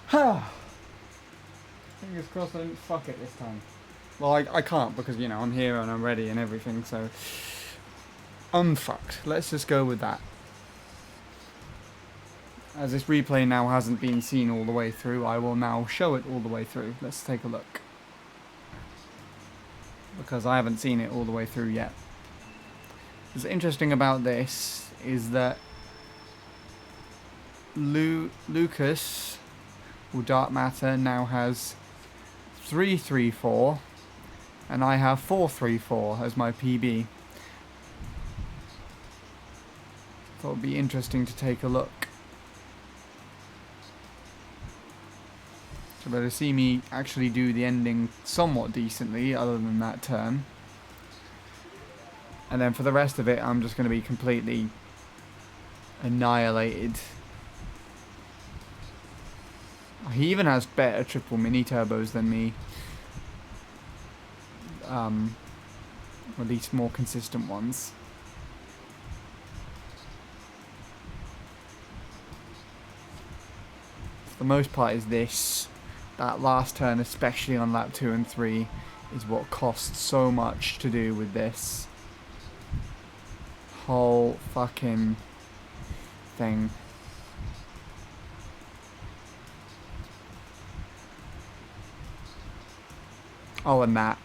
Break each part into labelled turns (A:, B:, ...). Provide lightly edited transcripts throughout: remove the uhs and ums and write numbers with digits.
A: Fingers crossed I didn't fuck it this time. Well, I can't because, you know, I'm here and I'm ready and everything, so... Unfucked. Let's just go with that. As this replay now hasn't been seen all the way through, I will now show it all the way through. Let's take a look. Because I haven't seen it all the way through yet. What's interesting about this is that Lucas, or Dark Matter, now has 334, and I have 434 as my PB. Thought it would be interesting to take a look. So better see me actually do the ending somewhat decently, other than that turn. And then for the rest of it, I'm just going to be completely annihilated. He even has better triple mini turbos than me. Or at least more consistent ones. For the most part is this. That last turn, especially on lap 2 and 3, is what costs so much to do with this whole fucking thing. Oh, and that.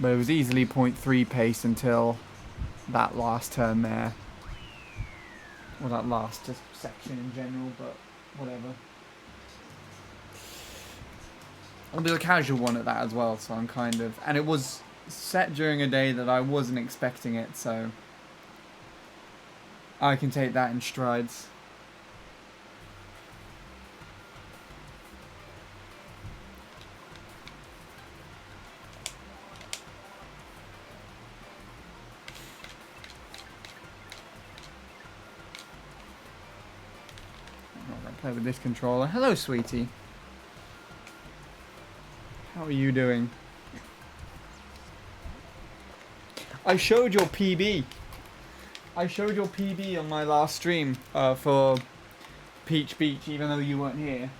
A: But it was easily 0.3 pace until that last turn there. Well, that last just section in general, but whatever. It'll be a casual one at that as well, so I'm kind of... And it was set during a day that I wasn't expecting it, so... I can take that in strides. Play with this controller. Hello, sweetie. How are you doing? I showed your PB. I showed your PB on my last stream for Peach Beach, even though you weren't here.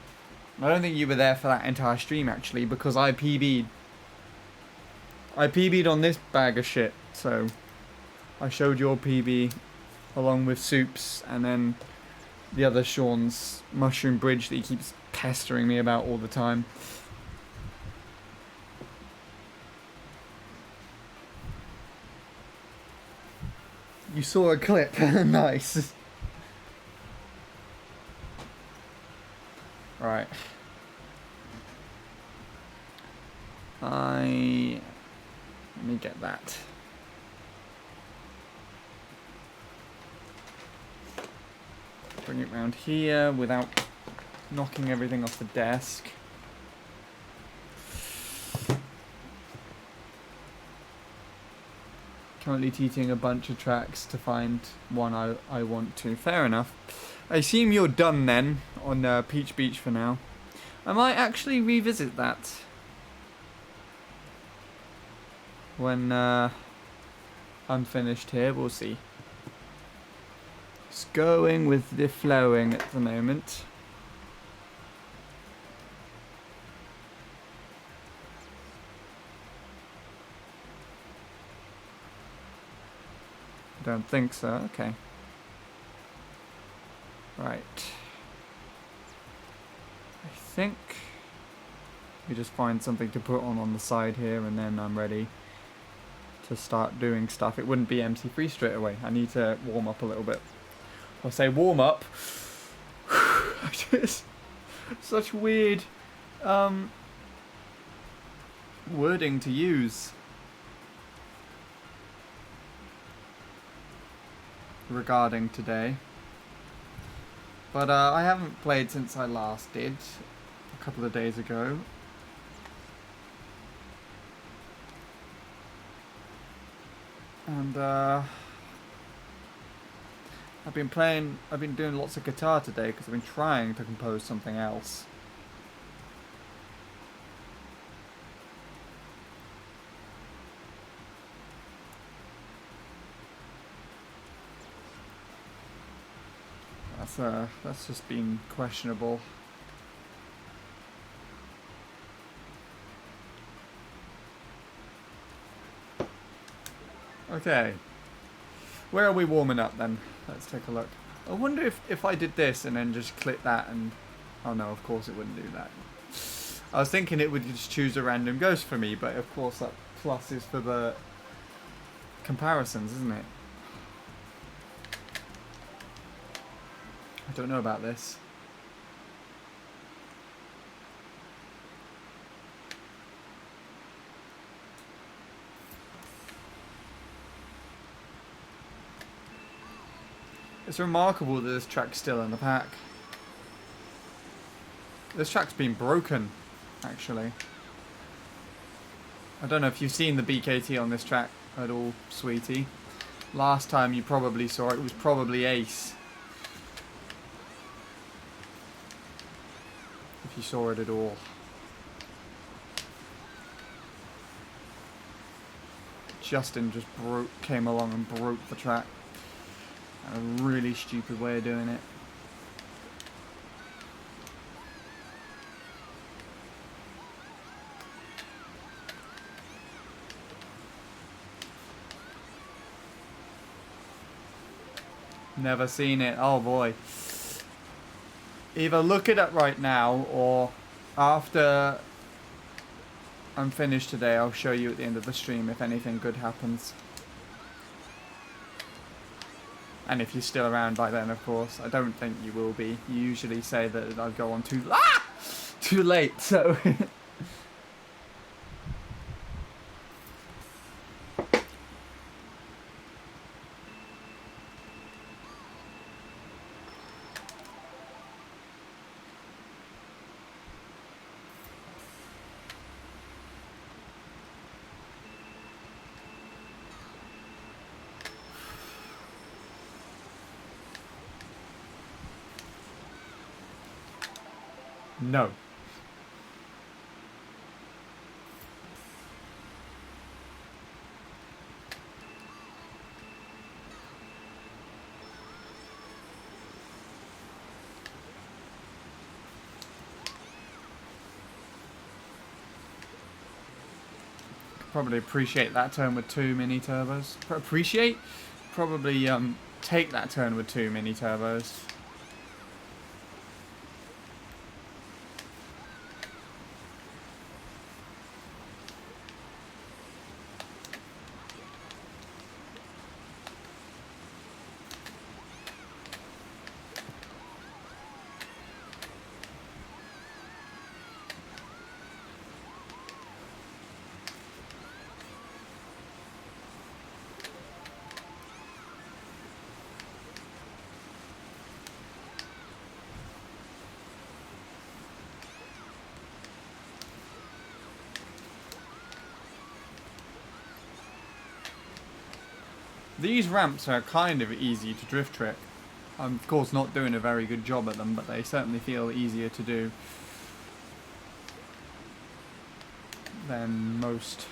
A: I don't think you were there for that entire stream, actually, because I PB'd. I PB'd on this bag of shit, so I showed your PB along with Soup's, and then the other Sean's Mushroom Bridge that he keeps pestering me about all the time. You saw a clip. Nice. Right. Let me get that. Bring it round here without knocking everything off the desk. Currently teaching a bunch of tracks to find one I want to. Fair enough. I assume you're done then on Peach Beach for now. I might actually revisit that when I'm finished here. We'll see. It's going with the flowing at the moment. Don't think so. Okay. Right. I think we just find something to put on the side here, and then I'm ready to start doing stuff. It wouldn't be MC3 straight away. I need to warm up a little bit. I'll say warm up. Just such weird wording to use regarding today. But I haven't played since I last did, a couple of days ago. And I've been doing lots of guitar today because I've been trying to compose something else. That's just been questionable. Okay. Where are we warming up then? Let's take a look. I wonder if I did this and then just click that and... Oh no, of course it wouldn't do that. I was thinking it would just choose a random ghost for me, but of course that plus is for the comparisons, isn't it? I don't know about this. It's remarkable that this track's still in the pack. This track's been broken, actually. I don't know if you've seen the BKT on this track at all, sweetie. Last time you probably saw it, was probably Ace. If you saw it at all. Justin just came along and broke the track. A really stupid way of doing it. Never seen it. Oh boy. Either look it up right now or after I'm finished today, I'll show you at the end of the stream if anything good happens. And if you're still around by then, of course. I don't think you will be. You usually say that I'll go on too late, so... No. Probably appreciate that turn with 2 mini turbos. Appreciate? Probably take that turn with 2 mini turbos. These ramps are kind of easy to drift trick. I'm of course not doing a very good job at them, but they certainly feel easier to do than most.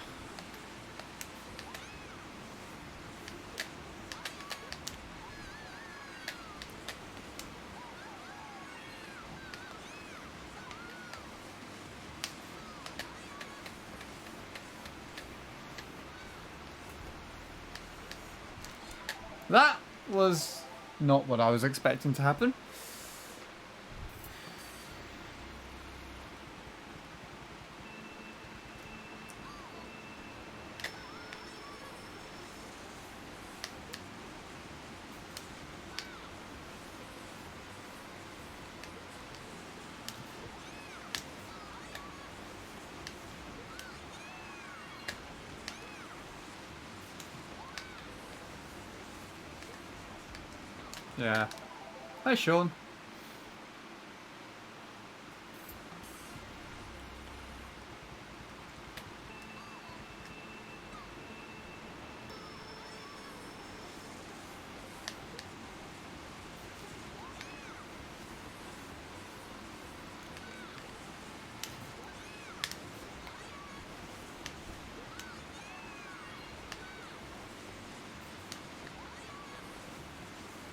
A: That was not what I was expecting to happen. Yeah. Hi, Sean.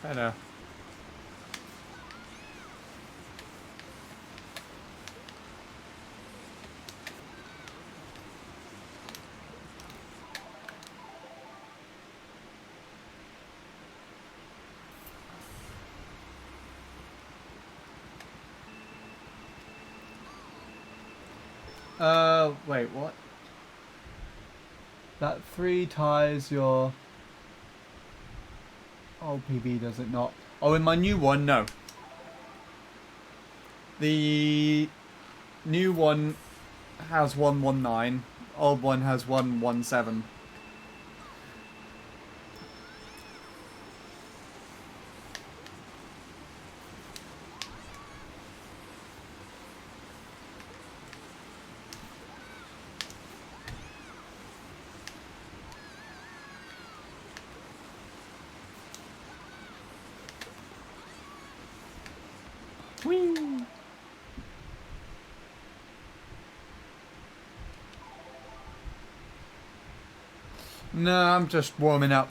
A: Better. Wait, what? That 3 ties your old PB, does it not? Oh, in my new one, no. The new one has 119. Old one has 117. Whee! No, I'm just warming up.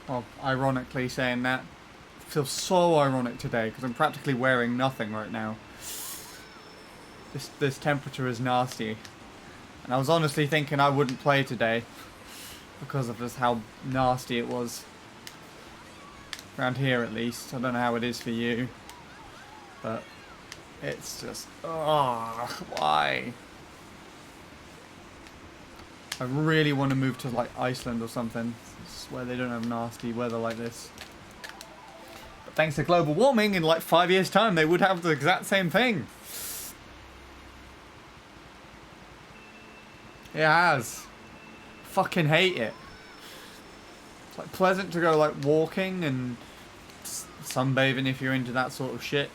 A: Well, ironically saying that. It feels so ironic today because I'm practically wearing nothing right now. This temperature is nasty. And I was honestly thinking I wouldn't play today because of just how nasty it was. Around here at least. I don't know how it is for you. But it's just, why? I really want to move to like Iceland or something, where they don't have nasty weather like this. But thanks to global warming, in like 5 years' time, they would have the exact same thing. It has. Fucking hate it. It's like pleasant to go like walking and sunbathing if you're into that sort of shit.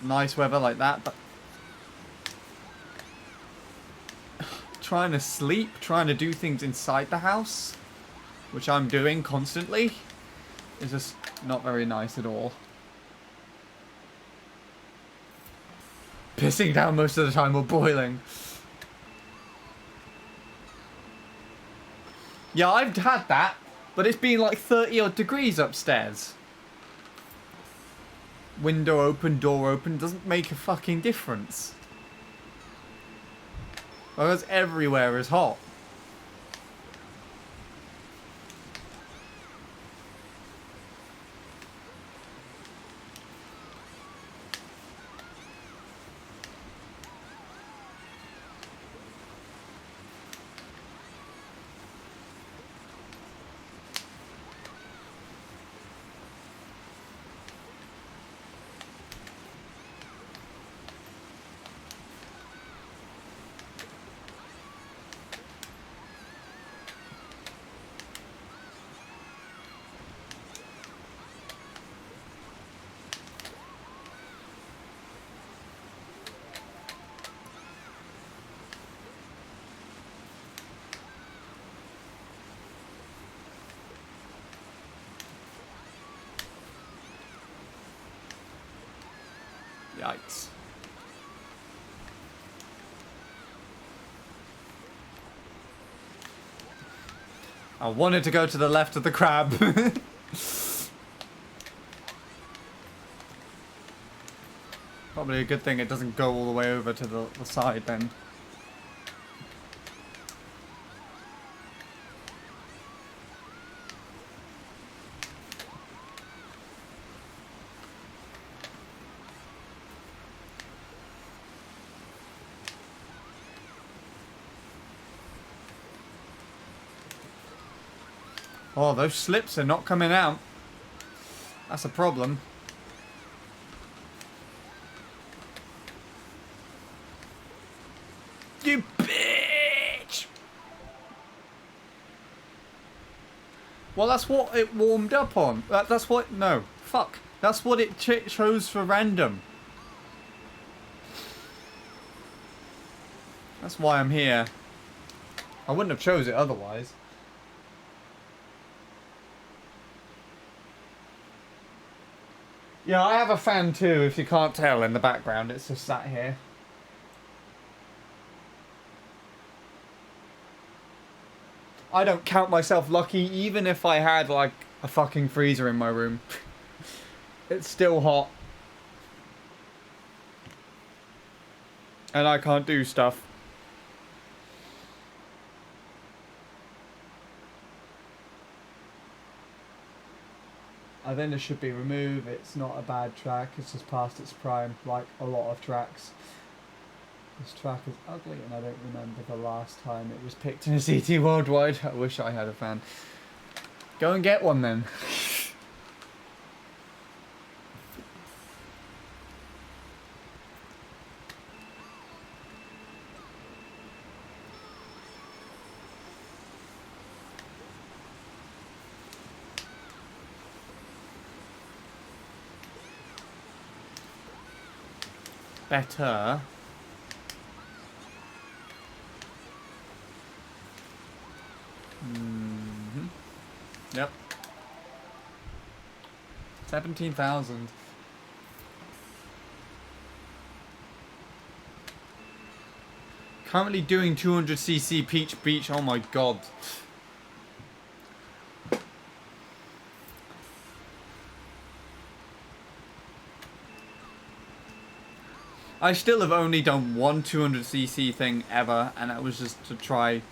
A: Nice weather like that, but trying to sleep, trying to do things inside the house, which I'm doing constantly, is just not very nice at all. Pissing down most of the time or boiling. Yeah, I've had that, but it's been like 30 odd degrees upstairs. Window open, door open, doesn't make a fucking difference. Whereas everywhere is hot. Yikes. I wanted to go to the left of the crab. Probably a good thing it doesn't go all the way over to the side then. Oh, those slips are not coming out. That's a problem. You bitch! Well, that's what it warmed up on. That's what... No. Fuck. That's what it chose for random. That's why I'm here. I wouldn't have chose it otherwise. Yeah, I have a fan too, if you can't tell in the background. It's just sat here. I don't count myself lucky, even if I had, like, a fucking freezer in my room. It's still hot. And I can't do stuff. I think it should be removed. It's not a bad track. It's just past its prime, like a lot of tracks. This track is ugly and I don't remember the last time it was picked in a CT Worldwide. I wish I had a fan. Go and get one then. Better. Yep. 17,000. Currently doing 200cc Peach Beach. Oh my god. I still have only done one 200cc thing ever, and that was just to try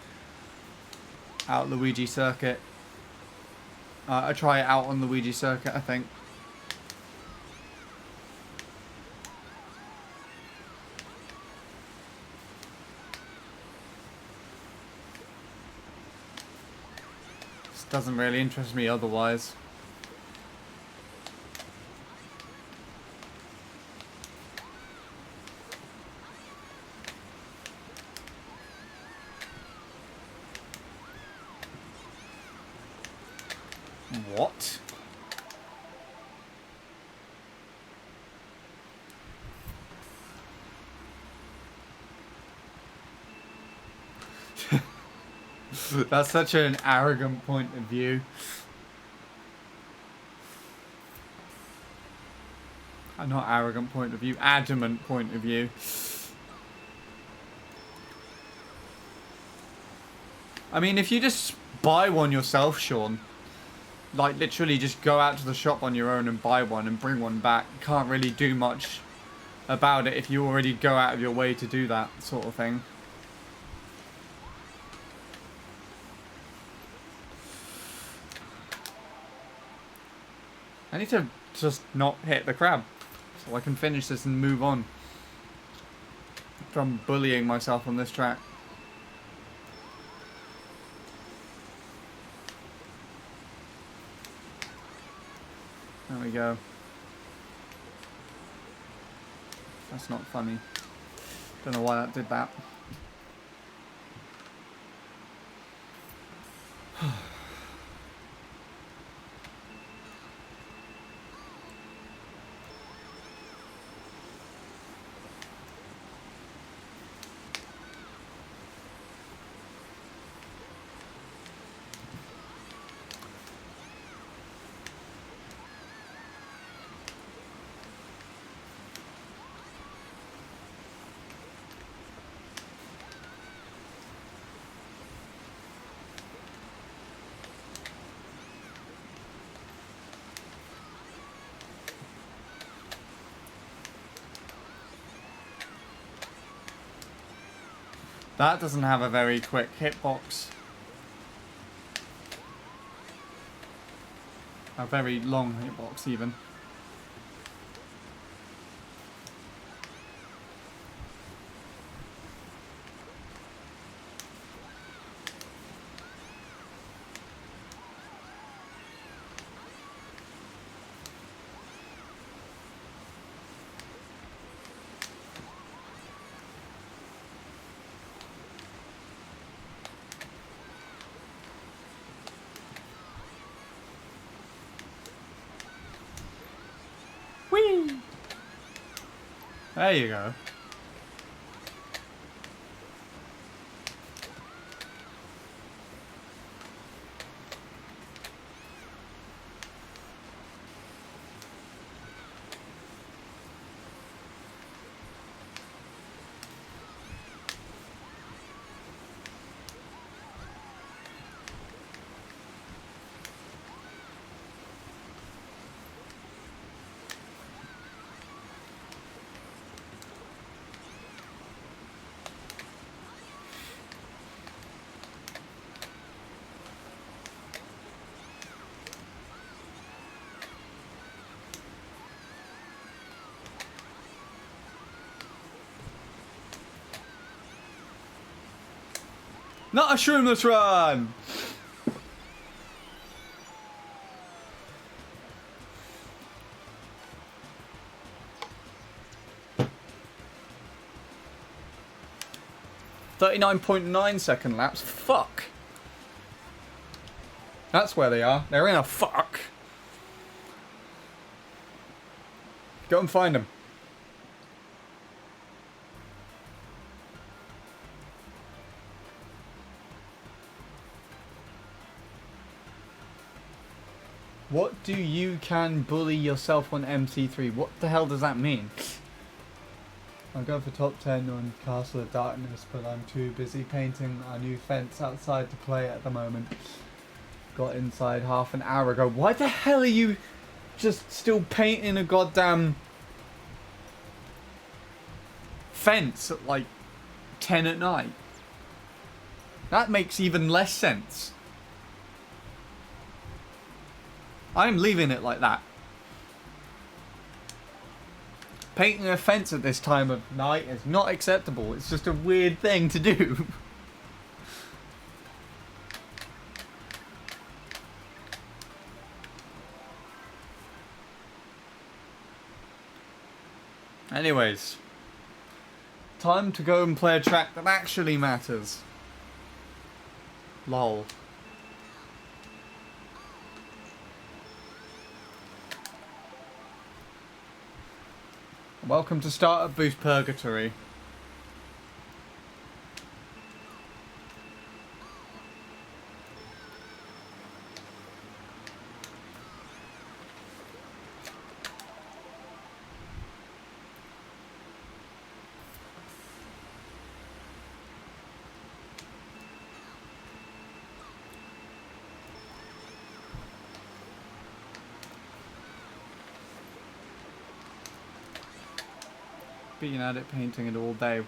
A: out Luigi Circuit. I try it out on Luigi Circuit, I think. This doesn't really interest me otherwise. What? That's such an arrogant point of view. Not arrogant point of view, adamant point of view. I mean, if you just buy one yourself, Sean, like literally just go out to the shop on your own and buy one and bring one back, you can't really do much about it if you already go out of your way to do that sort of thing. I need to just not hit the crab so I can finish this and move on from bullying myself on this track. There we go. That's not funny. Don't know why that did that. That doesn't have a very quick hitbox. A very long hitbox even. Whee! There you go. Not a shroomless run! .9 laps. Fuck. That's where they are. They're in a fuck. Go and find them. What do you can bully yourself on MC3? What the hell does that mean? I'll go for top 10 on Castle of Darkness, but I'm too busy painting our new fence outside to play at the moment. Got inside half an hour ago. Why the hell are you just still painting a goddamn fence at like 10 at night? That makes even less sense. I'm leaving it like that. Painting a fence at this time of night is not acceptable. It's just a weird thing to do. Anyways, time to go and play a track that actually matters. Lol. Welcome to Startup Boost Purgatory. Being at it, painting it all day.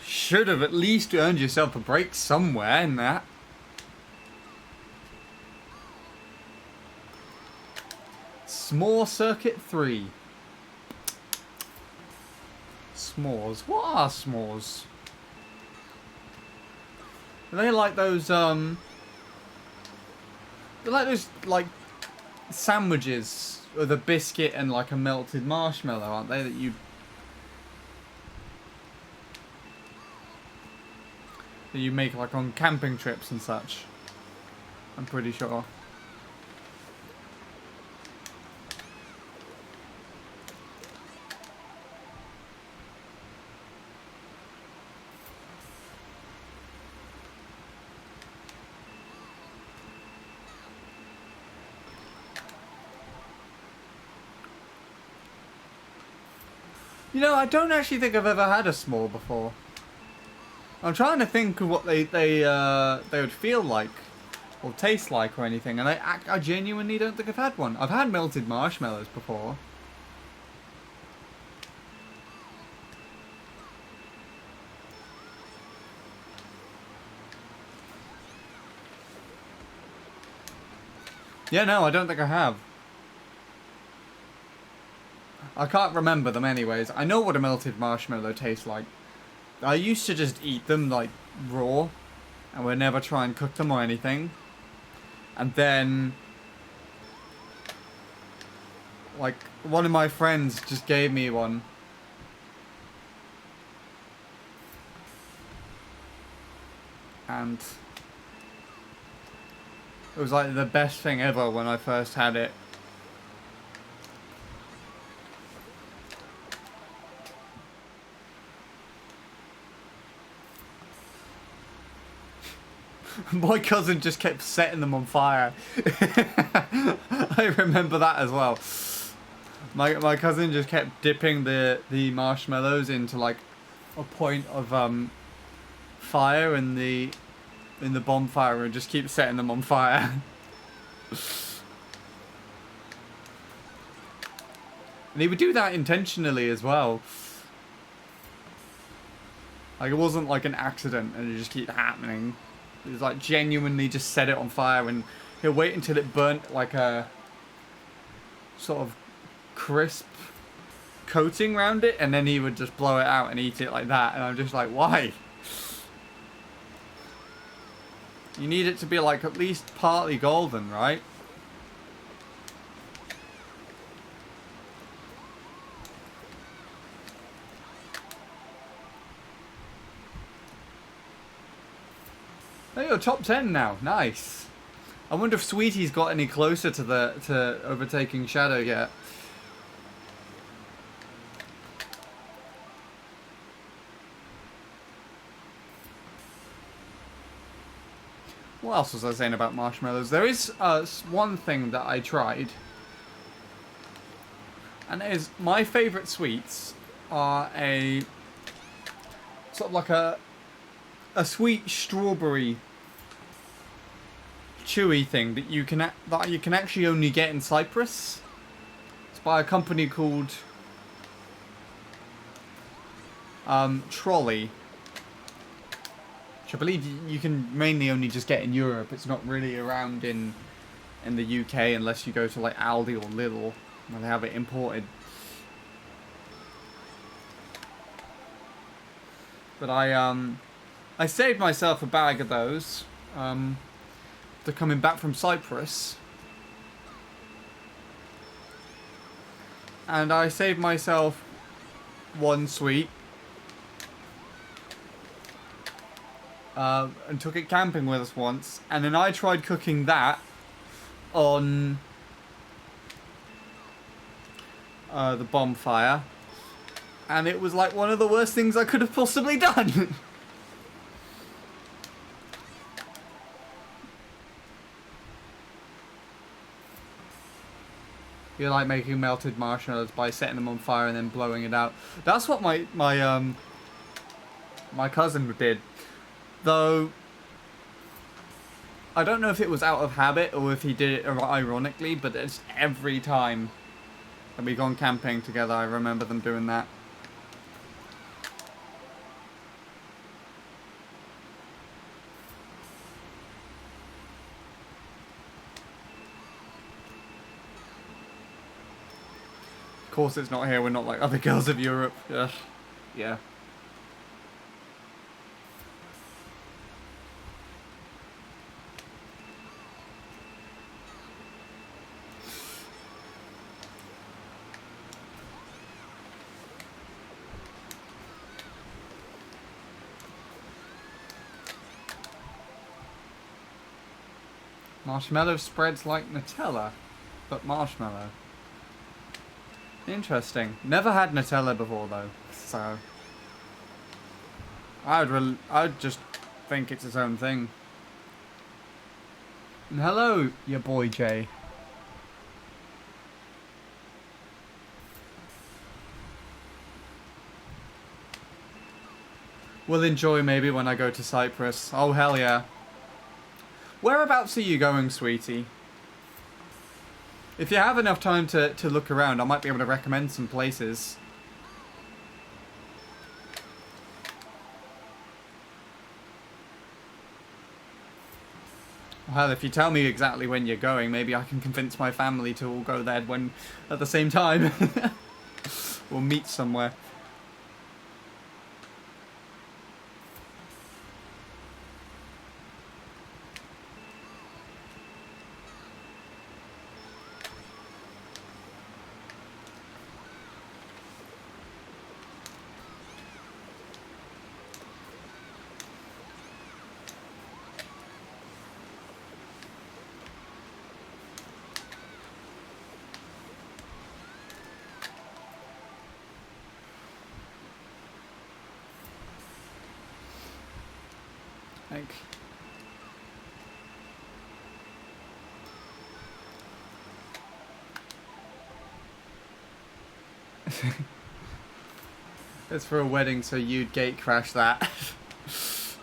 A: Should have at least earned yourself a break somewhere in that. S'more Circuit 3. S'mores. What are s'mores? Are they like those, they're like those, like, sandwiches with a biscuit and like a melted marshmallow, aren't they? That you make like on camping trips and such. I'm pretty sure. You know, I don't actually think I've ever had a s'more before. I'm trying to think of what they would feel like, or taste like, or anything, and I genuinely don't think I've had one. I've had melted marshmallows before. Yeah, no, I don't think I have. I can't remember them anyways. I know what a melted marshmallow tastes like. I used to just eat them like raw and would never try and cook them or anything. And then like one of my friends just gave me one. And it was like the best thing ever when I first had it. My cousin just kept setting them on fire. I remember that as well. My cousin just kept dipping the marshmallows into like a point of fire in the bonfire and just keep setting them on fire. And he would do that intentionally as well. Like it wasn't like an accident and it just keep happening. It was like genuinely just set it on fire and he'll wait until it burnt like a sort of crisp coating around it and then he would just blow it out and eat it like that, and I'm just like, why? You need it to be like at least partly golden, right? Hey, you're top 10 now. Nice. I wonder if Sweetie's got any closer to overtaking Shadow yet. What else was I saying about marshmallows? There is one thing that I tried. And it is, my favourite sweets are a sort of like a sweet strawberry chewy thing that you can actually only get in Cyprus. It's by a company called Trolley, which I believe you can mainly only just get in Europe. It's not really around in the UK unless you go to like Aldi or Lidl where they have it imported. But I saved myself a bag of those. They're coming back from Cyprus. And I saved myself one sweet. And took it camping with us once. And then I tried cooking that on the bonfire. And it was like one of the worst things I could have possibly done. You like making melted marshmallows by setting them on fire and then blowing it out. That's what my cousin did. Though I don't know if it was out of habit or if he did it ironically, but it's every time that we've gone camping together, I remember them doing that. Of course it's not here, we're not like other girls of Europe. Ugh. Yeah. Marshmallow spreads like Nutella, but marshmallow. Interesting. Never had Nutella before though, so I'd just think it's its own thing. And hello, your boy Jay. We'll enjoy maybe when I go to Cyprus. Oh hell yeah. Whereabouts are you going, sweetie? If you have enough time to look around, I might be able to recommend some places. Well, if you tell me exactly when you're going, maybe I can convince my family to all go there at the same time. We'll meet somewhere. Like, it's for a wedding, so you'd gate crash that. It's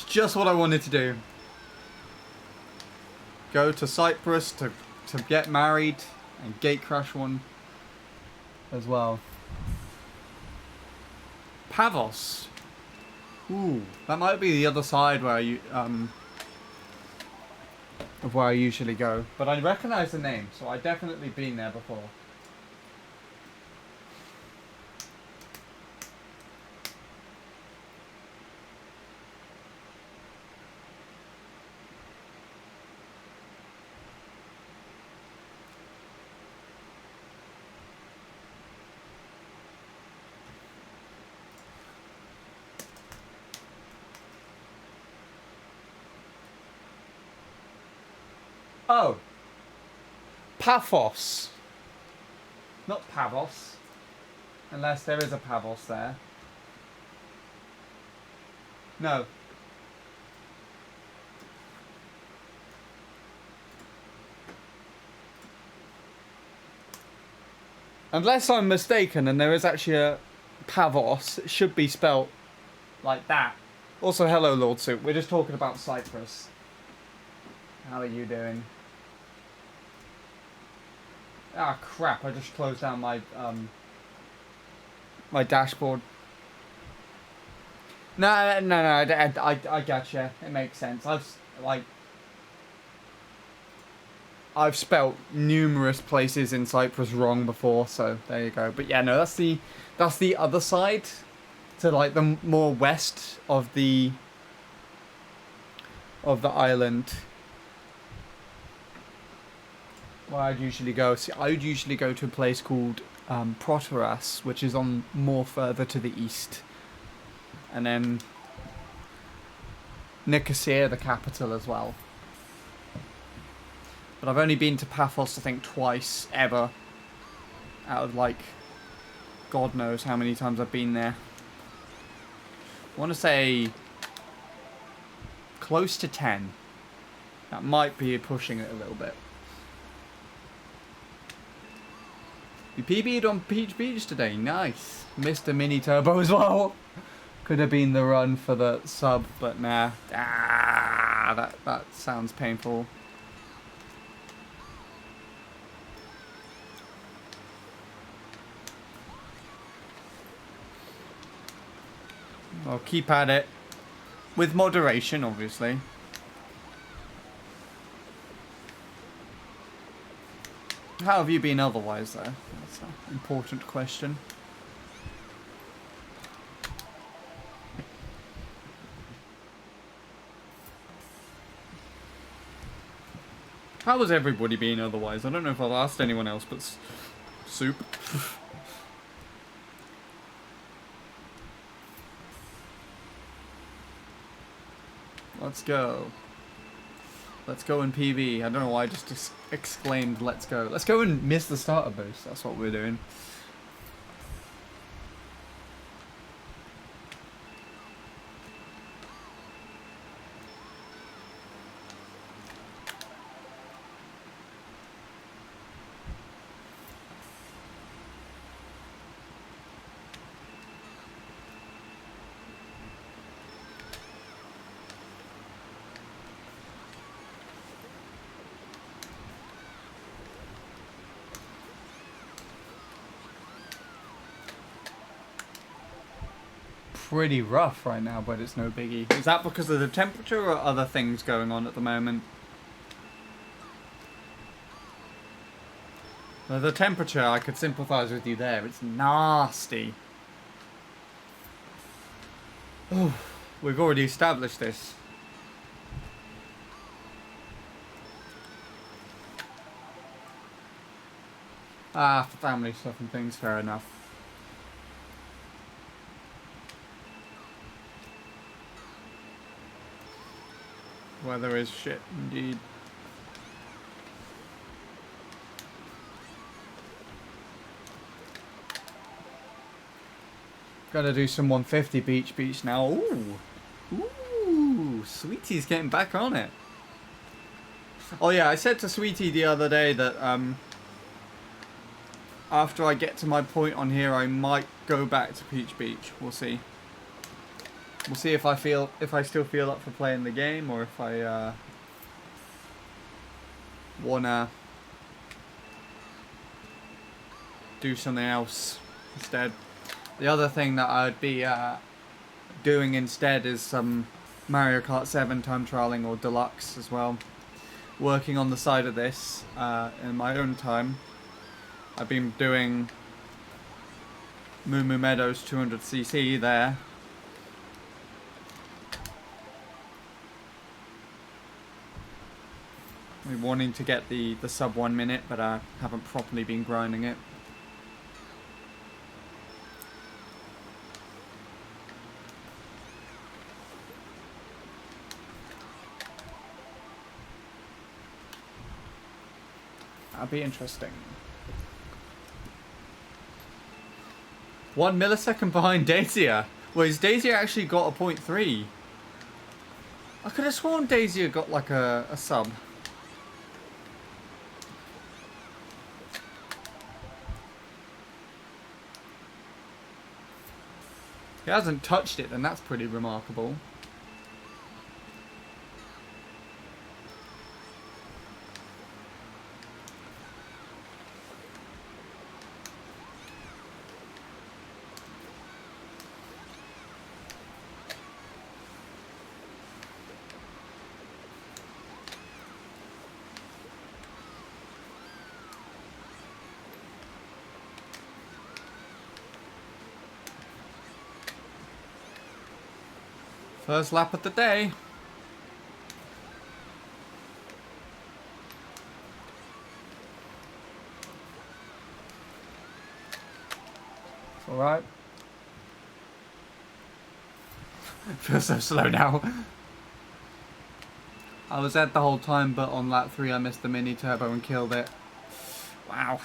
A: just what I wanted to do. Go to Cyprus to get married and gate crash one as well. Pavos. Ooh, that might be the other side where you of where I usually go. But I recognise the name, so I've definitely been there before. Oh. Paphos. Not Pavos. Unless there is a Pavos there. No. Unless I'm mistaken and there is actually a Pavos, it should be spelt like that. Also, hello, Lord Soup. We're just talking about Cyprus. How are you doing? Ah, crap. I just closed down my, my dashboard. No, I gotcha. It makes sense. I've spelt numerous places in Cyprus wrong before, so there you go. But yeah, no, that's the other side, to like the more west of the island. Where I'd usually go. See, I would usually go to a place called Proteras, which is on more further to the east, and then Nicosia, the capital, as well. But I've only been to Paphos, I think, twice, ever. Out of, like, God knows how many times I've been there. I want to say close to 10. That might be pushing it a little bit. You PB'd on Peach Beach today. Nice. Mr. Mini Turbo as well. Could have been the run for the sub, but nah. Ah, that sounds painful. I'll keep at it. With moderation, obviously. How have you been otherwise, though? That's an important question. How has everybody been otherwise? I don't know if I've asked anyone else, but Soup. Let's go. Let's go in PV. I don't know why I just exclaimed let's go. Let's go and miss the starter boost. That's what we're doing. Pretty rough right now, but it's no biggie. Is that because of the temperature or other things going on at the moment? Well, the temperature, I could sympathise with you there. It's nasty. Oh, we've already established this. Ah, family stuff and things, fair enough. Weather is shit, indeed. Gotta do some 150 beach now. Ooh! Ooh! Sweetie's getting back on it. Oh yeah, I said to Sweetie the other day that after I get to my point on here, I might go back to Peach Beach. We'll see. We'll see if I still feel up for playing the game, or if I wanna do something else instead. The other thing that I'd be doing instead is some Mario Kart 7 time trialing or deluxe as well. Working on the side of this in my own time. I've been doing Moo Moo Meadows 200cc there. I'm wanting to get the sub 1 minute, but I haven't properly been grinding it. That'd be interesting. 1 millisecond behind Dacia. Well, has Dacia actually got a 0.3? I could have sworn Dacia got like a sub. He hasn't touched it, then that's pretty remarkable. First lap of the day. It's alright. Feels so slow now. I was at the whole time, but on lap 3 I missed the mini turbo and killed it. Wow.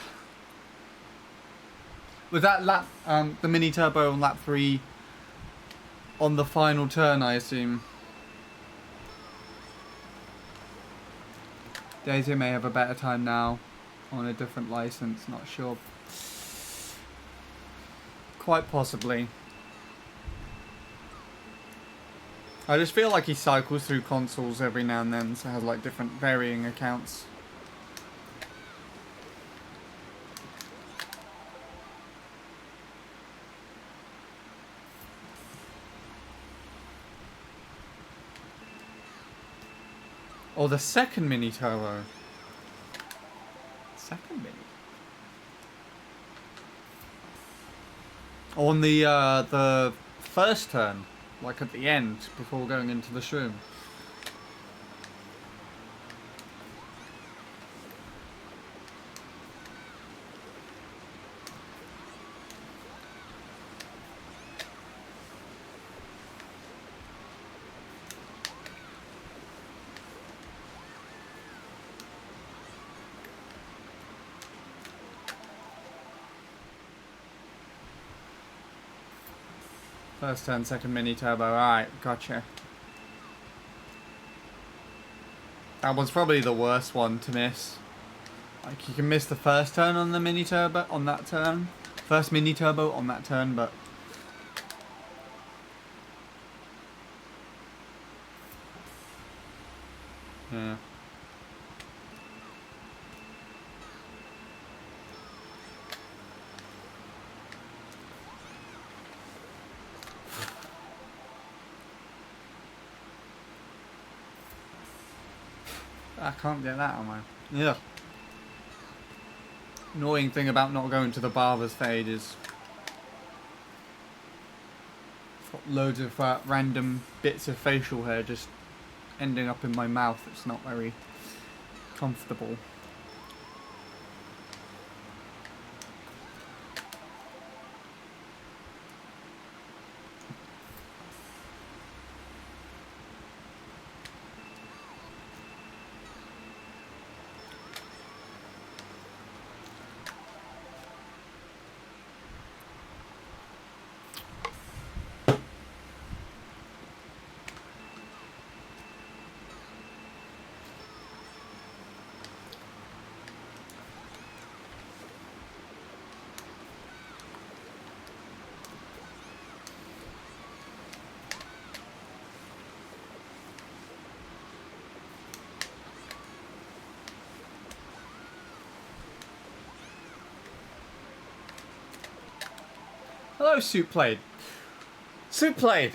A: Was that lap, the mini turbo on lap 3 on the final turn, I assume? Daisy may have a better time now on a different license, not sure. Quite possibly. I just feel like he cycles through consoles every now and then, so has like different varying accounts. Or the second mini turbo. Second mini. On the first turn, like at the end, before going into the shroom. First turn, second mini turbo. Alright, gotcha. That one's probably the worst one to miss. Like, you can miss the first turn on the mini turbo on that turn. First mini turbo on that turn, but yeah. I can't get that on my... Yeah. Annoying thing about not going to the barber stage is... I've got loads of random bits of facial hair just ending up in my mouth. It's not very comfortable. Hello, Soup Played. Soup Played.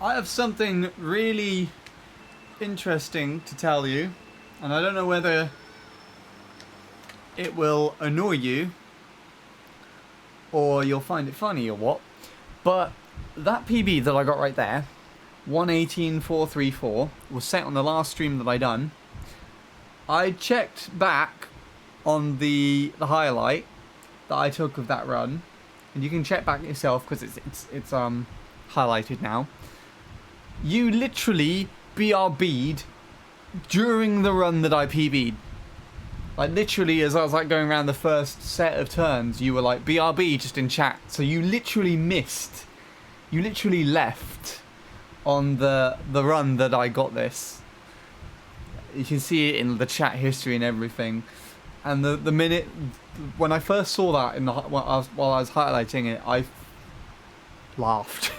A: I have something really interesting to tell you, and I don't know whether it will annoy you or you'll find it funny or what, but that PB that I got right there, 118.434, was set on the last stream that I done. I checked back on the highlight that I took of that run, and you can check back yourself because it's highlighted now. You literally BRB'd during the run that I PB'd. Like, literally, as I was, like, going around the first set of turns, you were, like, BRB just in chat. So you literally missed. You literally left on the run that I got this. You can see it in the chat history and everything. And the minute... When I first saw that while I was highlighting it, I laughed.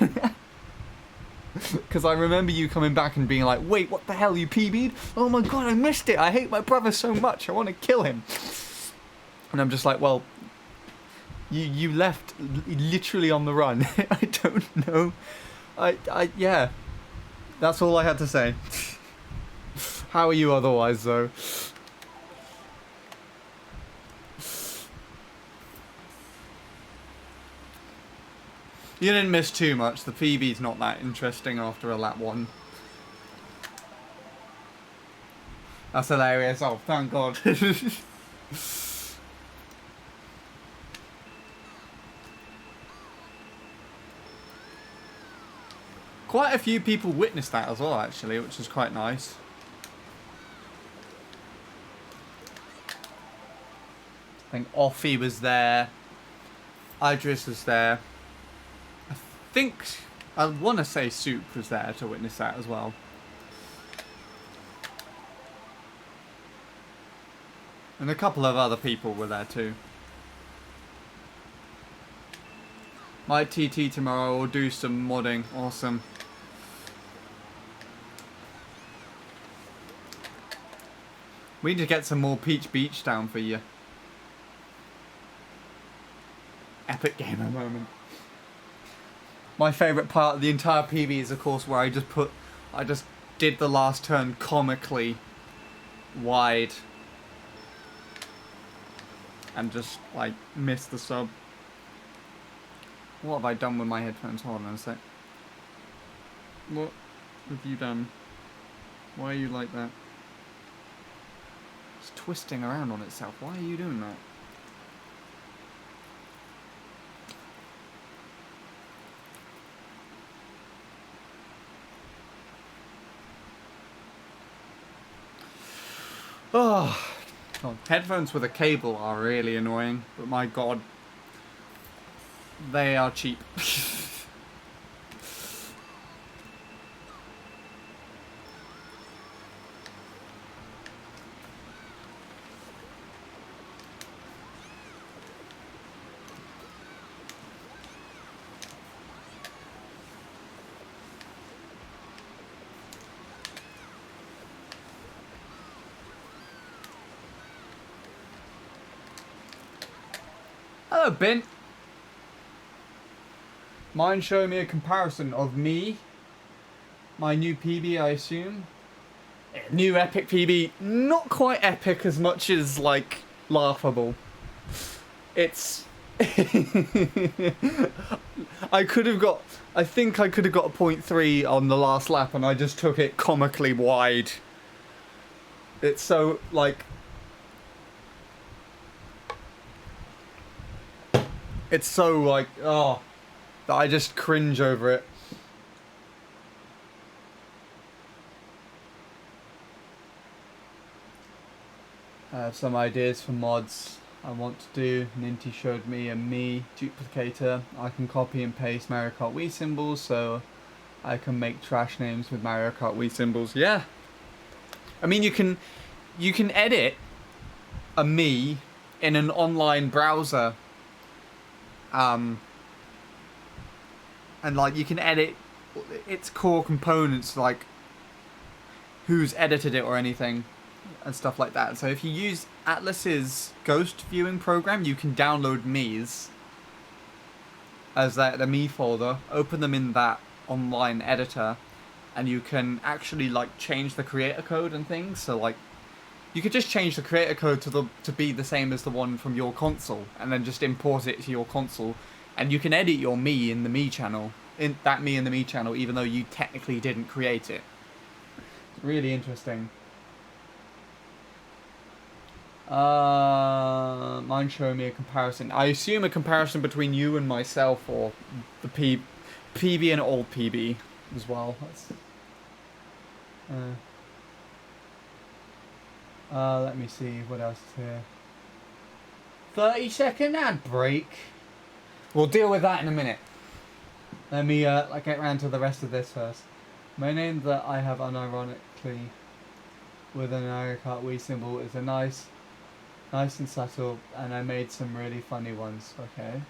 A: Because I remember you coming back and being like, wait, what the hell, you PB'd? Oh my god, I missed it. I hate my brother so much. I want to kill him. And I'm just like, well, you left literally on the run. I don't know. Yeah. That's all I had to say. How are you otherwise, though? You didn't miss too much. The PB's not that interesting after a lap 1. That's hilarious. Oh, thank God. Quite a few people witnessed that as well, actually, which is quite nice. I think Offie was there. Idris was there. I want to say Soup was there to witness that as well. And a couple of other people were there too. My TT tomorrow will do some modding. Awesome. We need to get some more Peach Beach down for you. Epic gamer moment. My favourite part of the entire PB is, of course, where I just did the last turn comically wide and just, like, missed the sub. What have I done with my headphones? Hold on a sec. What have you done? Why are you like that? It's twisting around on itself. Why are you doing that? Oh, headphones with a cable are really annoying, but my god, they are cheap. Hello, Ben. Mind showing me a comparison of me, my new PB, I assume. New epic PB, not quite epic as much as, like, laughable. It's... I think I could have got a 0.3 on the last lap and I just took it comically wide. It's so, like... It's so, like, oh, that I just cringe over it. I have some ideas for mods I want to do. Ninty showed me a me duplicator. I can copy and paste Mario Kart Wii symbols, so I can make trash names with Mario Kart Wii symbols. Yeah. I mean, you can edit a me in an online browser. And like you can edit its core components, like who's edited it or anything and stuff like that. So if you use Atlas's ghost viewing program, you can download me's as the me folder, open them in that online editor, and you can actually like change the creator code and things. So like you could just change the creator code to be the same as the one from your console, and then just import it to your console, and you can edit your me in the me channel, in the me channel, even though you technically didn't create it. It's really interesting. Mind showing me a comparison. I assume a comparison between you and myself, or the PB and old PB as well. That's, Let me see what else is here. 30-second ad break. We'll deal with that in a minute. Let me get around to the rest of this first. My name that I have unironically with an Aricart Wii symbol is a nice and subtle, and I made some really funny ones. Okay.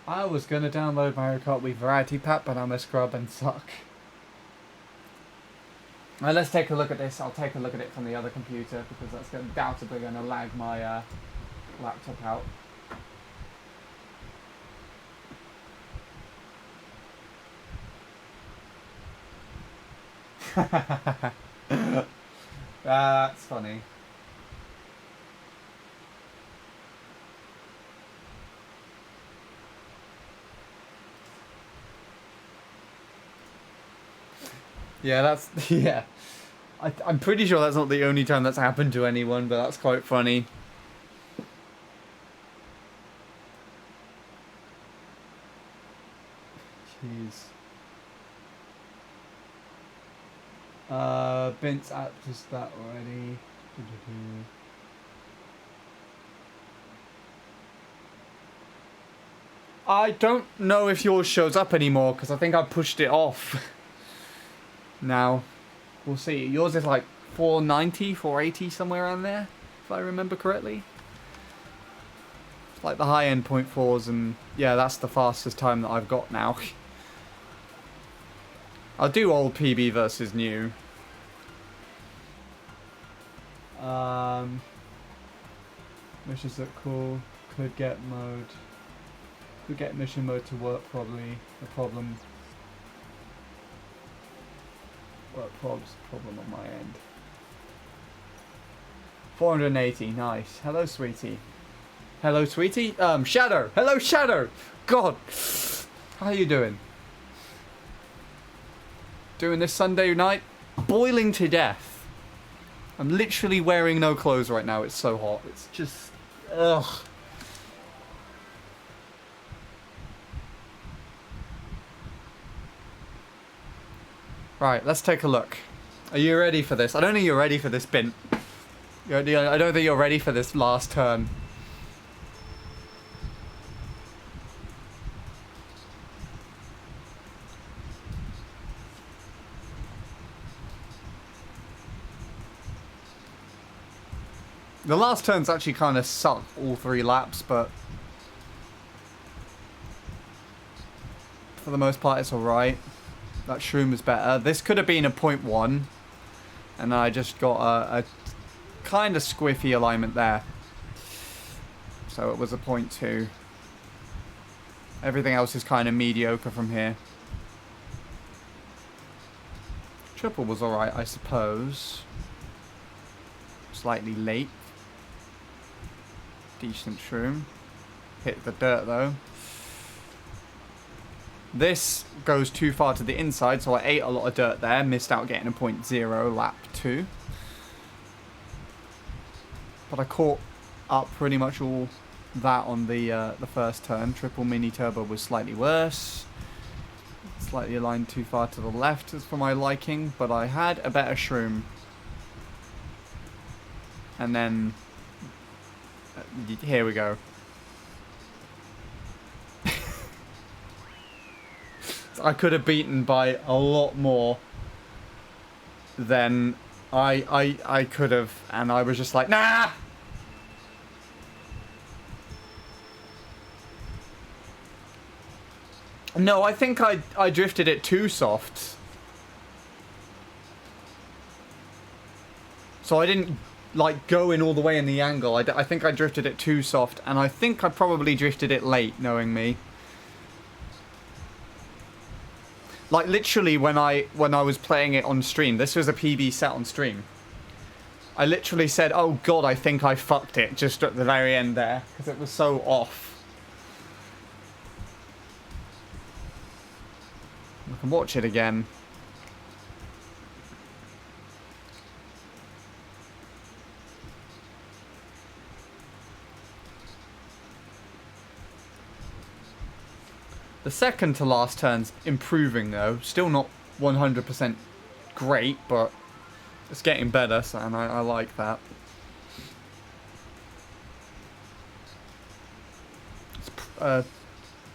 A: I was gonna download Mario Kart Wii Variety Pack, but I'm a scrub and suck. Now let's take a look at this. I'll take a look at it from the other computer because that's undoubtedly going to lag my laptop out. That's funny. Yeah, that's yeah. I'm pretty sure that's not the only time that's happened to anyone, but that's quite funny. Jeez. Bint's app does that already. I don't know if yours shows up anymore because I think I pushed it off. Now, we'll see. Yours is like 490, 480, somewhere around there, if I remember correctly. It's like the high-end 0.4s, and yeah, that's the fastest time that I've got now. I'll do old PB versus new. Missions look cool. Could get mission mode to work probably. The problem on my end. 480, nice. Hello, sweetie. Hello, sweetie. Shadow. Hello, Shadow. God, how you doing? Doing this Sunday night, boiling to death. I'm literally wearing no clothes right now. It's so hot. It's just, ugh. Right, let's take a look. Are you ready for this? I don't think you're ready for this, Bint. I don't think you're ready for this last turn. The last turn's actually kind of sucked all 3 laps, but for the most part it's alright. That shroom was better. This could have been a 0.1, and I just got a kind of squiffy alignment there. So it was a 0.2. Everything else is kind of mediocre from here. Triple was alright, I suppose. Slightly late. Decent shroom. Hit the dirt though. This goes too far to the inside, so I ate a lot of dirt there. Missed out getting a 0.0 lap 2. But I caught up pretty much all that on the first turn. Triple mini turbo was slightly worse. Slightly aligned too far to the left as for my liking, but I had a better shroom. And then here we go. I could have beaten by a lot more than I could have, and I was just like, nah! No, I think I drifted it too soft. So I didn't like go in all the way in the angle. I think I drifted it too soft, and I think I probably drifted it late, knowing me. Like literally when I was playing it on stream, this was a PB set on stream. I literally said, "Oh God, I think I fucked it," just at the very end there because it was so off. I can watch it again. The second to last turn's improving though, still not 100% great, but it's getting better, so, and I like that. It's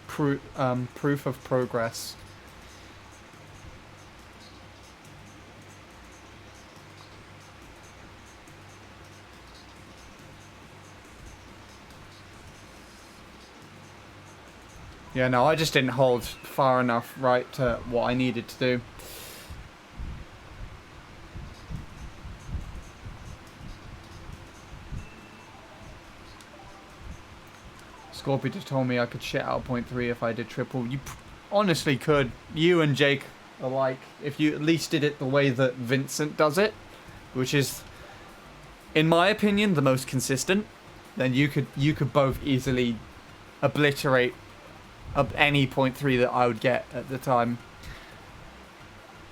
A: proof of progress. Yeah, no, I just didn't hold far enough right to what I needed to do. Scorpio just told me I could shit out 0.3 if I did triple. You honestly could. You and Jake alike. If you at least did it the way that Vincent does it, which is, in my opinion, the most consistent, then you could both easily obliterate any 0.3 that I would get at the time.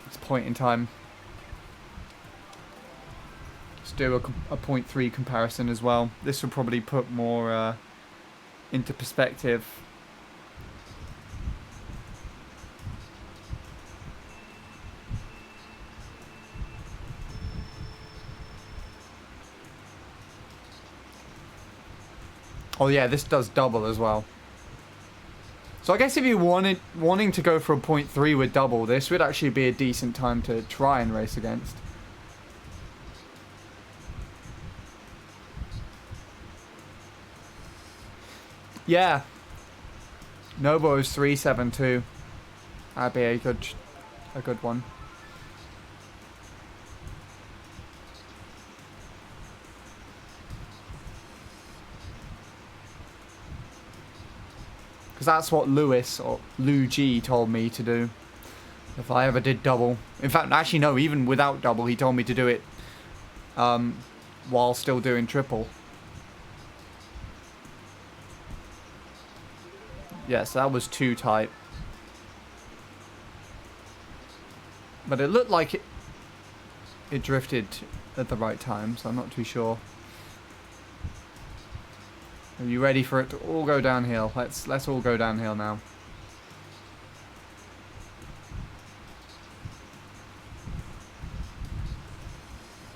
A: It's point in time. Let's do a 0.3 comparison as well. This would probably put more into perspective. Oh yeah, this does double as well. So I guess if you wanting to go for a 0.3 with double, this would actually be a decent time to try and race against. Yeah. Nobo's 372. That'd be a good one. Because that's what Lewis, or Lou G, told me to do. If I ever did double. In fact, actually no, even without double, he told me to do it while still doing triple. Yes, that was too tight. But it looked like it drifted at the right time, so I'm not too sure. Are you ready for it to all go downhill? Let's all go downhill now.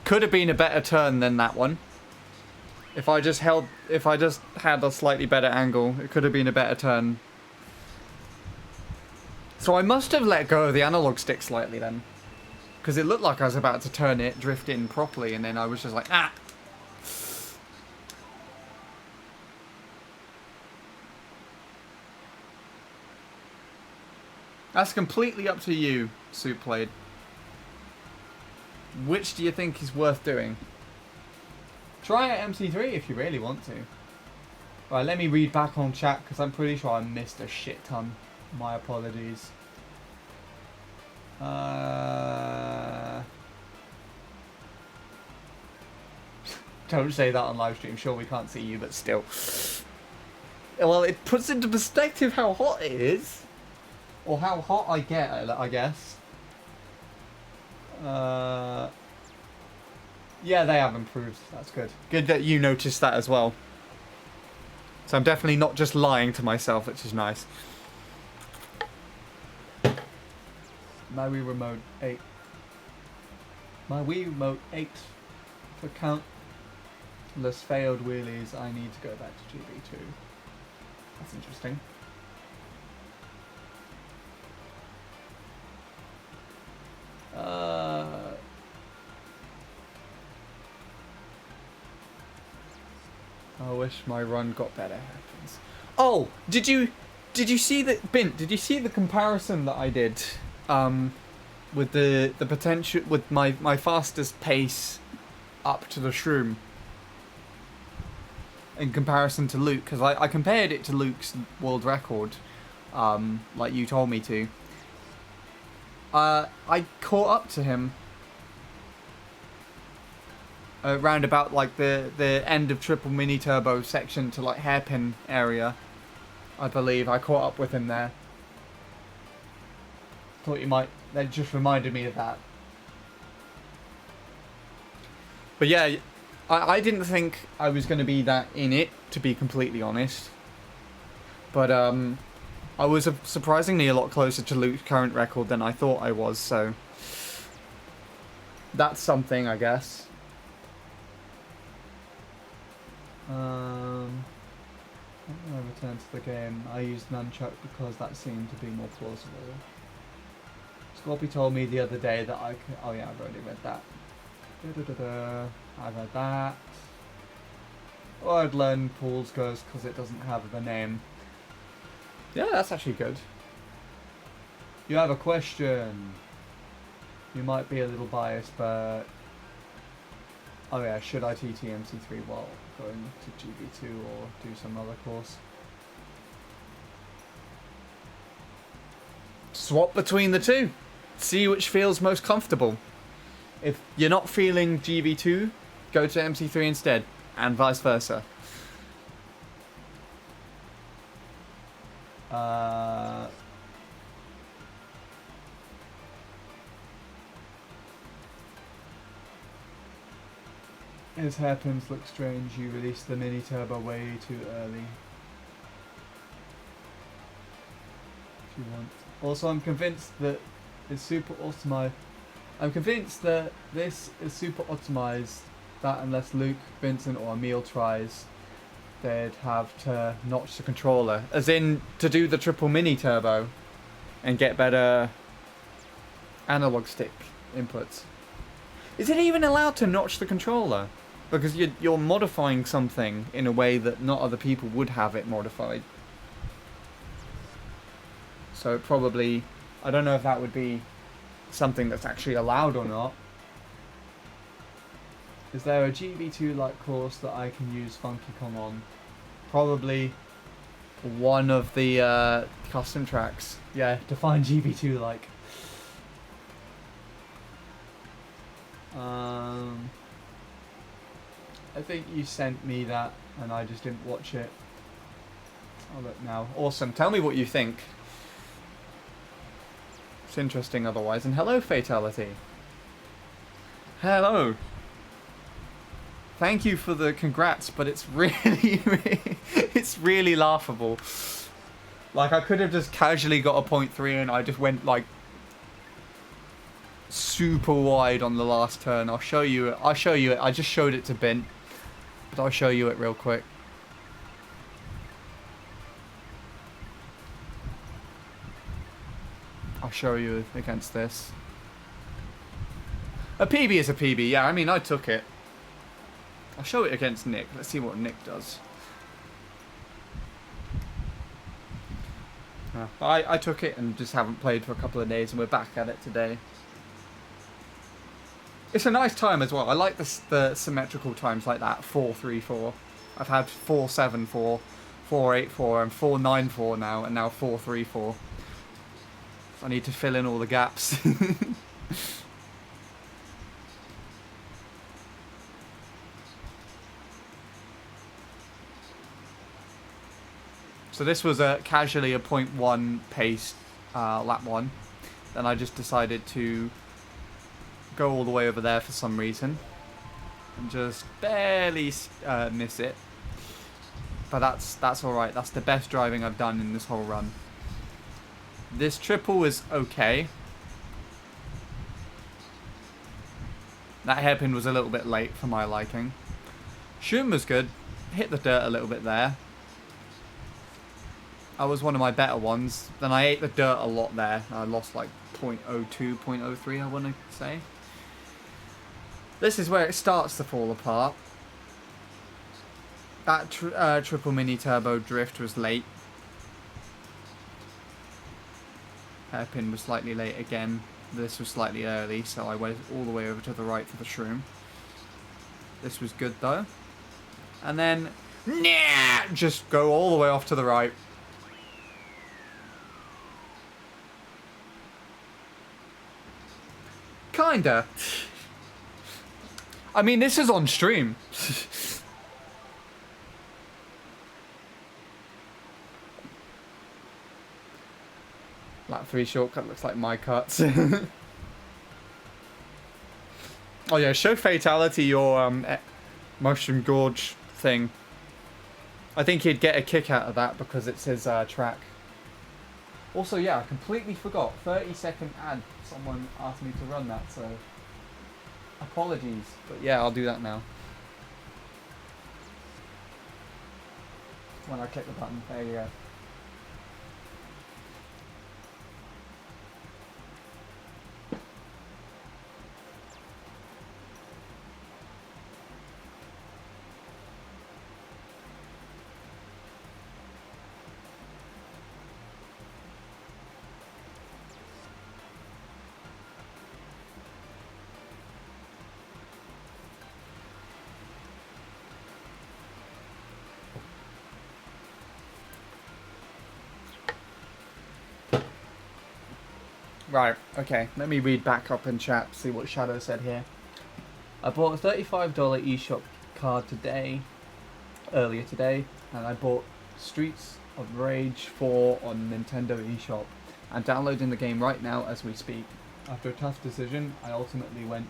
A: Could have been a better turn than that one. If I just had a slightly better angle, it could have been a better turn. So I must have let go of the analog stick slightly then. Because it looked like I was about to turn it, drift in properly, and then I was just like, ah! That's completely up to you, Soup Played. Which do you think is worth doing? Try it MC3 if you really want to. Right, let me read back on chat because I'm pretty sure I missed a shit ton. My apologies. Don't say that on live stream. Sure, we can't see you, but still. Well, it puts into perspective how hot it is. Or how hot I get, I guess. Yeah, they have improved. That's good. Good that you noticed that as well. So I'm definitely not just lying to myself, which is nice. My Wii Remote 8. My Wii Remote 8. For countless failed wheelies, I need to go back to GB2. That's interesting. I wish my run got better. Happens. Oh, did you see that, Bint? Did you see the comparison that I did, with the potential with my fastest pace up to the shroom in comparison to Luke? Because I compared it to Luke's world record, like you told me to. I caught up to him around about like the end of triple mini turbo section to like hairpin area, I believe. I caught up with him there. Thought you might. That just reminded me of that. But yeah, I didn't think I was going to be that in it, to be completely honest. But I was surprisingly a lot closer to Luke's current record than I thought I was, so that's something, I guess. I'm going to return to the game. I used Nunchuck because that seemed to be more plausible. Scorpy told me the other day that I could... Oh yeah, I've already read that. I read that. Or I'd learn Paul's Ghost because it doesn't have the name. Yeah, that's actually good. You have a question. You might be a little biased, but... Oh yeah, should I TT MC3 while going to GB2 or do some other course? Swap between the two. See which feels most comfortable. If you're not feeling GB2, go to MC3 instead, and vice versa. His hairpins look strange. You released the mini turbo way too early. If you want. Also, I'm convinced that it's super optimized. I'm convinced that this is super optimized. That unless Luke, Vincent, or Emil tries, they'd have to notch the controller, as in to do the triple mini turbo, and get better analog stick inputs. Is it even allowed to notch the controller? Because you're modifying something in a way that not other people would have it modified. So it probably, I don't know if that would be something that's actually allowed or not. Is there a GB2-like course that I can use Funky Kong on? Probably one of the custom tracks. Yeah, define GB2-like. I think you sent me that and I just didn't watch it. I'll look now. Awesome. Tell me what you think. It's interesting otherwise. And hello, Fatality. Hello. Thank you for the congrats, but it's really, it's really laughable. Like, I could have just casually got a 0.3 and I just went, like, super wide on the last turn. I'll show you it. I'll show you it. I just showed it to Bint, but I'll show you it real quick. I'll show you against this. A PB is a PB, yeah, I mean, I took it. I'll show it against Nick. Let's see what Nick does. I took it and just haven't played for a couple of days, and we're back at it today. It's a nice time as well. I like the symmetrical times like that. 4-3-4. I've had 4-7-4, 4-8-4, and 4-9-4 now, and now 4-3-4. I need to fill in all the gaps. So this was casually a 0.1 pace lap 1. Then I just decided to go all the way over there for some reason and just barely miss it. But that's all right. That's the best driving I've done in this whole run. This triple is okay. That hairpin was a little bit late for my liking. Shun was good. Hit the dirt a little bit there. That was one of my better ones. Then I ate the dirt a lot there. I lost like 0.02, 0.03 I want to say. This is where it starts to fall apart. That triple mini turbo drift was late. Hairpin was slightly late again. This was slightly early, so I went all the way over to the right for the shroom. This was good though. And then, nah, just go all the way off to the right. Kinda. I mean, this is on stream. Lap 3 shortcut looks like my cuts. Oh yeah, show Fatality your Mushroom Gorge thing. I think he'd get a kick out of that because it's his track. Also, yeah, I completely forgot. 30-second ad. Someone asked me to run that, so Apologies, but yeah, I'll do that now. When I click the button, there you go. Right, okay, let me read back up in chat, see what Shadow said here. I bought a $35 eShop card earlier today, and I bought Streets of Rage 4 on Nintendo eShop. I'm downloading the game right now as we speak. After a tough decision, I ultimately went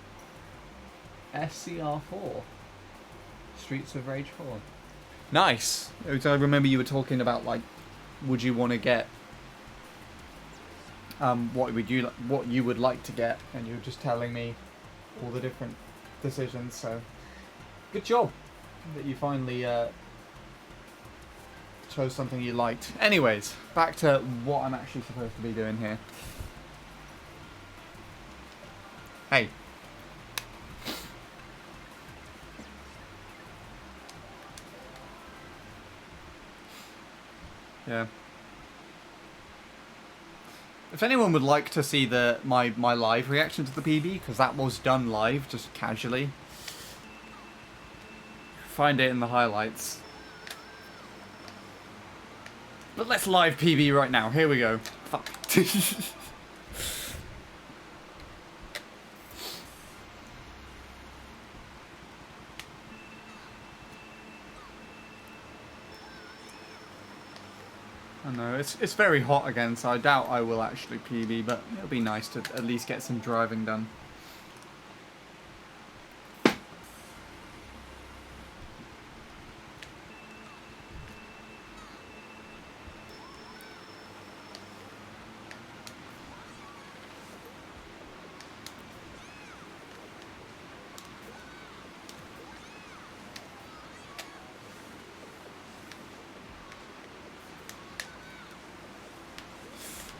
A: SCR4. Streets of Rage 4. Nice! I remember you were talking about, like, would you want to get what you would like to get, and you were just telling me all the different decisions. So good job that you finally chose something you liked. Anyways, back to what I'm actually supposed to be doing here. Hey. Yeah. If anyone would like to see my live reaction to the PB, because that was done live, just casually, find it in the highlights. But let's live PB right now. Here we go. Fuck. I know, it's very hot again, so I doubt I will actually PB, but it'll be nice to at least get some driving done.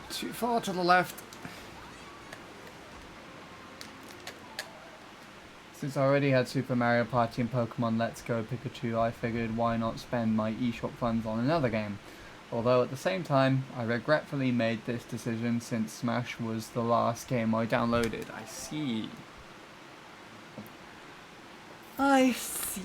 A: Too far to the left. Since I already had Super Mario Party and Pokemon Let's Go Pikachu, I figured why not spend my eShop funds on another game. Although at the same time, I regretfully made this decision since Smash was the last game I downloaded. I see. I see.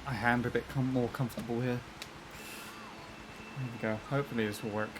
A: My hand a bit more comfortable here. There we go. Hopefully this will work.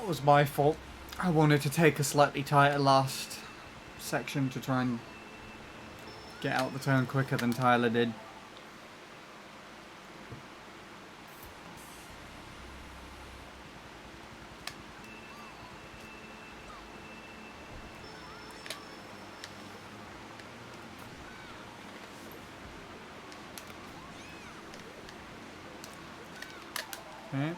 A: That was my fault. I wanted to take a slightly tighter last section to try and get out the turn quicker than Tyler did. Okay.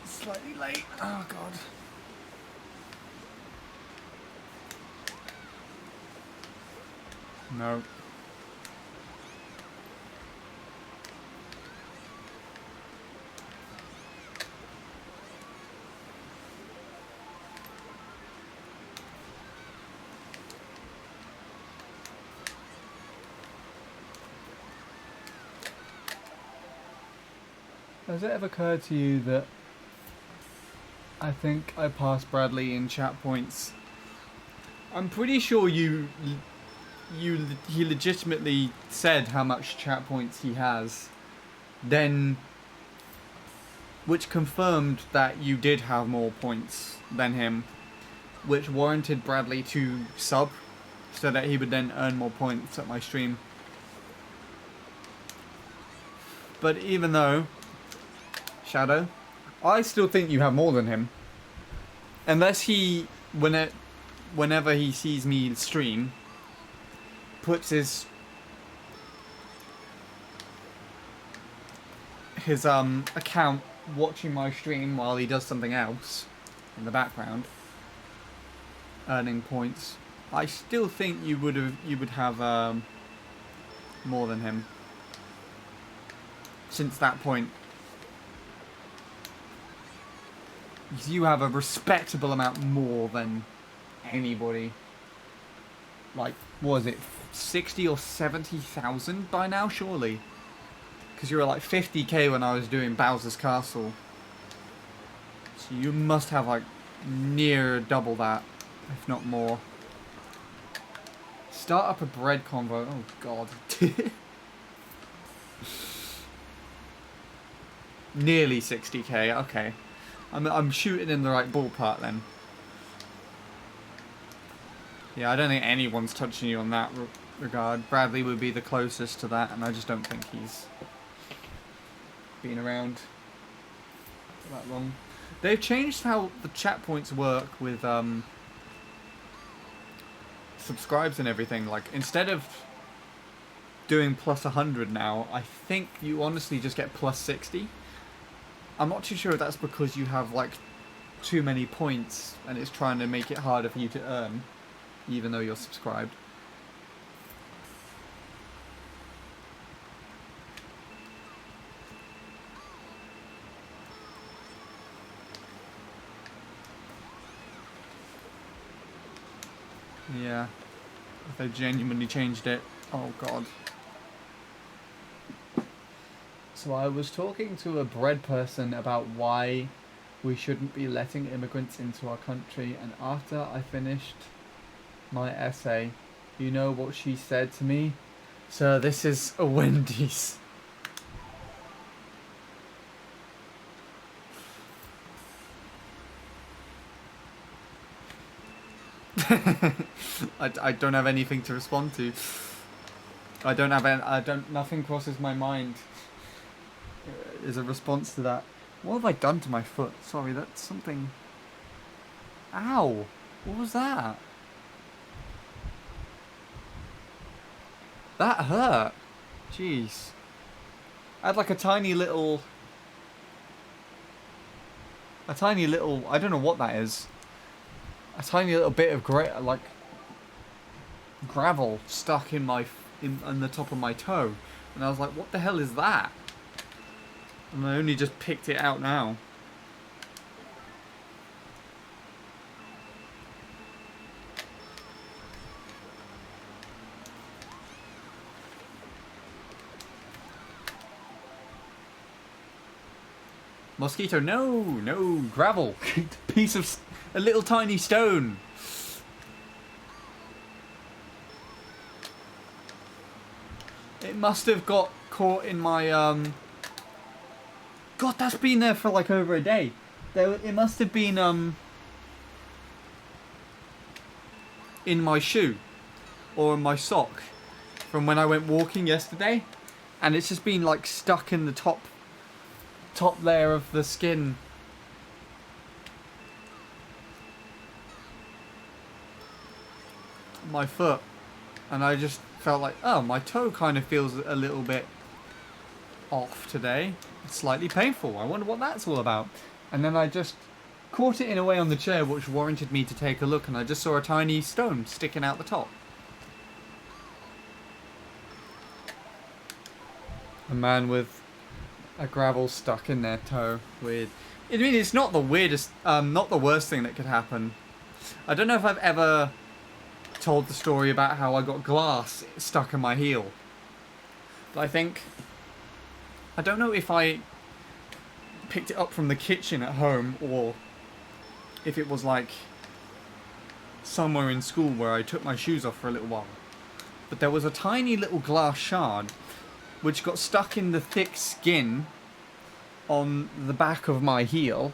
A: Slightly late. Oh god. No. Has it ever occurred to you that I think I passed Bradley in chat points? I'm pretty sure he legitimately said how much chat points he has, then, which confirmed that you did have more points than him, which warranted Bradley to sub so that he would then earn more points at my stream. But even though, Shadow, I still think you have more than him. Unless he, whenever he sees me stream, puts his account watching my stream while he does something else in the background, earning points. I still think you would have more than him since that point. You have a respectable amount more than anybody. Like, what was it, 60 or 70,000 by now, surely? Because you were like 50k when I was doing Bowser's Castle. So you must have like near double that, if not more. Start up a bread convo. Oh god. Nearly 60k, okay. I'm shooting in the right ballpark then. Yeah, I don't think anyone's touching you on that regard. Bradley would be the closest to that, and I just don't think he's been around for that long. They've changed how the chat points work with subscribes and everything. Like, instead of doing plus 100 now, I think you honestly just get plus 60. I'm not too sure if that's because you have like too many points and it's trying to make it harder for you to earn, even though you're subscribed. Yeah, if they genuinely changed it. Oh god. So I was talking to a bread person about why we shouldn't be letting immigrants into our country, and after I finished my essay, you know what she said to me? Sir, this is a Wendy's. I don't have anything to respond to. Nothing crosses my mind as a response to that. What have I done to my foot? Sorry, that's something... Ow! What was that? That hurt. Jeez. I had like a tiny little... I don't know what that is. a tiny little bit of like gravel stuck in on the top of my toe, and I was like, what the hell is that? And I only just picked it out now. Mosquito, no, gravel. A little tiny stone. It must have got caught in my, God, that's been there for like over a day. It must have been, in my shoe. Or in my sock. From when I went walking yesterday. And it's just been like stuck in the top layer of the skin. My foot. And I just felt like, oh, my toe kind of feels a little bit off today. It's slightly painful. I wonder what that's all about. And then I just caught it in a way on the chair which warranted me to take a look, and I just saw a tiny stone sticking out the top. A man with a gravel stuck in their toe. Weird. I mean, it's not the weirdest, not the worst thing that could happen. I don't know if I've ever told the story about how I got glass stuck in my heel. But I don't know if I picked it up from the kitchen at home or if it was like somewhere in school where I took my shoes off for a little while. But there was a tiny little glass shard which got stuck in the thick skin on the back of my heel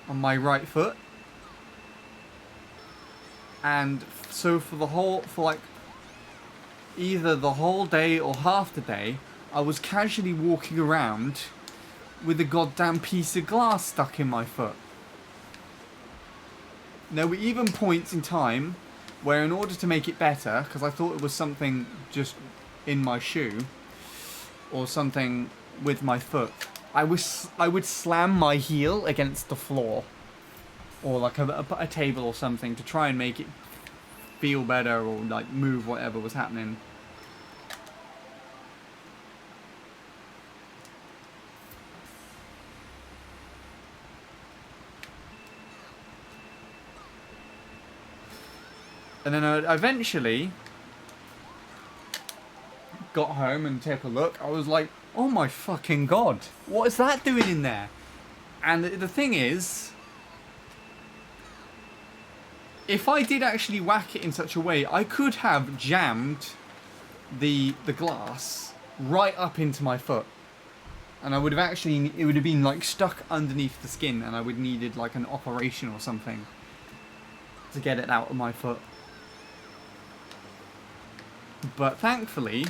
A: on my right foot. And so for like either the whole day or half the day, I was casually walking around with a goddamn piece of glass stuck in my foot. There were even points in time where, in order to make it better, because I thought it was something just in my shoe or something with my foot, I would slam my heel against the floor or like a table or something to try and make it feel better or like move whatever was happening. And then I eventually got home and took a look. I was like, oh my fucking god, what is that doing in there? And the thing is, if I did actually whack it in such a way, I could have jammed the glass right up into my foot. And I would have actually, it would have been like stuck underneath the skin, and I would needed like an operation or something to get it out of my foot. But thankfully,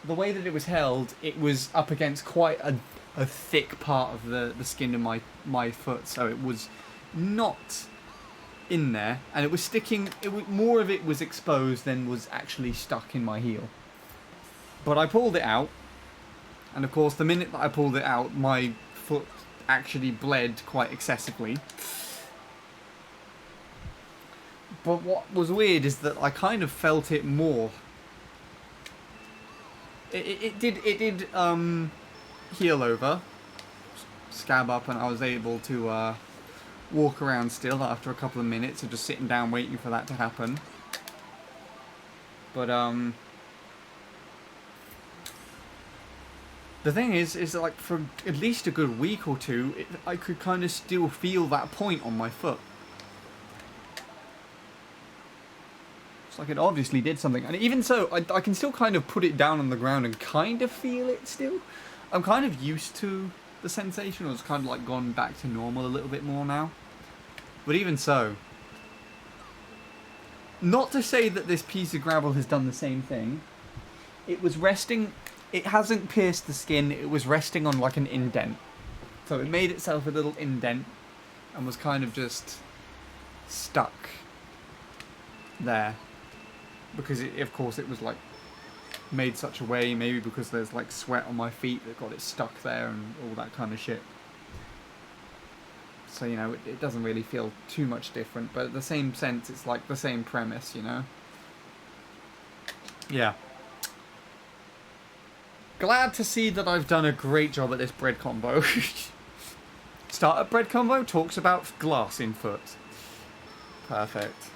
A: the way that it was held, it was up against quite a thick part of the skin of my foot, so it was not in there, and it was sticking, more of it was exposed than was actually stuck in my heel. But I pulled it out, and of course the minute that I pulled it out, my foot actually bled quite excessively. But what was weird is that I kind of felt it more. It did heal over, scab up, and I was able to walk around still after a couple of minutes of just sitting down waiting for that to happen. But the thing is that like for at least a good week or two, I could kind of still feel that point on my foot. It's like it obviously did something, and even so, I can still kind of put it down on the ground and kind of feel it still. I'm kind of used to the sensation, or it's kind of like gone back to normal a little bit more now. But even so, not to say that this piece of gravel has done the same thing. It was resting, it hasn't pierced the skin, it was resting on like an indent. So it made itself a little indent and was kind of just stuck there. Because of course it was like made such a way, maybe because there's like sweat on my feet that got it stuck there and all that kind of shit. So, you know, it doesn't really feel too much different. But at the same sense, it's like the same premise, you know? Yeah. Glad to see that I've done a great job at this bread combo. Starter bread combo talks about glass in foot. Perfect.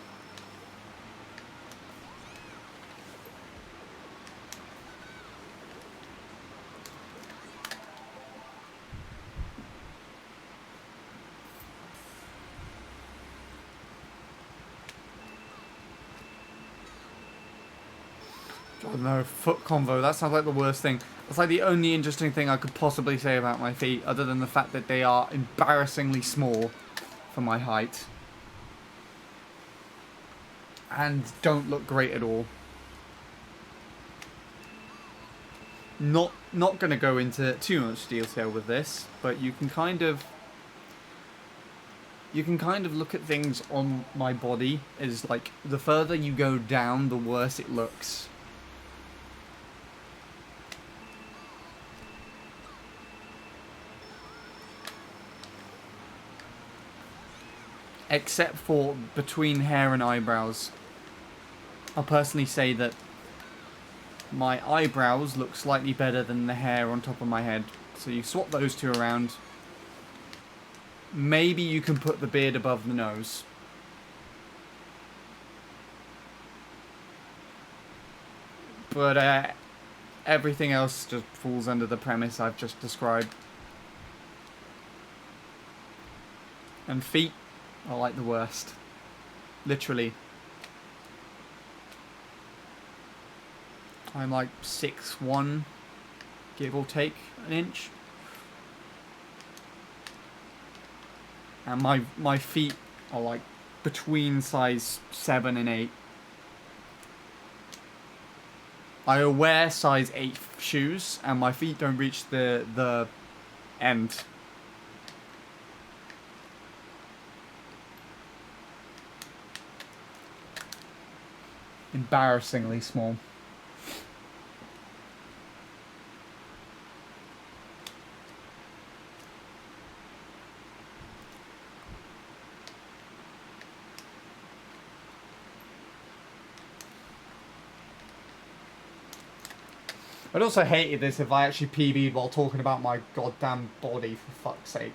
A: I don't know, foot convo, that sounds like the worst thing. That's like the only interesting thing I could possibly say about my feet, other than the fact that they are embarrassingly small for my height. And don't look great at all. Not going to go into too much detail with this, but you can kind of look at things on my body as like the further you go down, the worse it looks. Except for between hair and eyebrows. I'll personally say that my eyebrows look slightly better than the hair on top of my head. So you swap those two around. Maybe you can put the beard above the nose. But everything else just falls under the premise I've just described. And feet are like the worst. Literally. I'm like 6'1", give or take an inch. And my feet are like between size 7 and 8. I wear size 8 shoes, and my feet don't reach the end. Embarrassingly small. I'd also hated this if I actually PB'd while talking about my goddamn body, for fuck's sake.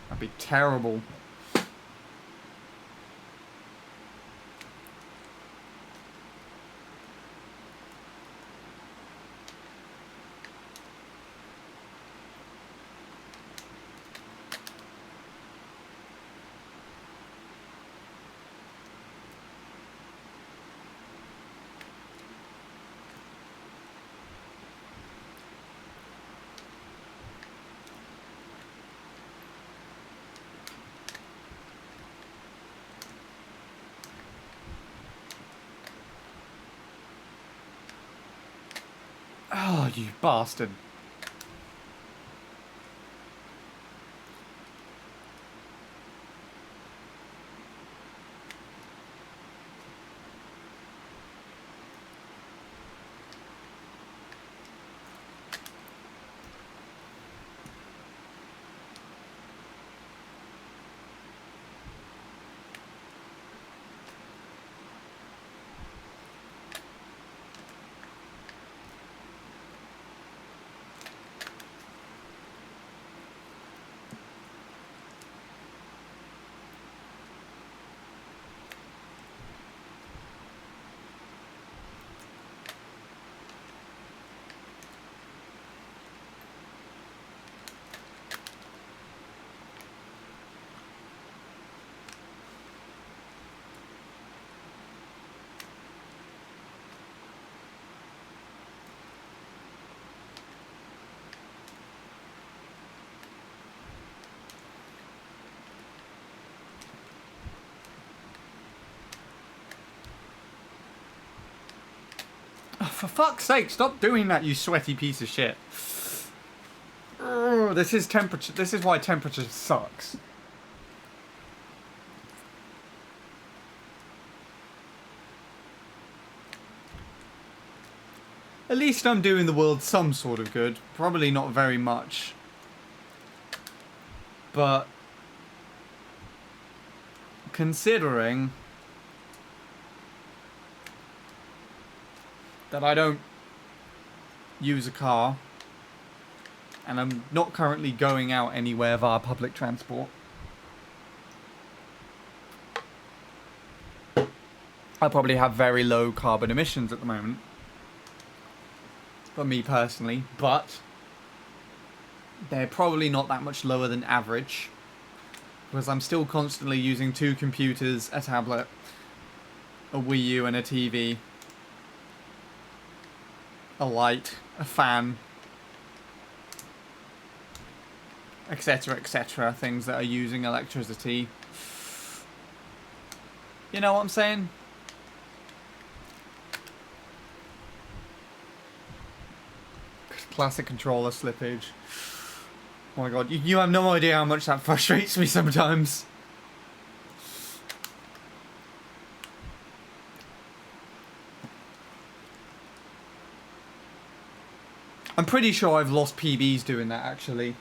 A: That'd be terrible. Oh, you bastard. For fuck's sake, stop doing that, you sweaty piece of shit. Ugh, this is temperature. This is why temperature sucks. At least I'm doing the world some sort of good. Probably not very much. But considering that I don't use a car and I'm not currently going out anywhere via public transport, I probably have very low carbon emissions at the moment. For me personally, but they're probably not that much lower than average. Because I'm still constantly using 2 computers, a tablet, a Wii U and a TV, a light, a fan, etc, etc, things that are using electricity. You know what I'm saying? Classic controller slippage. Oh my god, you have no idea how much that frustrates me sometimes. I'm pretty sure I've lost PBs doing that, actually.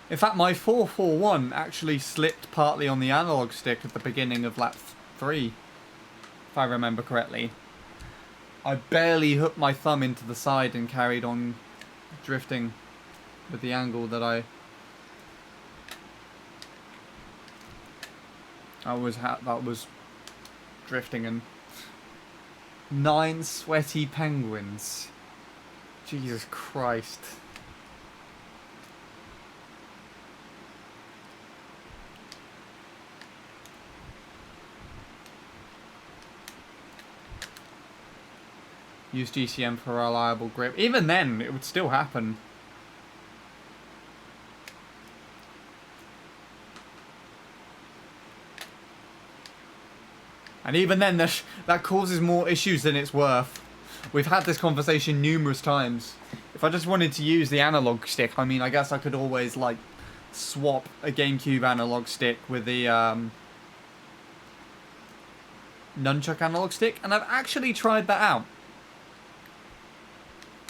A: In fact, my 441 actually slipped partly on the analog stick at the beginning of lap 3, if I remember correctly. I barely hooked my thumb into the side and carried on drifting with the angle that I was drifting in. 9 sweaty penguins. Jesus Christ. Use GCM for reliable grip. Even then, it would still happen. And even then, that causes more issues than it's worth. We've had this conversation numerous times. If I just wanted to use the analog stick, I mean, I guess I could always, like, swap a GameCube analog stick with the nunchuck analog stick. And I've actually tried that out.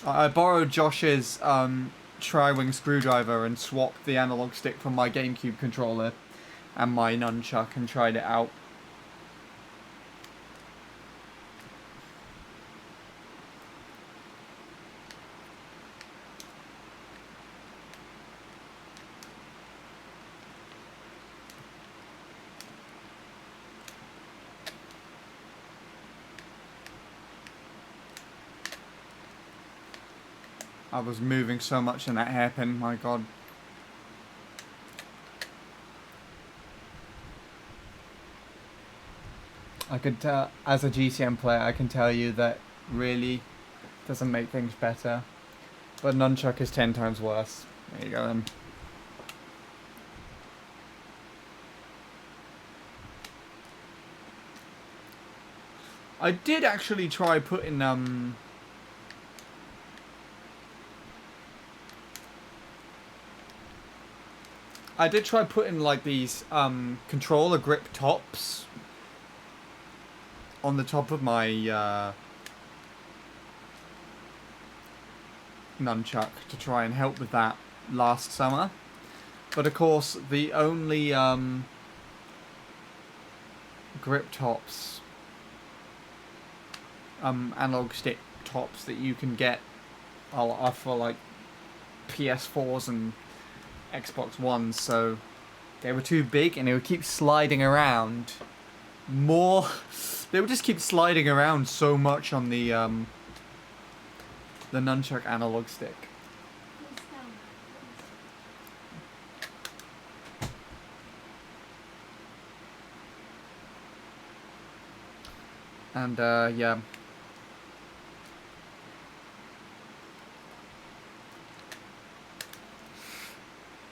A: I borrowed Josh's tri-wing screwdriver and swapped the analog stick from my GameCube controller and my nunchuck and tried it out. I was moving so much in that hairpin, my god. I could tell, as a GCM player, I can tell you that really doesn't make things better. But nunchuck is 10 times worse. There you go then. I did actually try putting I did try putting like these controller grip tops on the top of my nunchuck to try and help with that last summer. But of course, the only grip tops, analog stick tops that you can get are for like PS4s and Xbox Ones, so they were too big and they would keep sliding around more. They would just keep sliding around so much on the nunchuck analog stick. And yeah.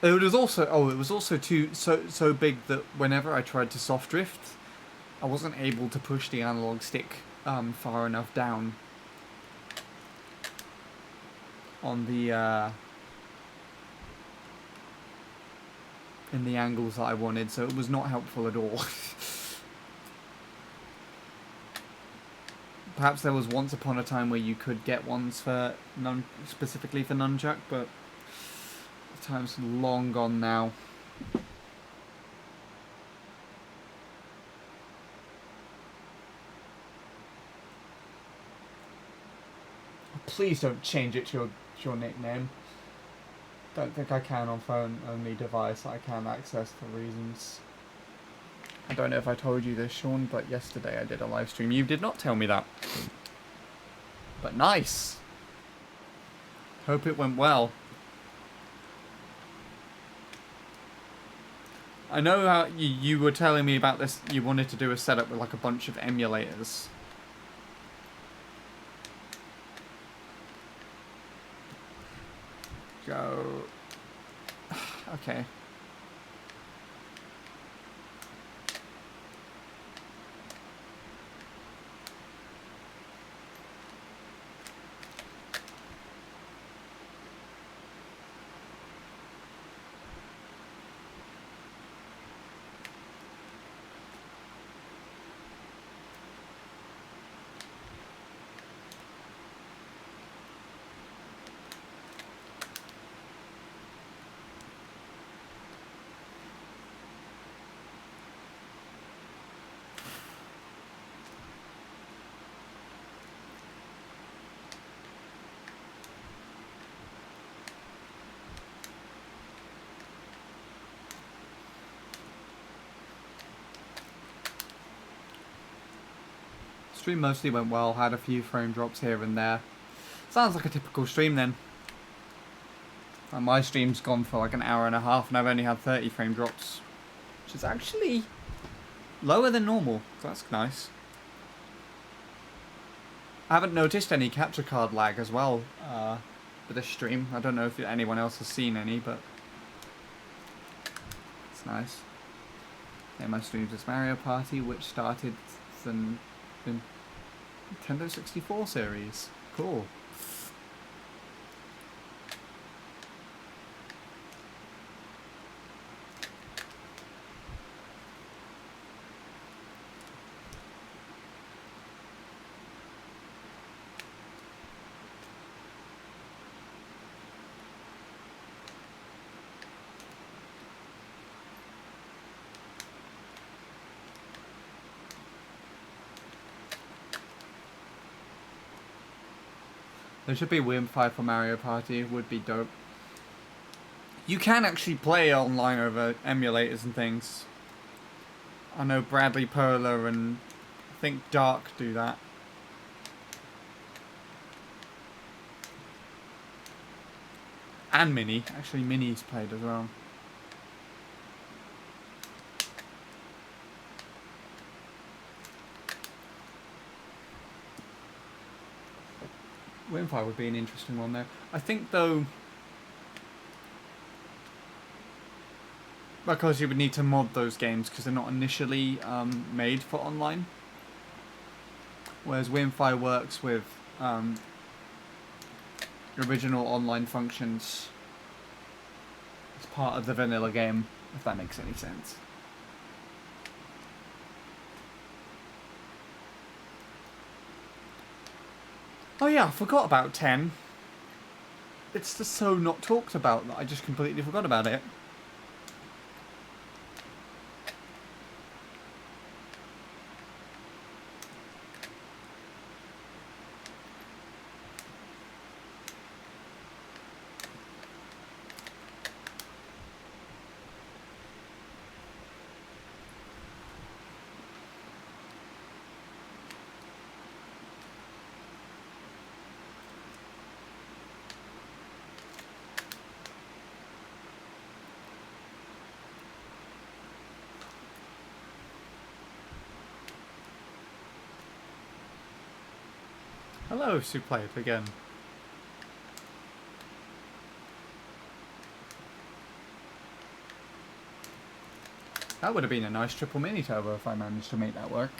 A: It was also so big that whenever I tried to soft drift, I wasn't able to push the analog stick far enough down on the in the angles that I wanted, so it was not helpful at all. perhaps there was once upon a time where you could get ones for specifically for nunchuck, but the time's long gone now. Please don't change it to your nickname. Don't think I can on phone-only device. I can't access for reasons. I don't know if I told you this, Sean, but yesterday I did a live stream. You did not tell me that. But nice. Hope it went well. I know how you were telling me about this. You wanted to do a setup with like a bunch of emulators. Go. Okay. Stream mostly went well, had a few frame drops here and there. Sounds like a typical stream then. And my stream's gone for like an hour and a half and I've only had 30 frame drops. Which is actually lower than normal, so that's nice. I haven't noticed any capture card lag as well for this stream. I don't know if anyone else has seen any, but it's nice. Yeah, my streams is Mario Party, which started the Nintendo 64 series. Cool. There should be Wi-Fi for Mario Party, would be dope. You can actually play online over emulators and things. I know Bradley Polar and I think Dark do that. And Mini. Actually, Mini's played as well. Wi-Fi would be an interesting one there. I think though, because you would need to mod those games because they're not initially made for online. Whereas Wi-Fi works with original online functions as part of the vanilla game, if that makes any sense. Oh yeah, I forgot about 10. It's just so not talked about that I just completely forgot about it. Hello, Suplate again. That would have been a nice triple mini turbo if I managed to make that work.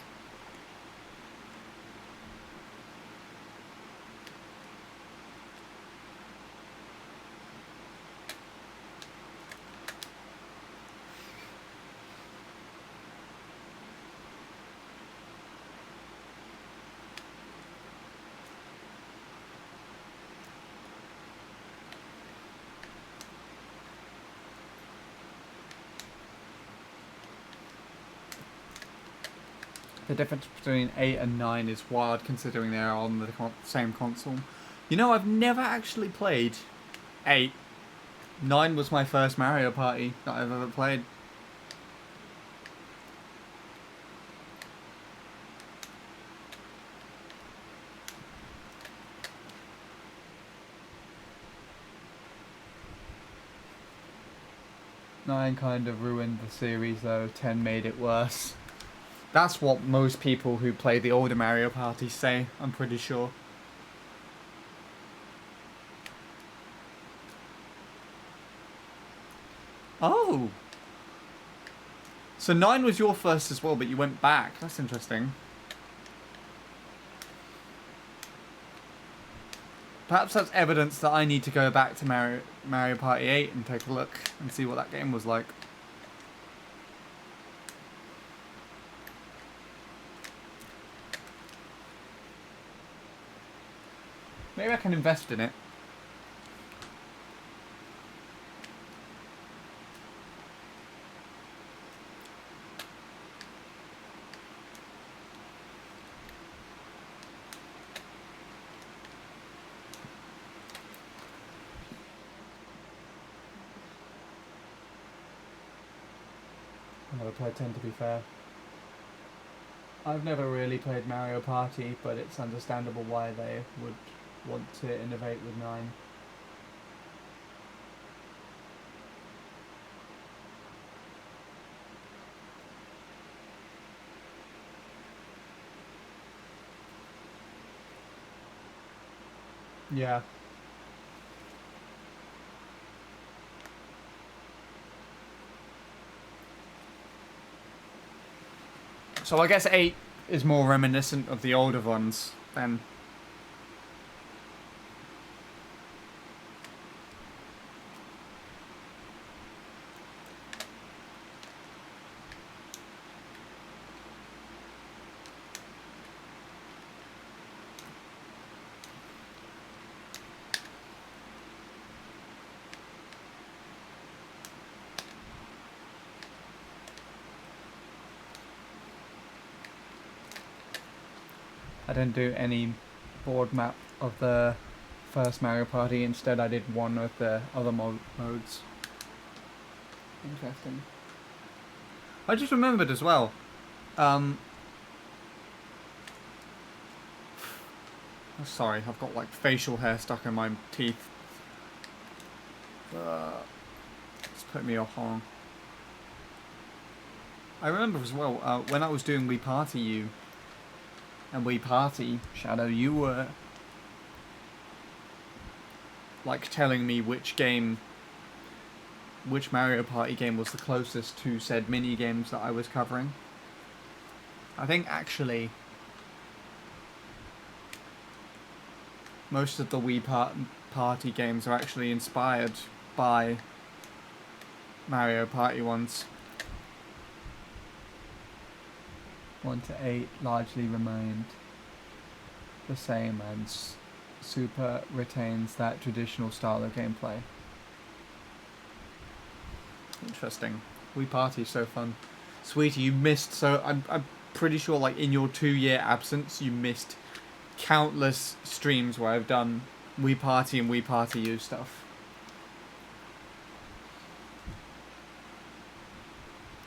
A: the difference between 8 and 9 is wild considering they're on the same console. You know, I've never actually played 8. 9 was my first Mario Party that I've ever played. Nine kind of ruined the series though, 10 made it worse. That's what most people who play the older Mario Party say, I'm pretty sure. Oh! So 9 was your first as well, but you went back. That's interesting. Perhaps that's evidence that I need to go back to Mario Party 8 and take a look and see what that game was like. Maybe I can invest in it. I've never played 10 to be fair. I've never really played Mario Party, but it's understandable why they would want to innovate with 9. Yeah. So I guess 8 is more reminiscent of the older ones then. I didn't do any board map of the first Mario Party. Instead, I did one of the other modes. Interesting. I just remembered as well. Sorry, I've got like facial hair stuck in my teeth. It's putting me off on. I remember as well when I was doing Wii Party U. And Wii Party, Shadow, you were like telling me which Mario Party game was the closest to said mini games that I was covering. I think actually most of the Wii Party games are actually inspired by Mario Party ones. 1 to 8 largely remained the same, and Super retains that traditional style of gameplay. Interesting. Wii Party's so fun. Sweetie, you missed, so I'm pretty sure like in your 2-year absence you missed countless streams where I've done Wii Party and Wii Party U stuff.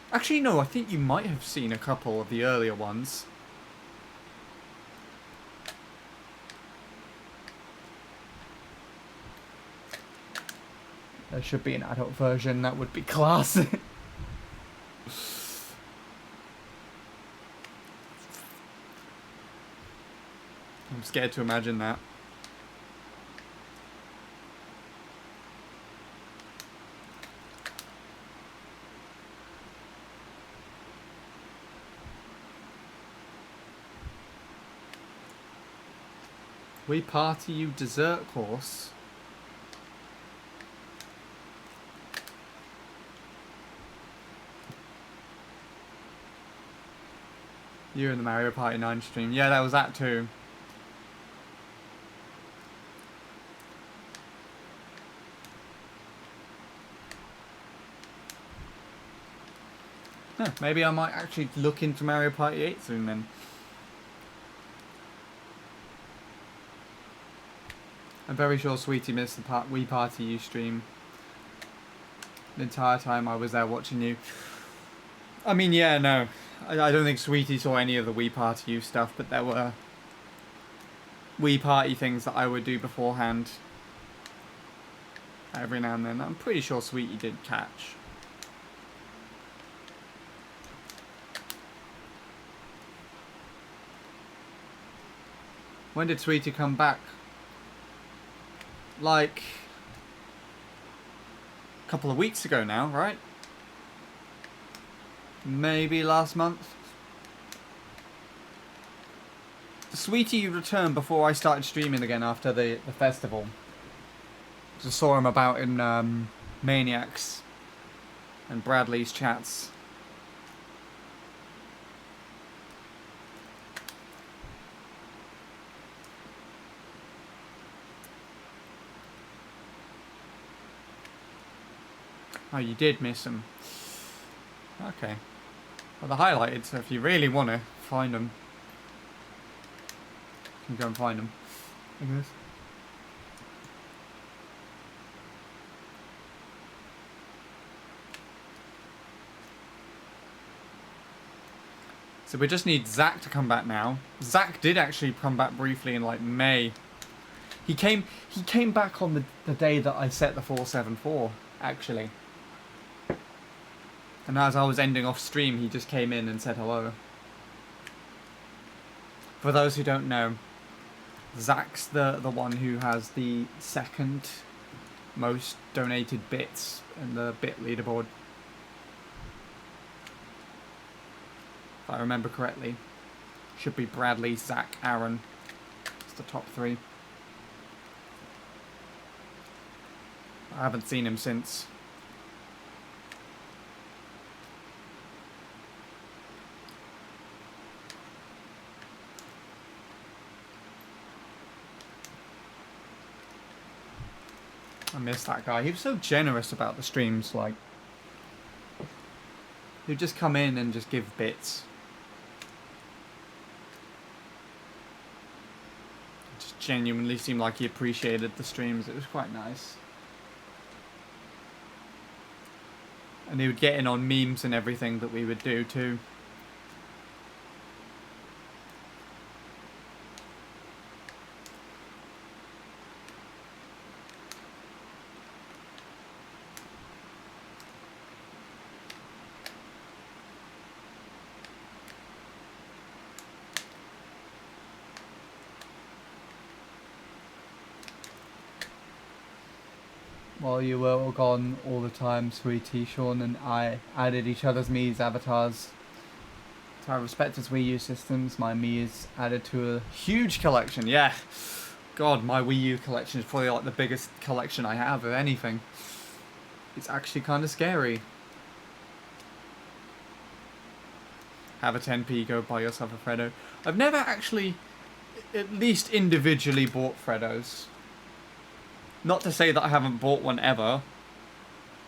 A: Actually, no, I think you might have seen a couple of the earlier ones. There should be an adult version, that would be class. I'm scared to imagine that. Wii Party U dessert course. You and the Mario Party 9 stream. Yeah, that was that too. Huh, maybe I might actually look into Mario Party 8 soon then. I'm very sure Sweetie missed the Wii Party U stream. The entire time I was there watching you. I mean, yeah, no. I don't think Sweetie saw any of the Wii Party U stuff, but there were Wii Party things that I would do beforehand. Every now and then. I'm pretty sure Sweetie did catch. When did Sweetie come back? Like a couple of weeks ago now, right? Maybe last month. Sweetie returned before I started streaming again after the festival. Just saw him about in Maniacs and Bradley's chats. Oh, you did miss them. Okay. Well, they're highlighted, so if you really want to find them, you can go and find them, I guess. So we just need Zach to come back now. Zach did actually come back briefly in like May. He came back on the day that I set the 474, actually. And as I was ending off stream, he just came in and said hello. For those who don't know, Zach's the one who has the second most donated bits in the bit leaderboard. If I remember correctly. Should be Bradley, Zach, Aaron. It's the top three. I haven't seen him since. I miss that guy. He was so generous about the streams, like he'd just come in and just give bits. It just genuinely seemed like he appreciated the streams. It was quite nice. And he would get in on memes and everything that we would do too. While you were all gone all the time, Sweetie, Sean and I added each other's Mii's avatars to our respective Wii U systems. My Mii is added to a huge collection, yeah. God, my Wii U collection is probably like the biggest collection I have of anything. It's actually kind of scary. Have a 10p, go buy yourself a Freddo. I've never actually, at least individually, bought Freddos. Not to say that I haven't bought one ever.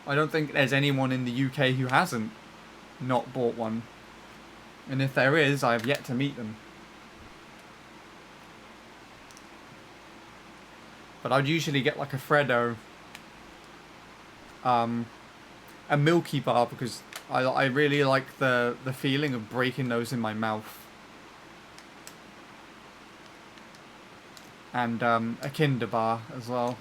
A: I don't think there's anyone in the UK who hasn't not bought one. And if there is, I have yet to meet them. But I'd usually get like a Freddo, a Milky Bar, because I really like the feeling of breaking those in my mouth. And a Kinder Bar as well.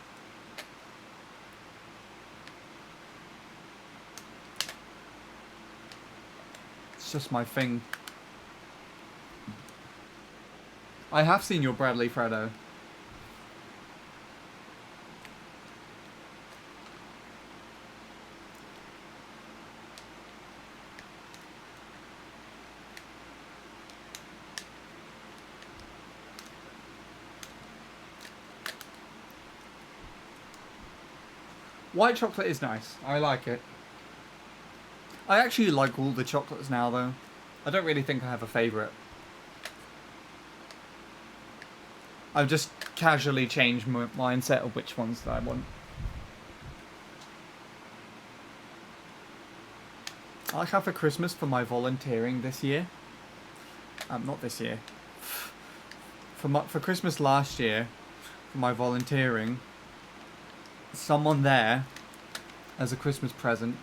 A: It's just my thing. I have seen your Bradley Freddo. White chocolate is nice. I like it. I actually like all the chocolates now, though. I don't really think I have a favourite. I've just casually changed my mindset of which ones that I want. I have for Christmas for my volunteering this year. Not this year. For Christmas last year, for my volunteering, someone there, as a Christmas present,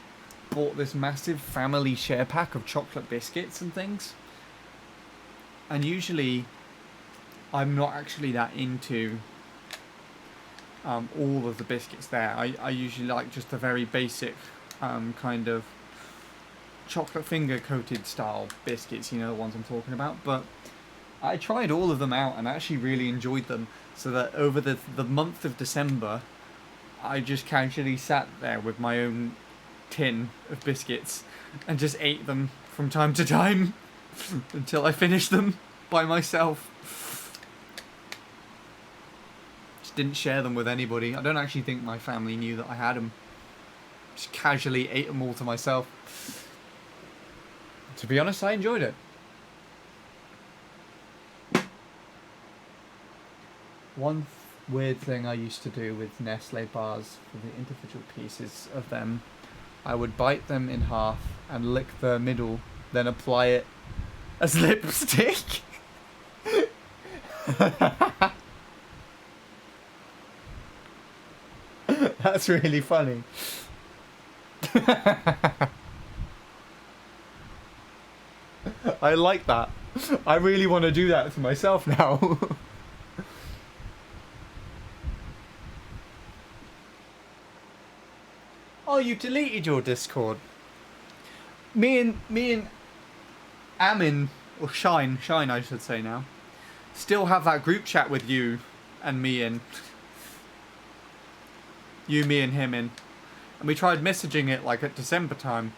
A: bought this massive family share pack of chocolate biscuits and things. And usually, I'm not actually that into all of the biscuits there. I usually like just the very basic kind of chocolate finger coated style biscuits, you know, the ones I'm talking about. But I tried all of them out and actually really enjoyed them. So that over the month of December, I just casually sat there with my own tin of biscuits and just ate them from time to time until I finished them by myself. Just didn't share them with anybody. I don't actually think my family knew that I had them. Just casually ate them all to myself. To be honest, I enjoyed it. One weird thing I used to do with Nestle bars for the individual pieces of them, I would bite them in half and lick the middle, then apply it as lipstick. That's really funny. I like that. I really want to do that to myself now. Oh, you deleted your Discord. Me and Amin, or Shine I should say now, still have that group chat with you and me in. You, me and him in. And we tried messaging it like at December time.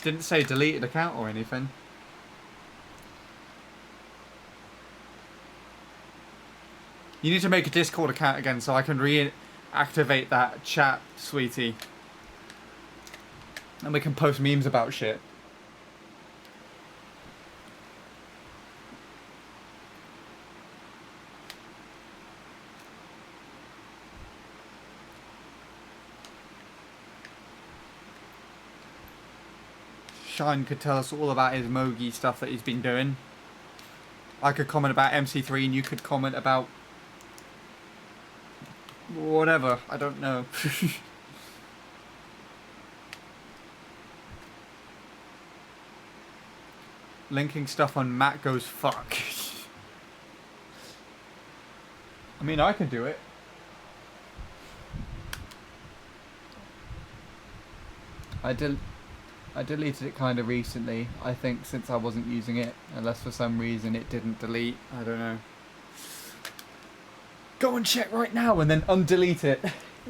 A: Didn't say deleted account or anything. You need to make a Discord account again so I can reactivate that chat, sweetie. And we can post memes about shit. Shine could tell us all about his Mogi stuff that he's been doing. I could comment about MC3 and you could comment about whatever, I don't know. Linking stuff on Matt goes fuck. I mean, I can do it. I deleted it kind of recently, I think, since I wasn't using it, unless for some reason it didn't delete. I don't know. Go and check right now and then undelete it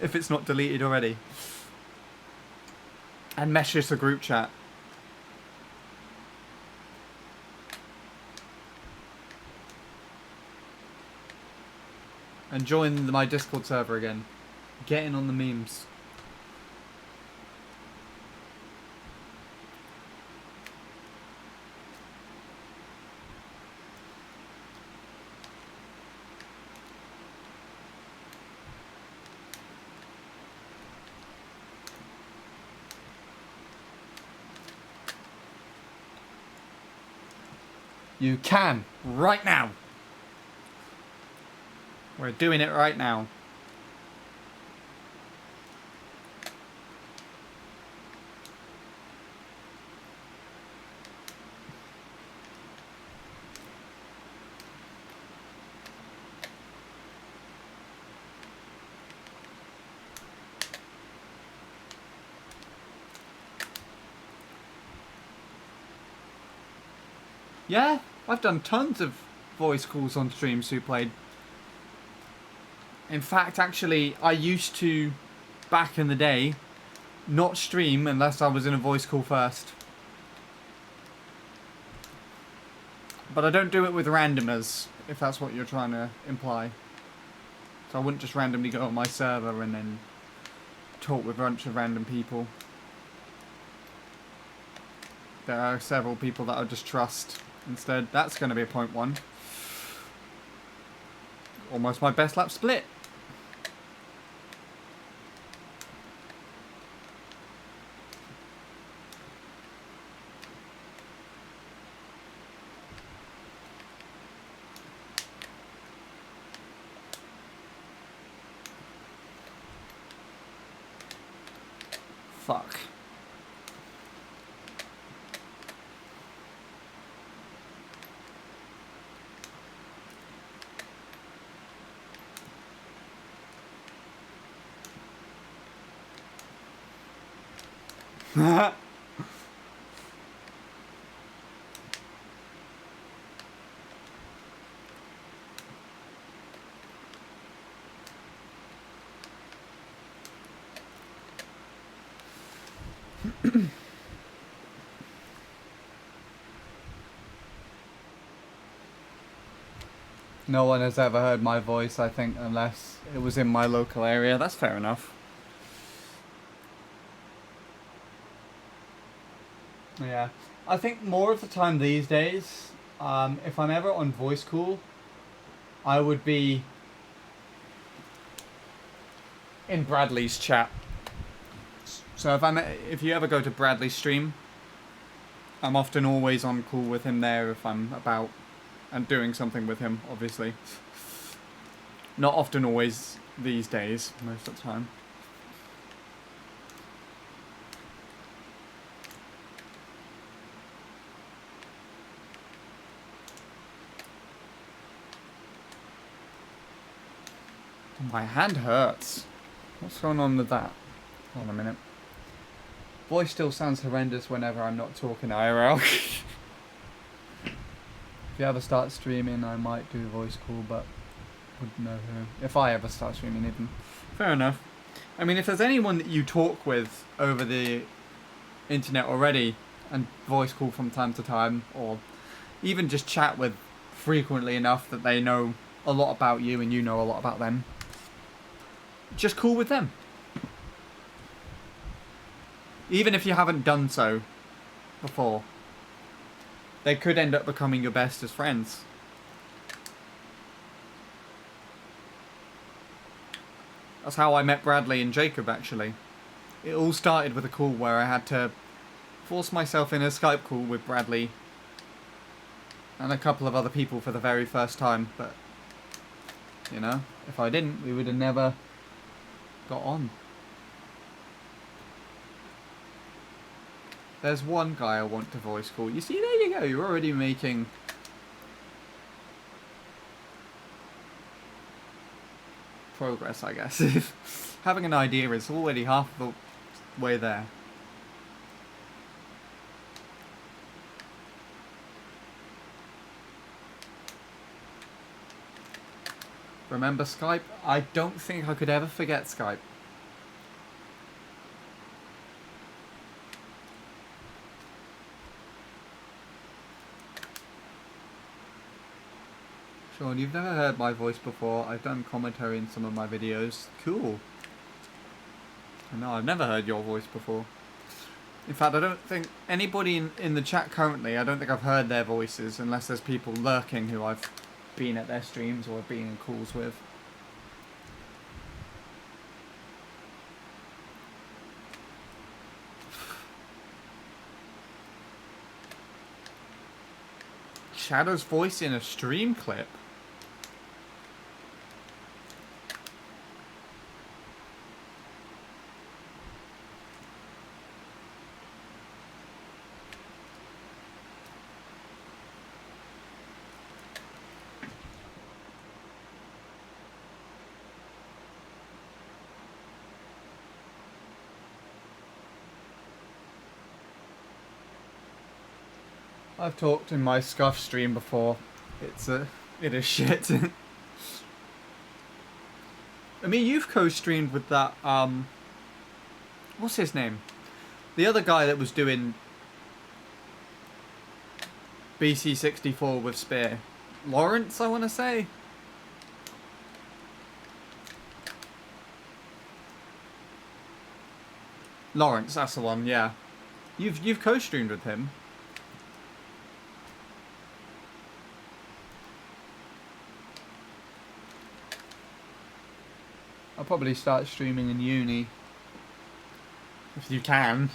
A: if it's not deleted already. And message the group chat. And join my Discord server again. Get in on the memes. You can, right now. We're doing it right now. Yeah, I've done tons of voice calls on streams who played. In fact, actually, I used to, back in the day, not stream unless I was in a voice call first. But I don't do it with randomers, if that's what you're trying to imply. So I wouldn't just randomly go on my server and then talk with a bunch of random people. There are several people that I just trust instead. That's going to be a 0.1. Almost my best lap split. fuck. No one has ever heard my voice, I think, unless it was in my local area. That's fair enough. Yeah. I think more of the time these days, if I'm ever on voice call, I would be in Bradley's chat. So if you ever go to Bradley's stream, I'm often always on call with him there if I'm about and doing something with him, obviously. Not often always these days, most of the time. My hand hurts. What's going on with that? Hold on a minute. Voice still sounds horrendous whenever I'm not talking IRL. If you ever start streaming, I might do a voice call, but wouldn't know who. If I ever start streaming, even. Fair enough. I mean, if there's anyone that you talk with over the internet already, and voice call from time to time, or even just chat with frequently enough that they know a lot about you and you know a lot about them, just call with them. Even if you haven't done so before, they could end up becoming your bestest friends. That's how I met Bradley and Jacob, actually. It all started with a call where I had to force myself in a Skype call with Bradley and a couple of other people for the very first time, but, you know, if I didn't, we would have never got on. There's one guy I want to voice call. You see, there you go. You're already making progress, I guess. Having an idea is already half the way there. Remember Skype? I don't think I could ever forget Skype. Sean, you've never heard my voice before. I've done commentary in some of my videos. Cool. No, I've never heard your voice before. In fact, I don't think anybody in the chat currently, I don't think I've heard their voices unless there's people lurking who I've been at their streams or been in calls with. Shadow's voice in a stream clip? I've talked in my Scuff stream before. It is shit. I mean, you've co-streamed with that, what's his name? The other guy that was doing BC64 with Spear. Lawrence, I want to say? Lawrence, that's the one, yeah. You've co-streamed with him. I'll probably start streaming in uni. If you can.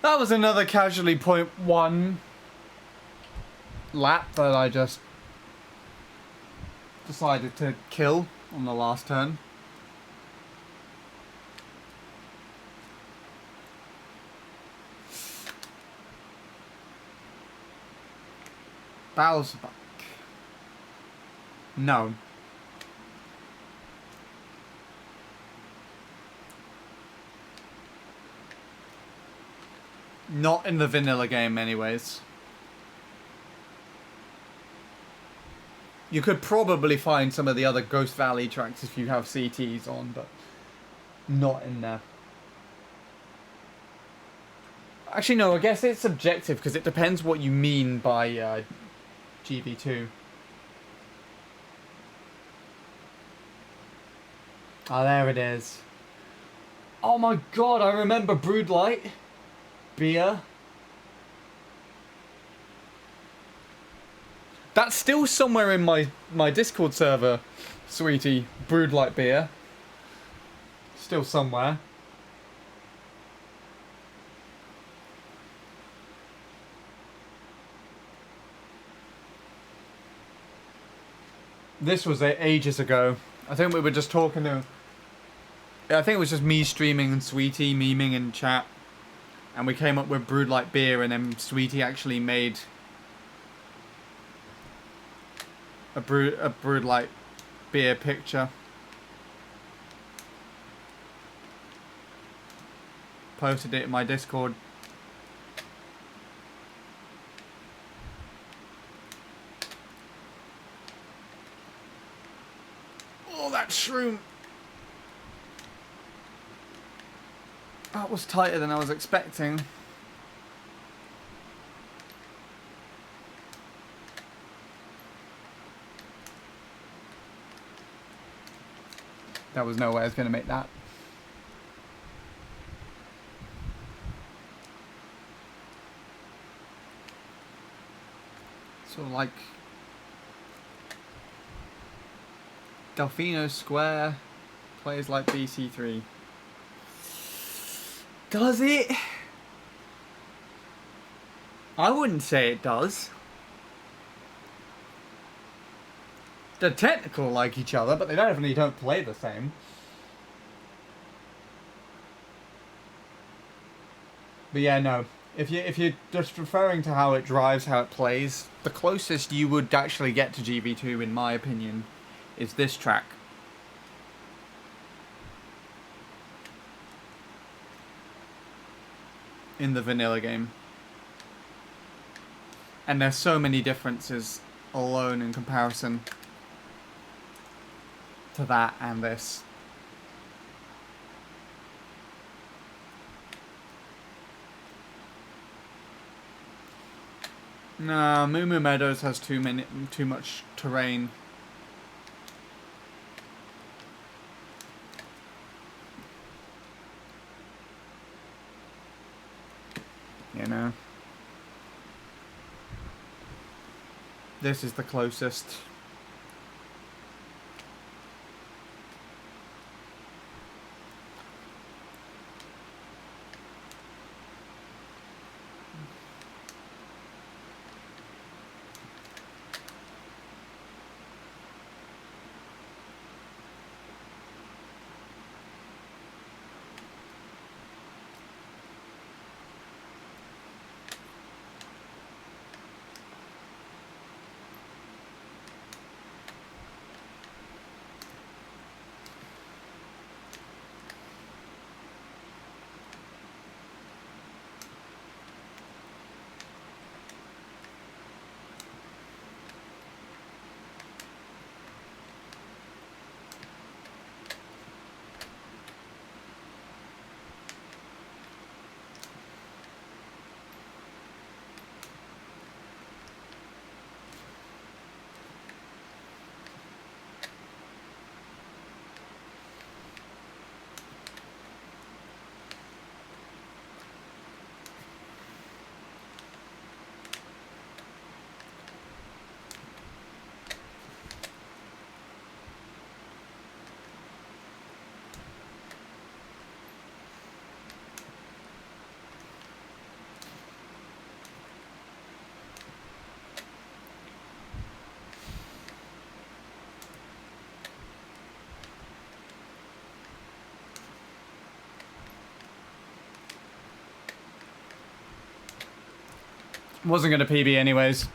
A: That was another casually 0.1 lap that I just decided to kill on the last turn. Bowser back. No. Not in the vanilla game anyways. You could probably find some of the other Ghost Valley tracks if you have CTs on, but not in there. Actually, no, I guess it's subjective because it depends what you mean by GB2. Ah, there it is. Oh my god, I remember Brood Light. Beer. That's still somewhere in my Discord server, sweetie. Brood Light Beer. Still somewhere. This was ages ago. I think we were just talking to... I think it was just me streaming and Sweetie memeing in chat. And we came up with Brood Light Beer, and then Sweetie actually made a Brood Light Beer picture. Posted it in my Discord. Oh, that shroom! That was tighter than I was expecting. There was no way I was going to make that. So like Delfino Square plays like BC3. Does it? I wouldn't say it does. They're technical like each other, but they definitely don't play the same. But yeah, no. If you're just referring to how it drives, how it plays, the closest you would actually get to GB2, in my opinion, is this track. In the vanilla game. And there's so many differences alone in comparison to that and this. Nah, Moo Moo Meadows has too much terrain. You know. This is the closest. Wasn't going to PB anyways.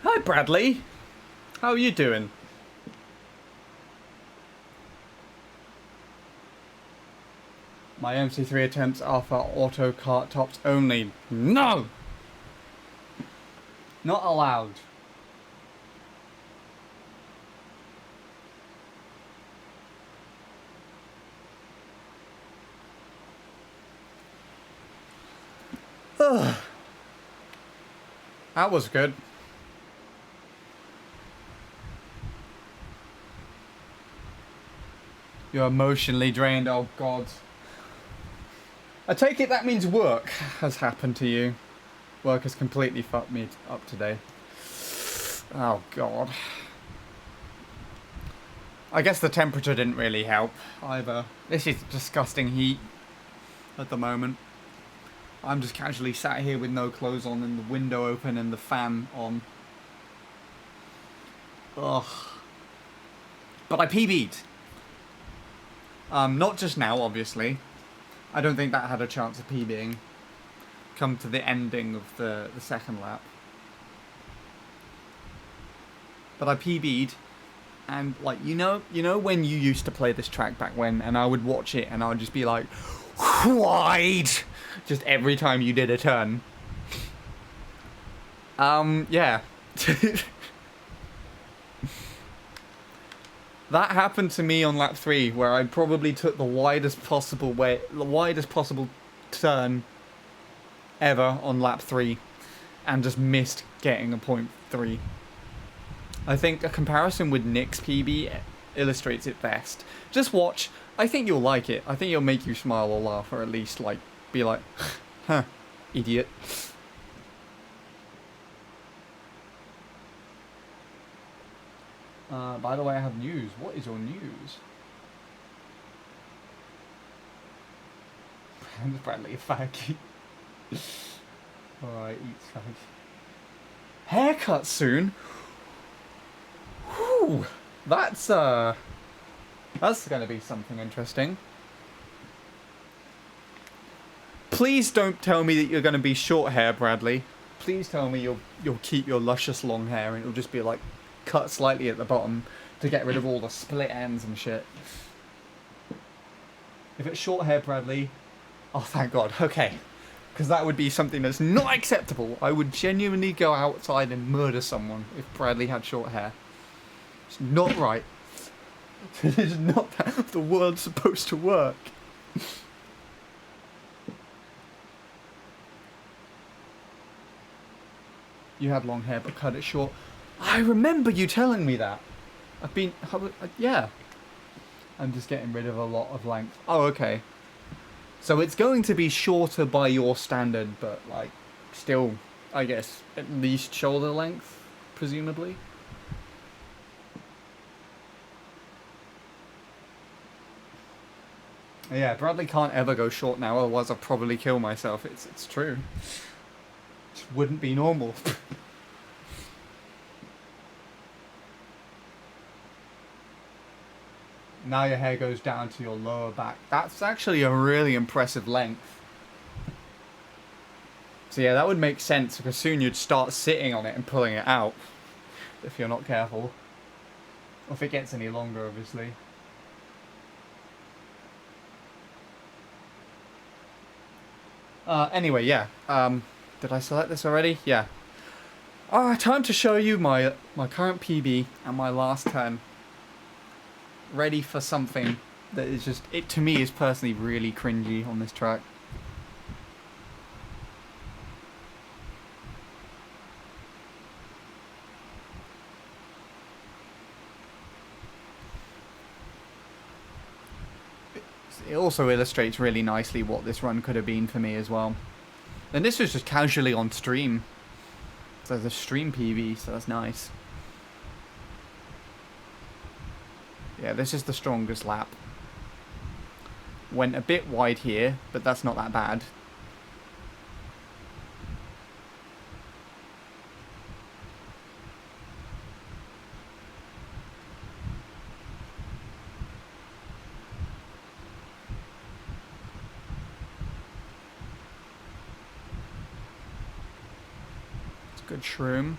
A: Hi, Bradley. How are you doing? My MC3 attempts are for auto kart tops only. No! Not allowed. Ugh. That was good. You're emotionally drained, oh god. I take it that means work has happened to you. Work has completely fucked me up today. Oh god. I guess the temperature didn't really help either. This is disgusting heat at the moment. I'm just casually sat here with no clothes on and the window open and the fan on. Ugh. But I PB'd. Not just now, obviously. I don't think that had a chance of PBing. Come to the ending of the second lap. But I PB'd. And, like, you know when you used to play this track back when, and I would watch it and I would just be like, wide! Just every time you did a turn. Yeah. That happened to me on lap 3, where I probably took the widest possible turn ever on lap 3, and just missed getting a .3. I think a comparison with Nick's PB illustrates it best. Just watch. I think you'll like it. I think it'll make you smile or laugh, or at least like be like, huh, idiot. By the way, I have news. What is your news? Bradley, a faggy. Alright, eat fag. Haircut soon? Whew. That's gonna be something interesting. Please don't tell me that you're gonna be short hair, Bradley. Please tell me you'll keep your luscious long hair and it'll just be like cut slightly at the bottom to get rid of all the split ends and shit. If it's short hair, Bradley, oh thank God, okay. Because that would be something that's not acceptable. I would genuinely go outside and murder someone if Bradley had short hair. It's not right. It is not how the world's supposed to work. You had long hair but cut it short. I remember you telling me that. Yeah. I'm just getting rid of a lot of length. Oh, okay. So it's going to be shorter by your standard, but like, still, I guess, at least shoulder length, presumably. Yeah, Bradley can't ever go short now, otherwise I'll probably kill myself. It's true. It wouldn't be normal. Now your hair goes down to your lower back. That's actually a really impressive length. So yeah, that would make sense, because soon you'd start sitting on it and pulling it out. If you're not careful. Or if it gets any longer, obviously. Anyway, yeah. Did I select this already? Yeah. Time to show you my current PB and my last turn. Ready for something that is just, it to me is personally really cringy on this track. It also illustrates really nicely what this run could have been for me as well. And this was just casually on stream. So the stream PB, so that's nice. Yeah, this is the strongest lap. Went a bit wide here, but that's not that bad. Good shroom.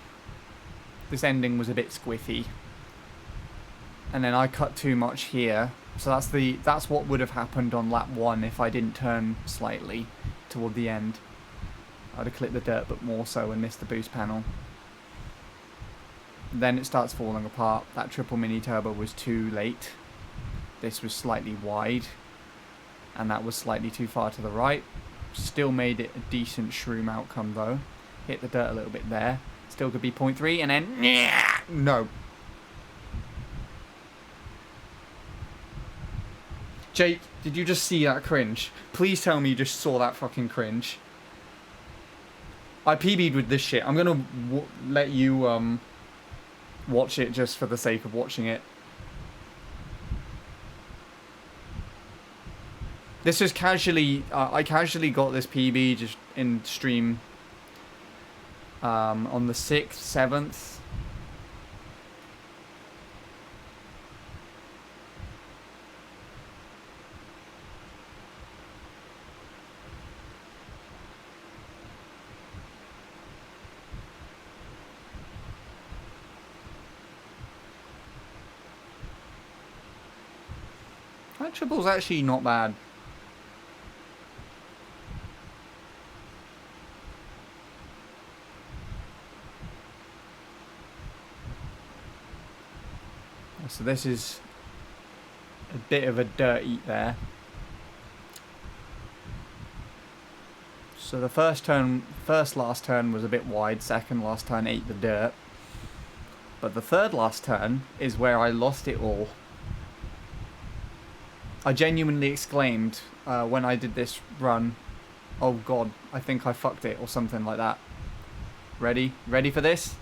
A: This ending was a bit squiffy. And then I cut too much here. So that's what would have happened on lap 1 if I didn't turn slightly toward the end. I'd have clipped the dirt but more so and missed the boost panel. Then it starts falling apart. That triple mini turbo was too late. This was slightly wide. And that was slightly too far to the right. Still made it a decent shroom outcome though. Hit the dirt a little bit there. Still could be 0.3 and then... No. Jake, did you just see that cringe? Please tell me you just saw that fucking cringe. I PB'd with this shit. I'm gonna let you watch it just for the sake of watching it. This is casually... I casually got this PB just in stream on the 6th, 7th. That triple's actually not bad. So this is a bit of a dirt eat there. So the first last turn was a bit wide, second last turn ate the dirt. But the third last turn is where I lost it all. I genuinely exclaimed when I did this run, oh god, I think I fucked it, or something like that. Ready? Ready for this?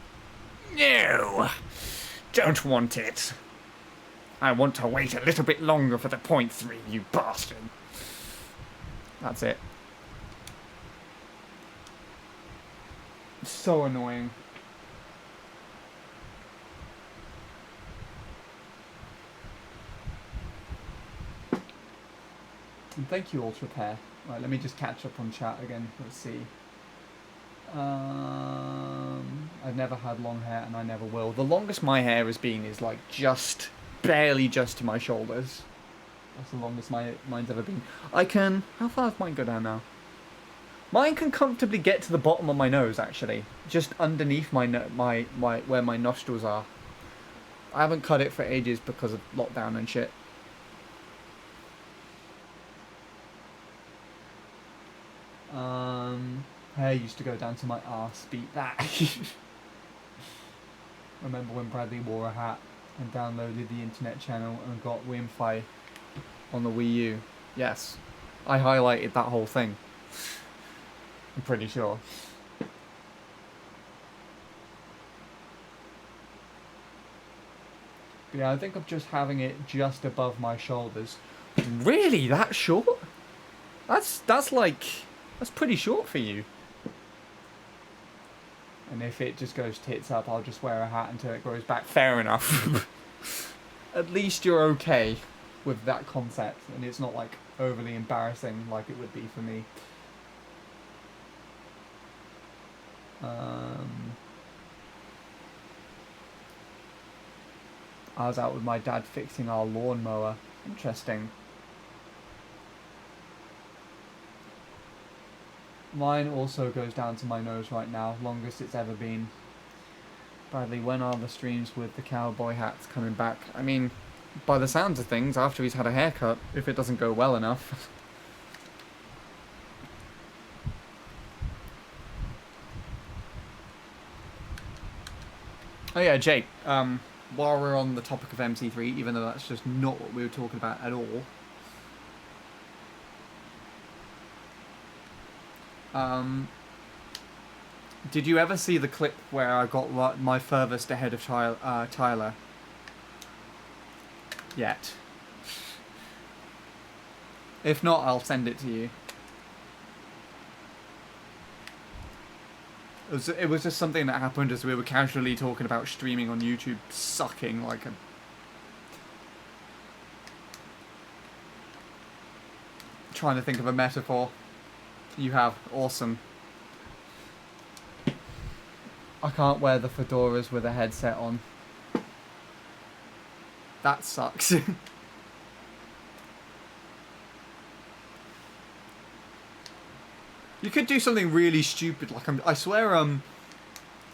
A: No! Don't want it. I want to wait a little bit longer for the 0.3, you bastard. That's it. So annoying. And thank you, Ultra Pair. Right, let me just catch up on chat again. Let's see. I've never had long hair and I never will. The longest my hair has been is like just barely just to my shoulders. That's the longest mine's ever been. I can... How far does mine go down now? Mine can comfortably get to the bottom of my nose, actually. Just underneath my where my nostrils are. I haven't cut it for ages because of lockdown and shit. Hair used to go down to my arse. Beat that. Remember when Bradley wore a hat and downloaded the internet channel and got Wi-Fi on the Wii U? Yes. I highlighted that whole thing. I'm pretty sure. But yeah, I think of just having it just above my shoulders. Really? That short? That's pretty short for you. And if it just goes tits up, I'll just wear a hat until it grows back. Fair enough. At least you're okay with that concept, and it's not like overly embarrassing like it would be for me. I was out with my dad fixing our lawnmower. Interesting. Mine also goes down to my nose right now, longest it's ever been. Bradley, when are the streams with the cowboy hats coming back? I mean, by the sounds of things, after he's had a haircut, if it doesn't go well enough. Oh yeah, Jake, while we're on the topic of MC3, even though that's just not what we were talking about at all, did you ever see the clip where I got my furthest ahead of Tyler? Yet. If not, I'll send it to you. It was just something that happened as we were casually talking about streaming on YouTube sucking like a... Trying to think of a metaphor. You have. Awesome. I can't wear the fedoras with a headset on. That sucks. You could do something really stupid, like I swear,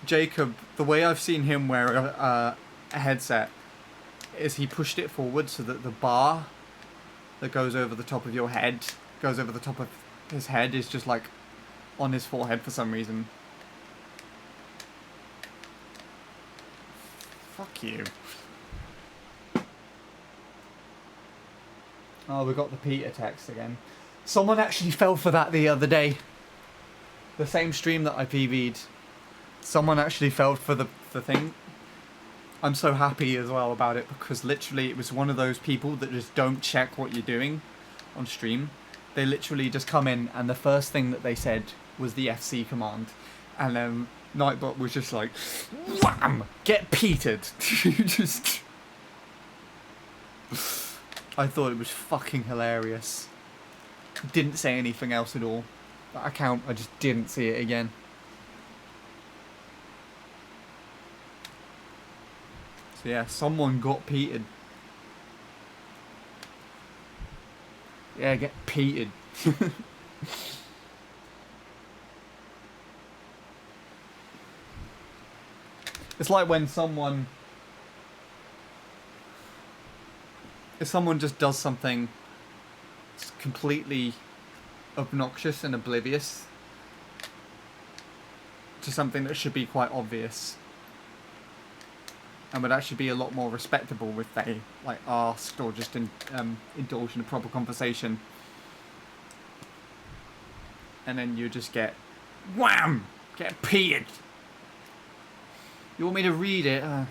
A: Jacob, the way I've seen him wear a headset is he pushed it forward so that the bar that goes over the top of your head, goes over the top of his head, is just like on his forehead for some reason. Fuck you. Oh, we got the Peter text again. Someone actually fell for that the other day. The same stream that I PV'd. Someone actually fell for the thing. I'm so happy as well about it because literally it was one of those people that just don't check what you're doing on stream. They literally just come in and the first thing that they said was the FC command. And then Nightbot was just like, wham! Get petered. Just... I thought it was fucking hilarious. Didn't say anything else at all. That account, I just didn't see it again. So yeah, someone got petered. Yeah, get petered. It's like when someone... If someone just does something completely obnoxious and oblivious to something that should be quite obvious and would actually be a lot more respectable if they like asked or just indulged in a proper conversation, and then you just get wham, get petered. You want me to read it? I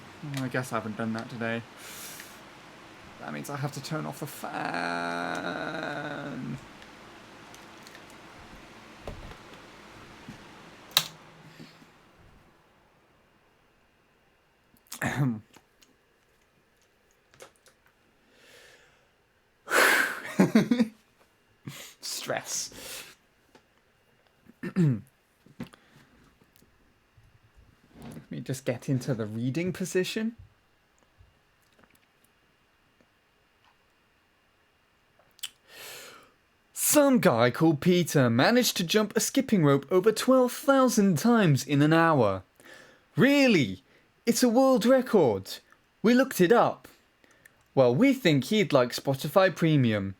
A: guess I haven't done that today. That means I have to turn off the fan. Stress. Let me just get into the reading position. Some guy called Peter managed to jump a skipping rope over 12,000 times in an hour. Really? It's a world record. We looked it up. Well, we think he'd like Spotify Premium.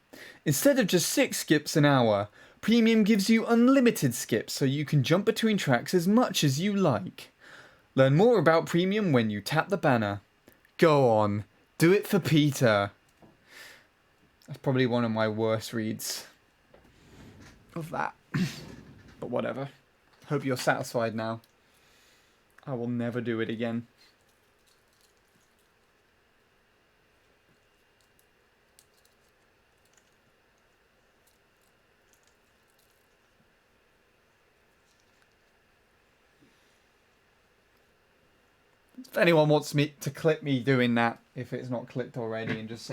A: Instead of just 6 skips an hour, Premium gives you unlimited skips so you can jump between tracks as much as you like. Learn more about Premium when you tap the banner. Go on, do it for Peter. That's probably one of my worst reads of that. But whatever. Hope you're satisfied now. I will never do it again. If anyone wants me to clip me doing that, if it's not clipped already, and just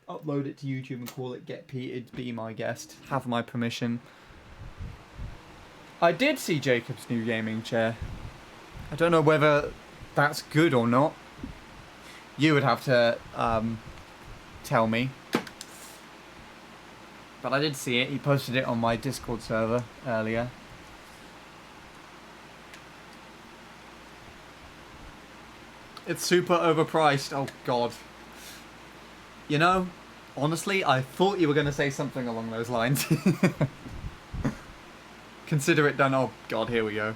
A: upload it to YouTube and call it Get Petered, be my guest, have my permission. I did see Jacob's new gaming chair. I don't know whether that's good or not. You would have to tell me. But I did see it. He posted it on my Discord server earlier. It's super overpriced. Oh, God. You know, honestly, I thought you were going to say something along those lines. Consider it done. Oh, God, here we go.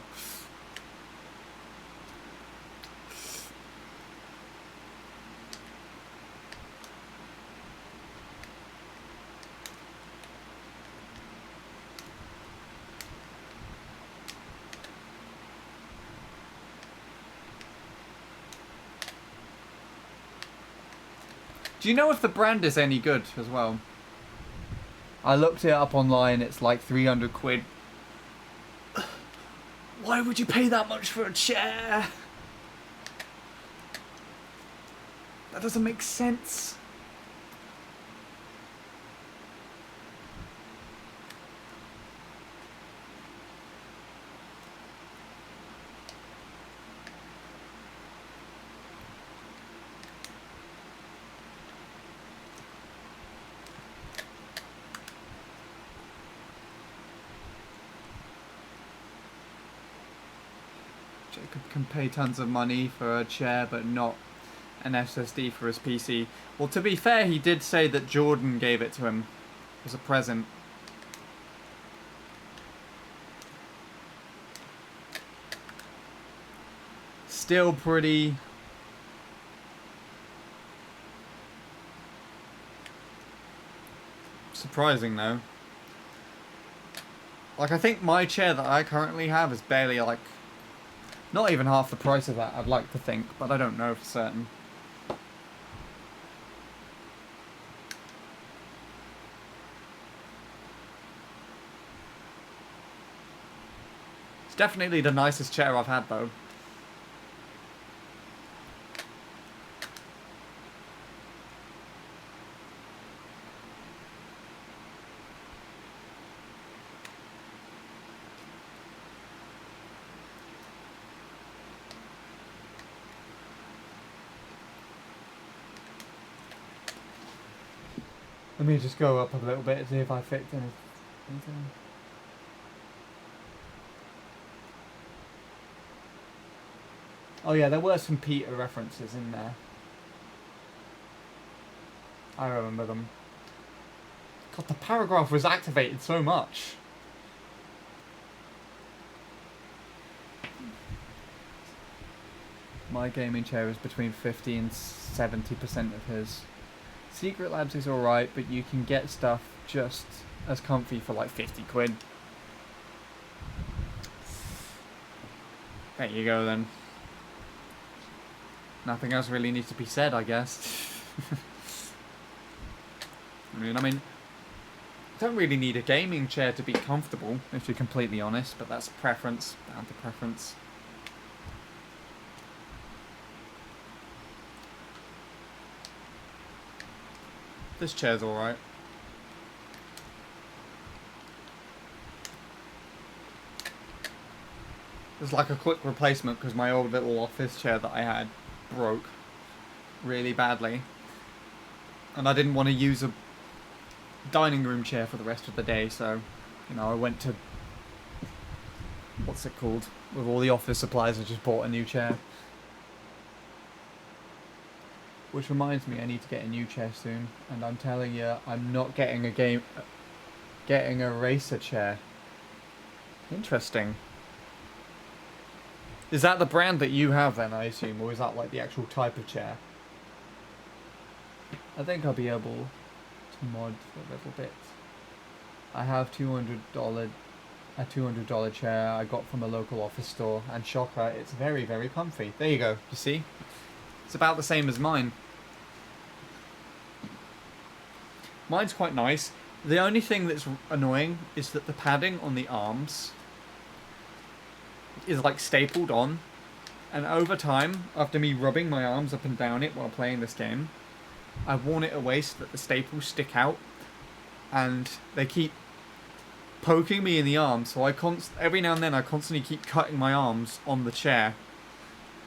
A: Do you know if the brand is any good as well? I looked it up online, it's like 300 quid. Why would you pay that much for a chair? That doesn't make sense. can pay tons of money for a chair, but not an SSD for his PC. Well, to be fair, he did say that Jordan gave it to him as a present. Still pretty... surprising, though. Like, I think my chair that I currently have is barely, like... not even half the price of that, I'd like to think, but I don't know for certain. It's definitely the nicest chair I've had, though. Let me just go up a little bit, see if I fit anything. Oh yeah, there were some Peter references in there. I remember them. God, the paragraph was activated so much. My gaming chair is between 50 and 70% of his. Secret Labs is alright, but you can get stuff just as comfy for like 50 quid. There you go then. Nothing else really needs to be said, I guess. I mean, don't really need a gaming chair to be comfortable, if you're completely honest, but that's preference, down to preference. This chair's alright. It's like a quick replacement because my old little office chair that I had broke really badly. And I didn't want to use a dining room chair for the rest of the day, so, you know, I went to, what's it called? With all the office supplies, I just bought a new chair. Which reminds me, I need to get a new chair soon. And I'm telling you, I'm not getting a racer chair. Interesting. Is that the brand that you have then, I assume? Or is that like the actual type of chair? I think I'll be able to mod for a little bit. I have a $200 chair I got from a local office store. And shocker, it's very, very comfy. There you go, you see? It's about the same as mine. Mine's quite nice. The only thing that's annoying is that the padding on the arms is like stapled on. And over time, after me rubbing my arms up and down it while playing this game, I've worn it away so that the staples stick out. And they keep poking me in the arm, so every now and then I constantly keep cutting my arms on the chair.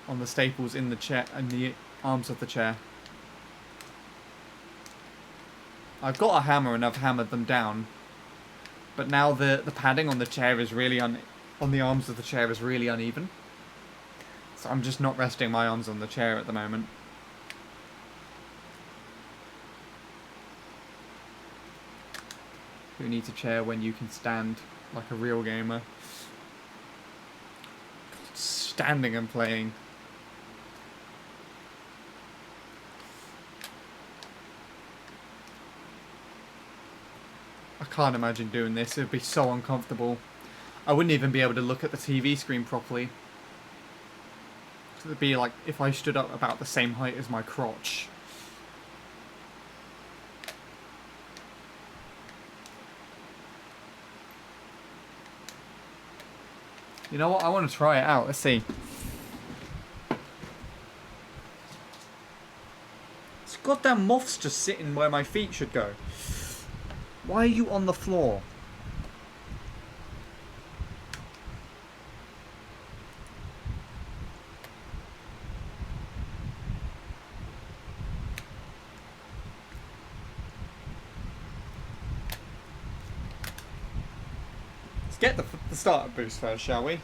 A: On the staples in the chair and the arms of the chair. I've got a hammer and I've hammered them down, but now the padding on the chair is really on the arms of the chair is really uneven. So I'm just not resting my arms on the chair at the moment. Who needs a chair when you can stand like a real gamer? Standing and playing. I can't imagine doing this. It would be so uncomfortable. I wouldn't even be able to look at the TV screen properly. It would be like if I stood up about the same height as my crotch. You know what? I want to try it out. Let's see. This goddamn moth's just sitting where my feet should go. Why are you on the floor? Let's get the starter boost first, shall we?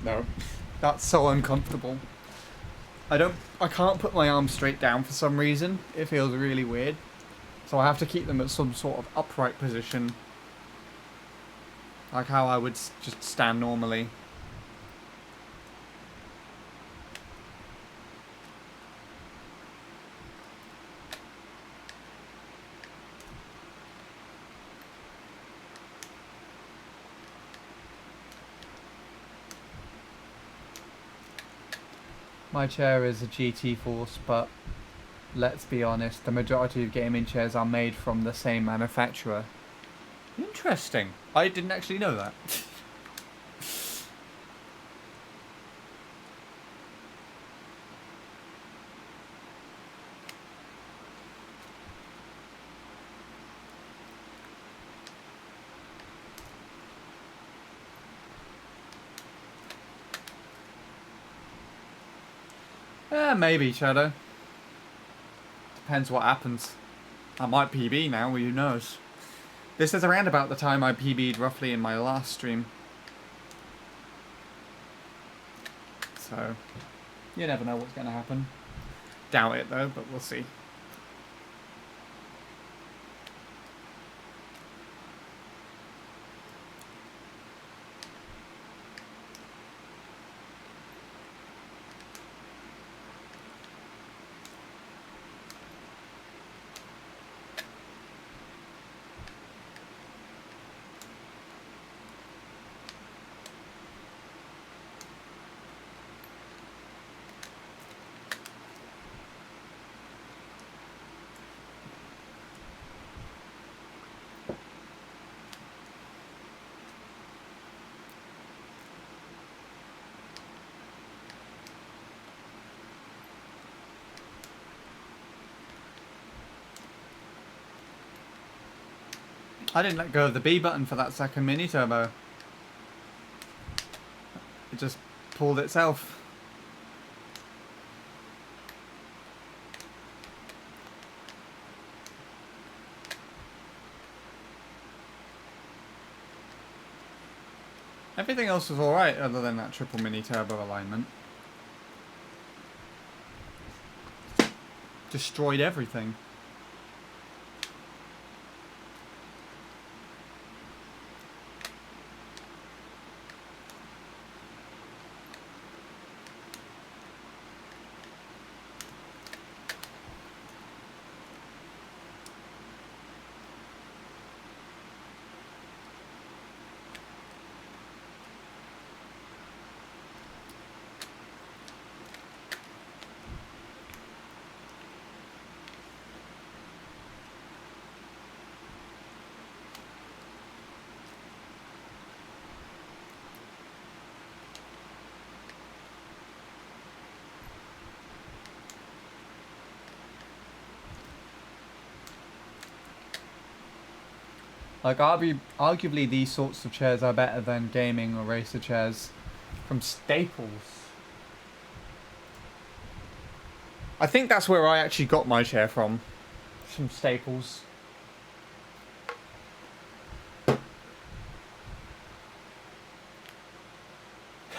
A: No. That's so uncomfortable. I can't put my arms straight down for some reason. It feels really weird. So I have to keep them at some sort of upright position. Like how I would just stand normally. My chair is a GT Force, but let's be honest, the majority of gaming chairs are made from the same manufacturer. Interesting. I didn't actually know that. Maybe, Shadow. Depends what happens. I might PB now, who knows. This is around about the time I PB'd roughly in my last stream. So, you never know what's going to happen. Doubt it though, but we'll see. I didn't let go of the B button for that second mini turbo. It just pulled itself. Everything else was alright other than that triple mini turbo alignment. Destroyed everything. Like, arguably these sorts of chairs are better than gaming or racer chairs from Staples. I think that's where I actually got my chair from Staples.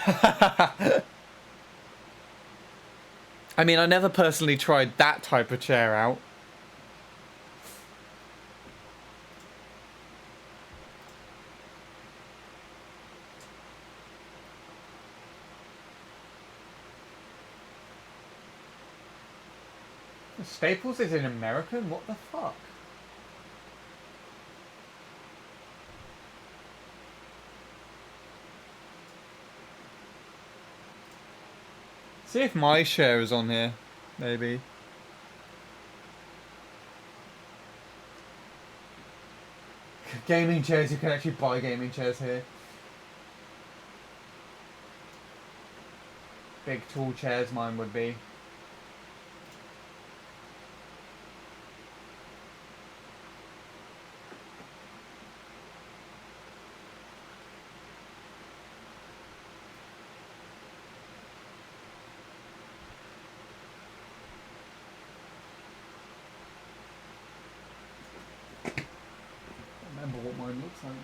A: I mean, I never personally tried that type of chair out. Staples is in American? What the fuck? See if my share is on here, maybe. Gaming chairs, you can actually buy gaming chairs here. Big tall chairs, mine would be. Remember what mine looks like now.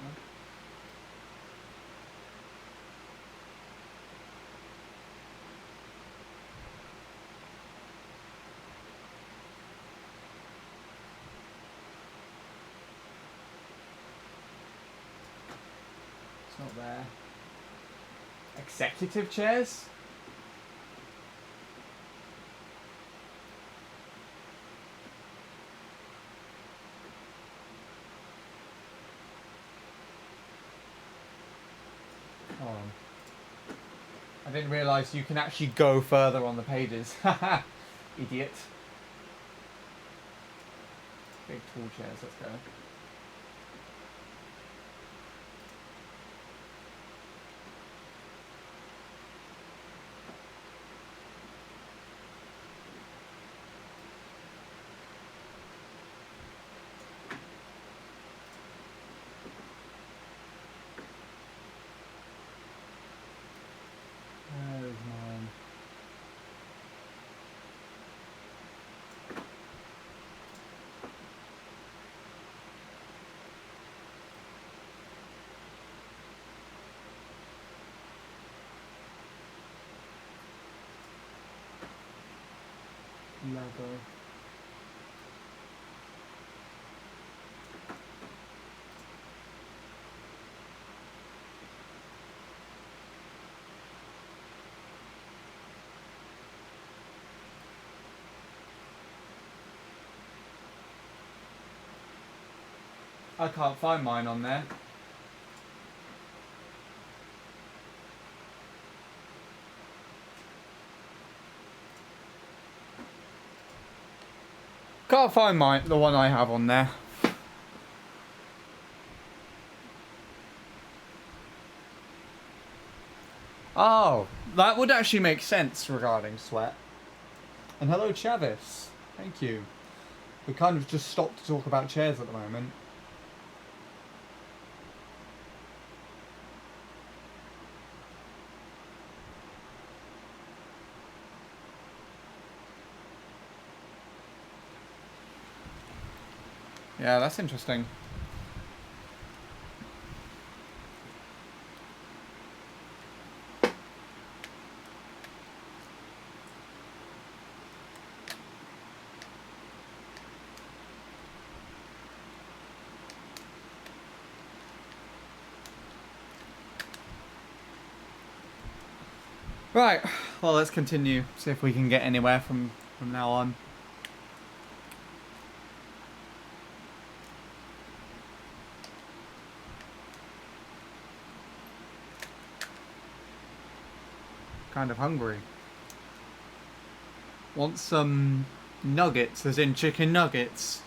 A: It's not there. Executive chairs? Hold on. I didn't realise you can actually go further on the pages. Haha, idiot. Big tall chairs, let's go. There's mine. Lego. I can't find mine on there. Can't find mine, the one I have on there. Oh, that would actually make sense regarding sweat. And hello, Chavis. Thank you. We kind of just stopped to talk about chairs at the moment. Yeah, that's interesting. Right, well, let's continue. See if we can get anywhere from now on. Kind of hungry. Want some nuggets, as in chicken nuggets.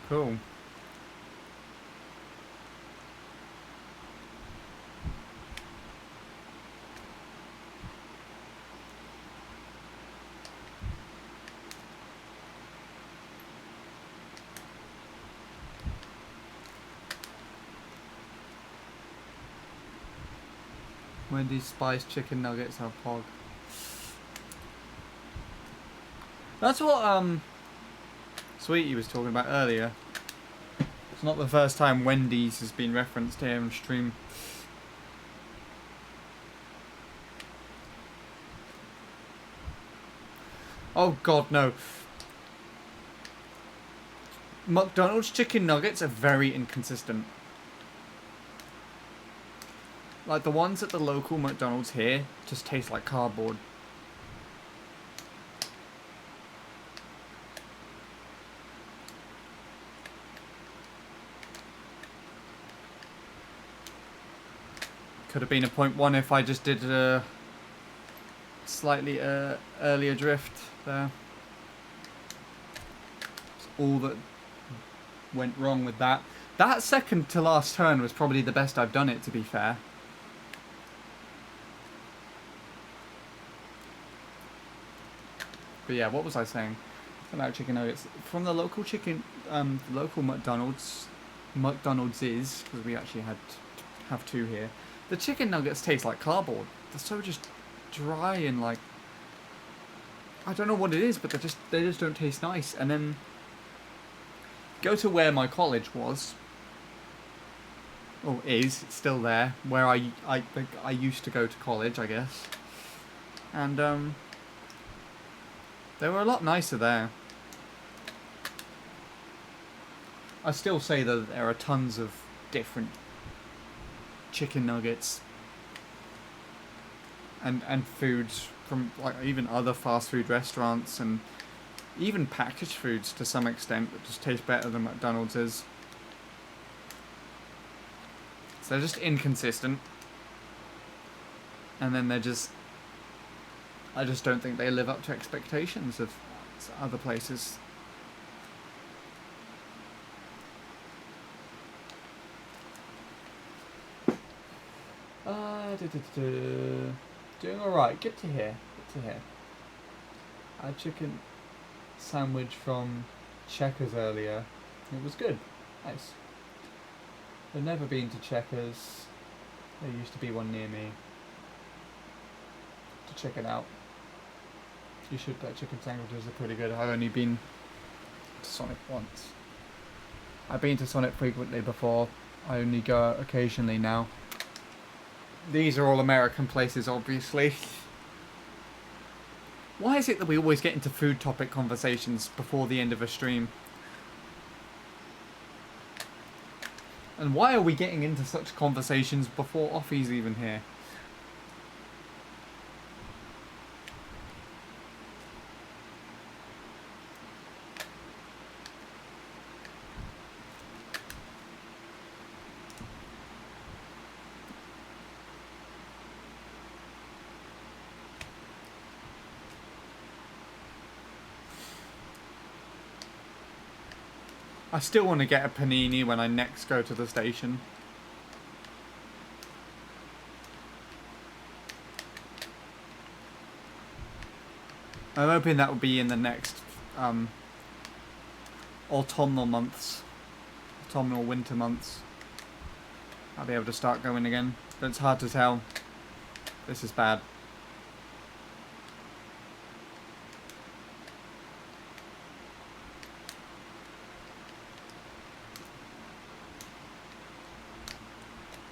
A: Cool. Wendy's spiced chicken nuggets have pog. That's what Sweetie was talking about earlier. It's not the first time Wendy's has been referenced here on stream. Oh god, no. McDonald's chicken nuggets are very inconsistent. Like, the ones at the local McDonald's here just taste like cardboard. Could have been a 0.1 if I just did a slightly earlier drift there. That's all that went wrong with that. That second to last turn was probably the best I've done it, to be fair. But yeah, what was I saying about chicken nuggets? From the local local McDonald's, is, because we actually have two here. The chicken nuggets taste like cardboard. They're so just dry and like I don't know what it is, but they just don't taste nice. And then go to where my college was, or is, it's still there, where I used to go to college, I guess. And they were a lot nicer there. I still say that there are tons of different chicken nuggets and foods from like even other fast food restaurants and even packaged foods to some extent that just taste better than McDonald's is. So they're just inconsistent. And then I just don't think they live up to expectations of other places. Doing alright, good to hear, I had chicken sandwich from Checkers earlier. It was good, nice. I've never been to Checkers. There used to be one near me. To check it out. You should, their chicken sandwiches are pretty good. I've only been to Sonic once. I've been to Sonic frequently before. I only go occasionally now. These are all American places, obviously. Why is it that we always get into food topic conversations before the end of a stream? And why are we getting into such conversations before Offie's even here? I still want to get a panini when I next go to the station. I'm hoping that will be in the next autumnal months. Autumnal winter months. I'll be able to start going again. But it's hard to tell. This is bad.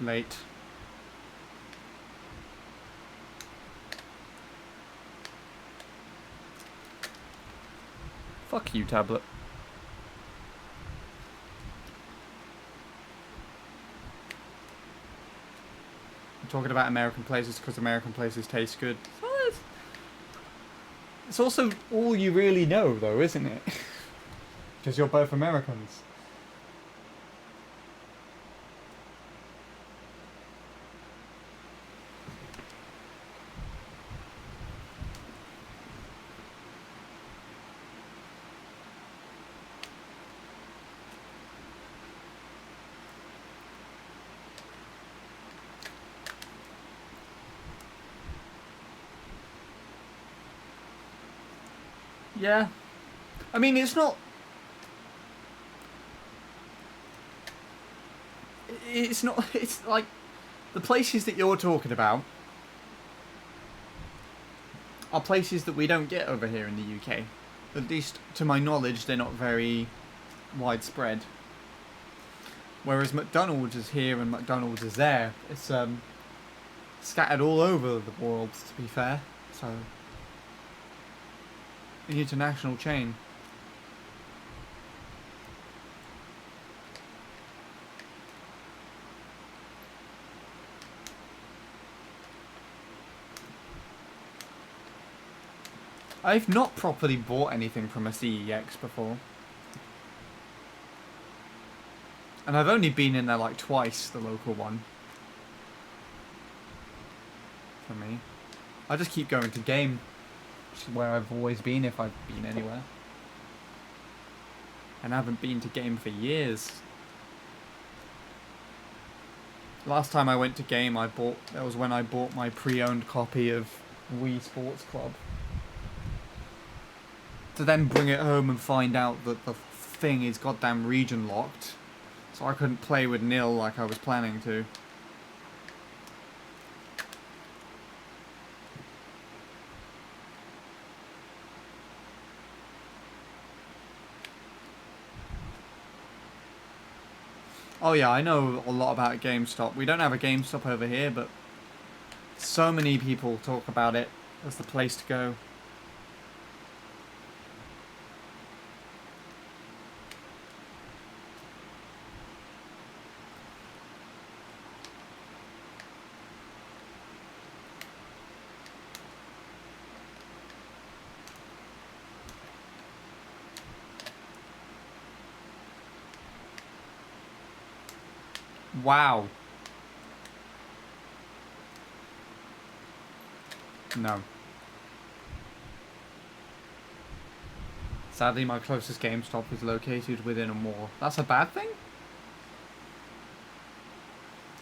A: Late. Fuck you, tablet. I'm talking about American places because American places taste good. It's also all you really know, though, isn't it? Because you're both Americans. Yeah. I mean, it's not... It's not... It's like... The places that you're talking about are places that we don't get over here in the UK. At least, to my knowledge, they're not very widespread. Whereas McDonald's is here and McDonald's is there. It's scattered all over the world, to be fair. So... an international chain. I've not properly bought anything from a CEX before. And I've only been in there like twice, the local one. For me. I just keep going to Game. Which is where I've always been if I've been anywhere. And I haven't been to Game for years. Last time I went to Game, that was when I bought my pre-owned copy of Wii Sports Club. To then bring it home and find out that the thing is goddamn region locked. So I couldn't play with Nil like I was planning to. Oh yeah, I know a lot about GameStop. We don't have a GameStop over here, but so many people talk about it as the place to go. Wow. No. Sadly, my closest GameStop is located within a mall. That's a bad thing?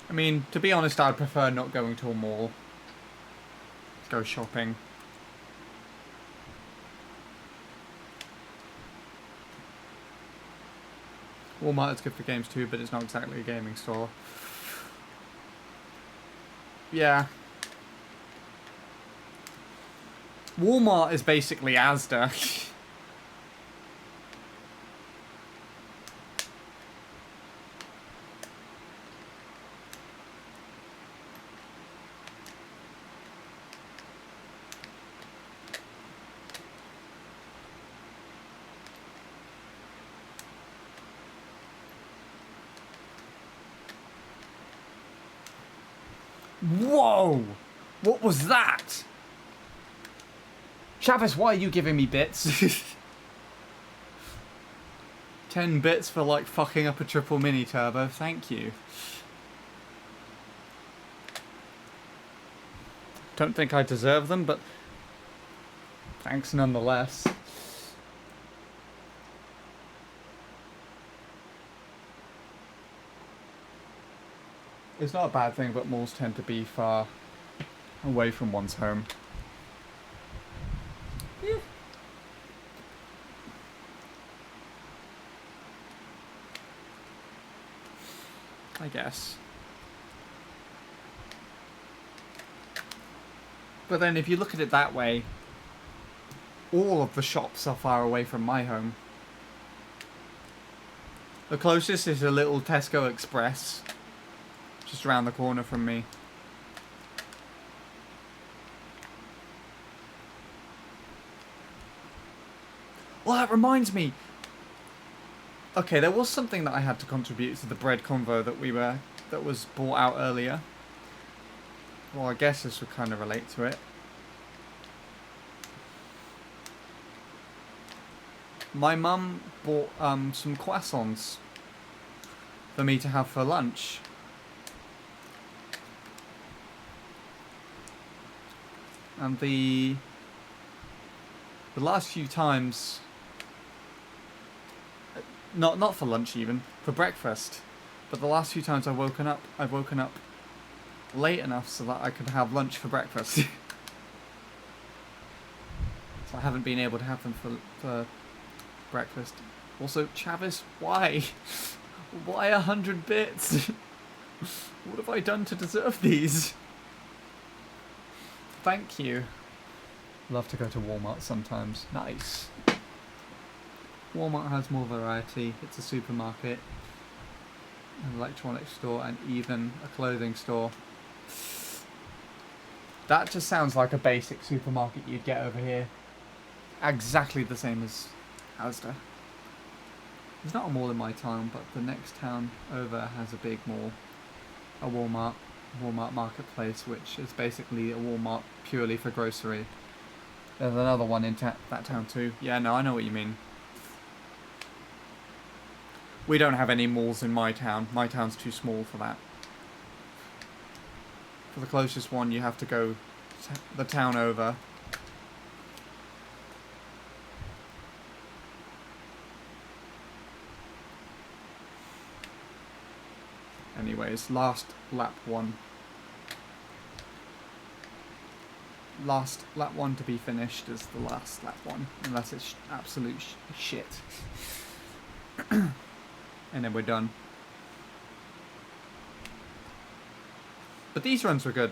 A: I mean, to be honest, I'd prefer not going to a mall. Go shopping. Walmart is good for games too, but it's not exactly a gaming store. Yeah. Walmart is basically Asda. Whoa! What was that? Travis, why are you giving me bits? 10 bits for like fucking up a triple mini turbo, thank you. Don't think I deserve them, but thanks nonetheless. It's not a bad thing, but malls tend to be far away from one's home. Yeah. I guess. But then if you look at it that way, all of the shops are far away from my home. The closest is a little Tesco Express, just around the corner from me. Well, that reminds me. Okay, there was something that I had to contribute to the bread convo that was brought out earlier. Well, I guess this would kind of relate to it. My mum bought some croissants for me to have for lunch. And the last few times, not for lunch even, for breakfast, but the last few times I've woken up late enough so that I could have lunch for breakfast. So I haven't been able to have them for breakfast. Also, Chavis, why? Why 100 bits? What have I done to deserve these? Thank you. Love to go to Walmart sometimes. Nice. Walmart has more variety. It's a supermarket, an electronics store, and even a clothing store. That just sounds like a basic supermarket you'd get over here. Exactly the same as Asda. There's not a mall in my town, but the next town over has a big mall. A Walmart marketplace, which is basically a Walmart purely for grocery. There's another one in that town too. Yeah, no, I know what you mean. We don't have any malls in my town. My town's too small for that. For the closest one, you have to go the town over. Anyways, last lap one to be finished is the last lap one, unless it's absolute shit. And then we're done. But these runs were good.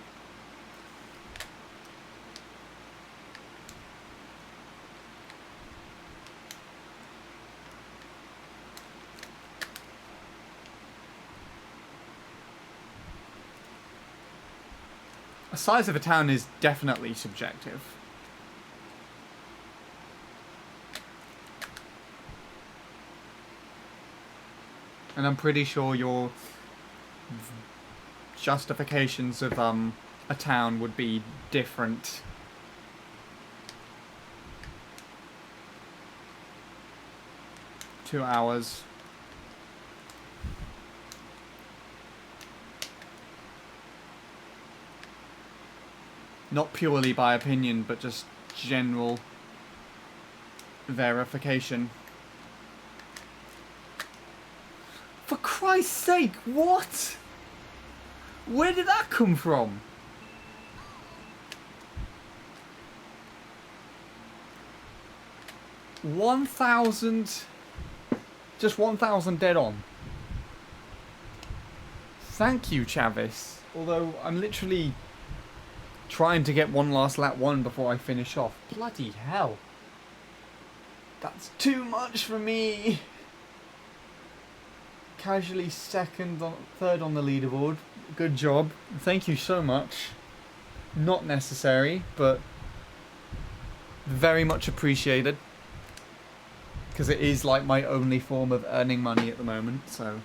A: The size of a town is definitely subjective. And I'm pretty sure your justifications of a town would be different. $2 hours. Not purely by opinion, but just general verification. For Christ's sake, what? Where did that come from? $1,000... Just 1,000 dead on. Thank you, Chavis. Although, I'm literally trying to get one last lap one before I finish off. Bloody hell. That's too much for me. Casually third on the leaderboard. Good job. Thank you so much. Not necessary, but very much appreciated. Because it is like my only form of earning money at the moment, so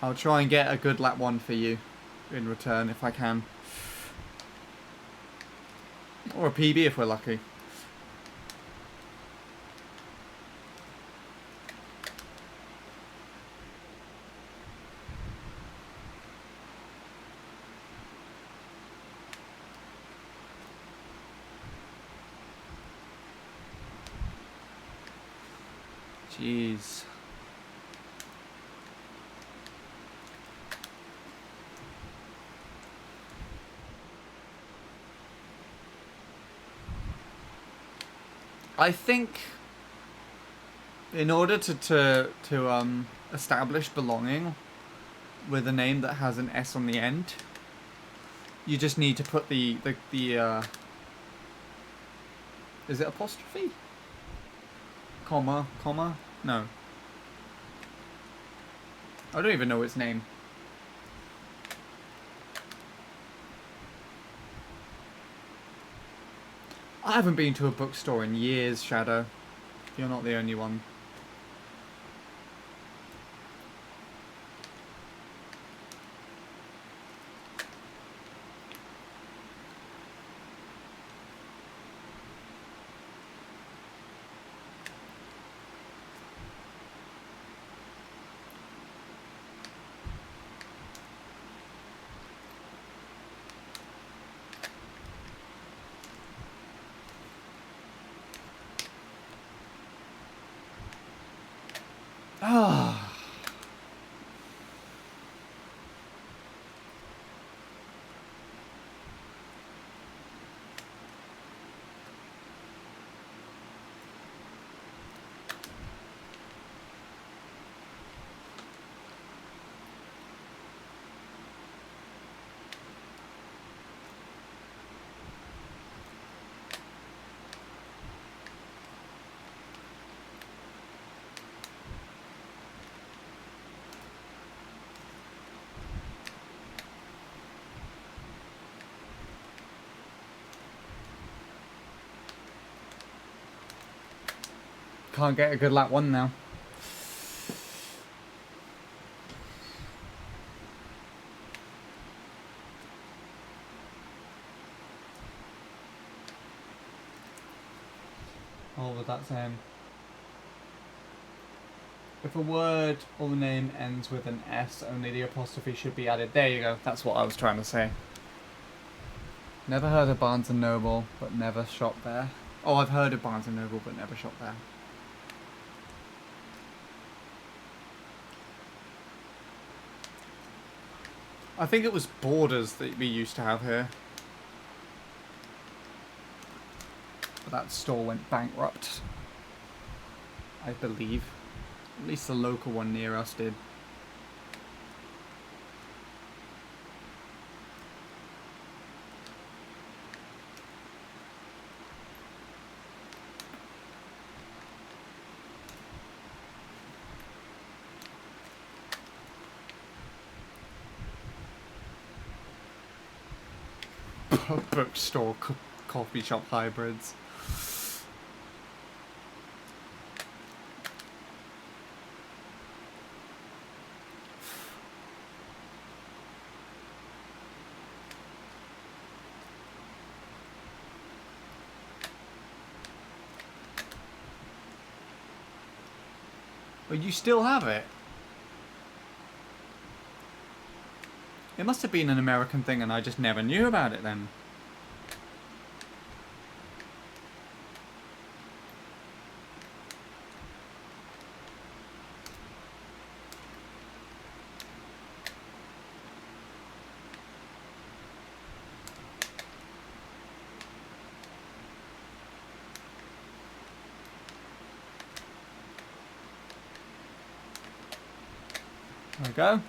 A: I'll try and get a good lap one for you in return if I can. Or a PB if we're lucky. Jeez. I think in order to establish belonging with a name that has an S on the end, you just need to put the is it apostrophe? Comma? No. I don't even know its name. I haven't been to a bookstore in years, Shadow. You're not the only one. Ah. Can't get a good lap one now. Oh, but that's if a word or the name ends with an S, only the apostrophe should be added. There you go. That's what I was trying to say. Never heard of Barnes & Noble, but never shopped there. Oh, I've heard of Barnes & Noble, but never shopped there. I think it was Borders that we used to have here. But that store went bankrupt, I believe. At least the local one near us did. Bookstore, coffee shop hybrids. Well, you still have it? It must have been an American thing and I just never knew about it then. There we go.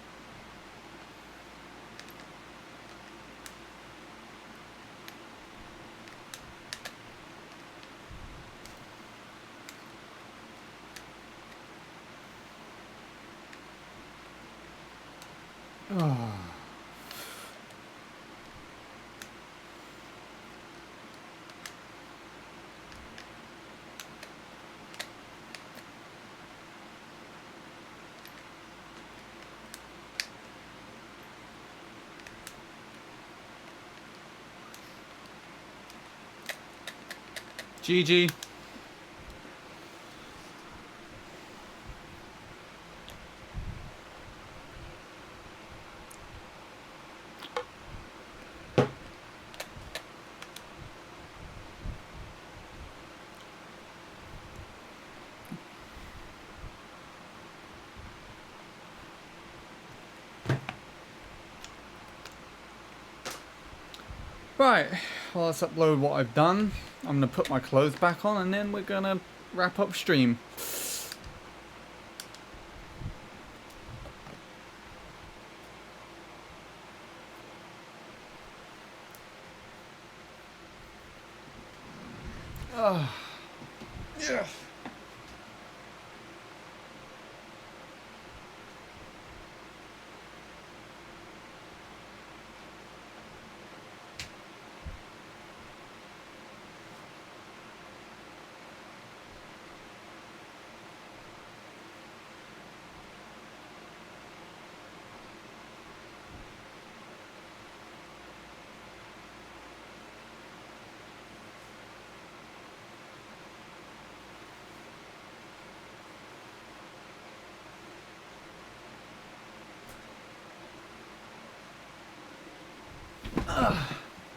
A: Oh. GG. Right, well, let's upload what I've done. I'm going to put my clothes back on and then we're going to wrap up stream. Yeah.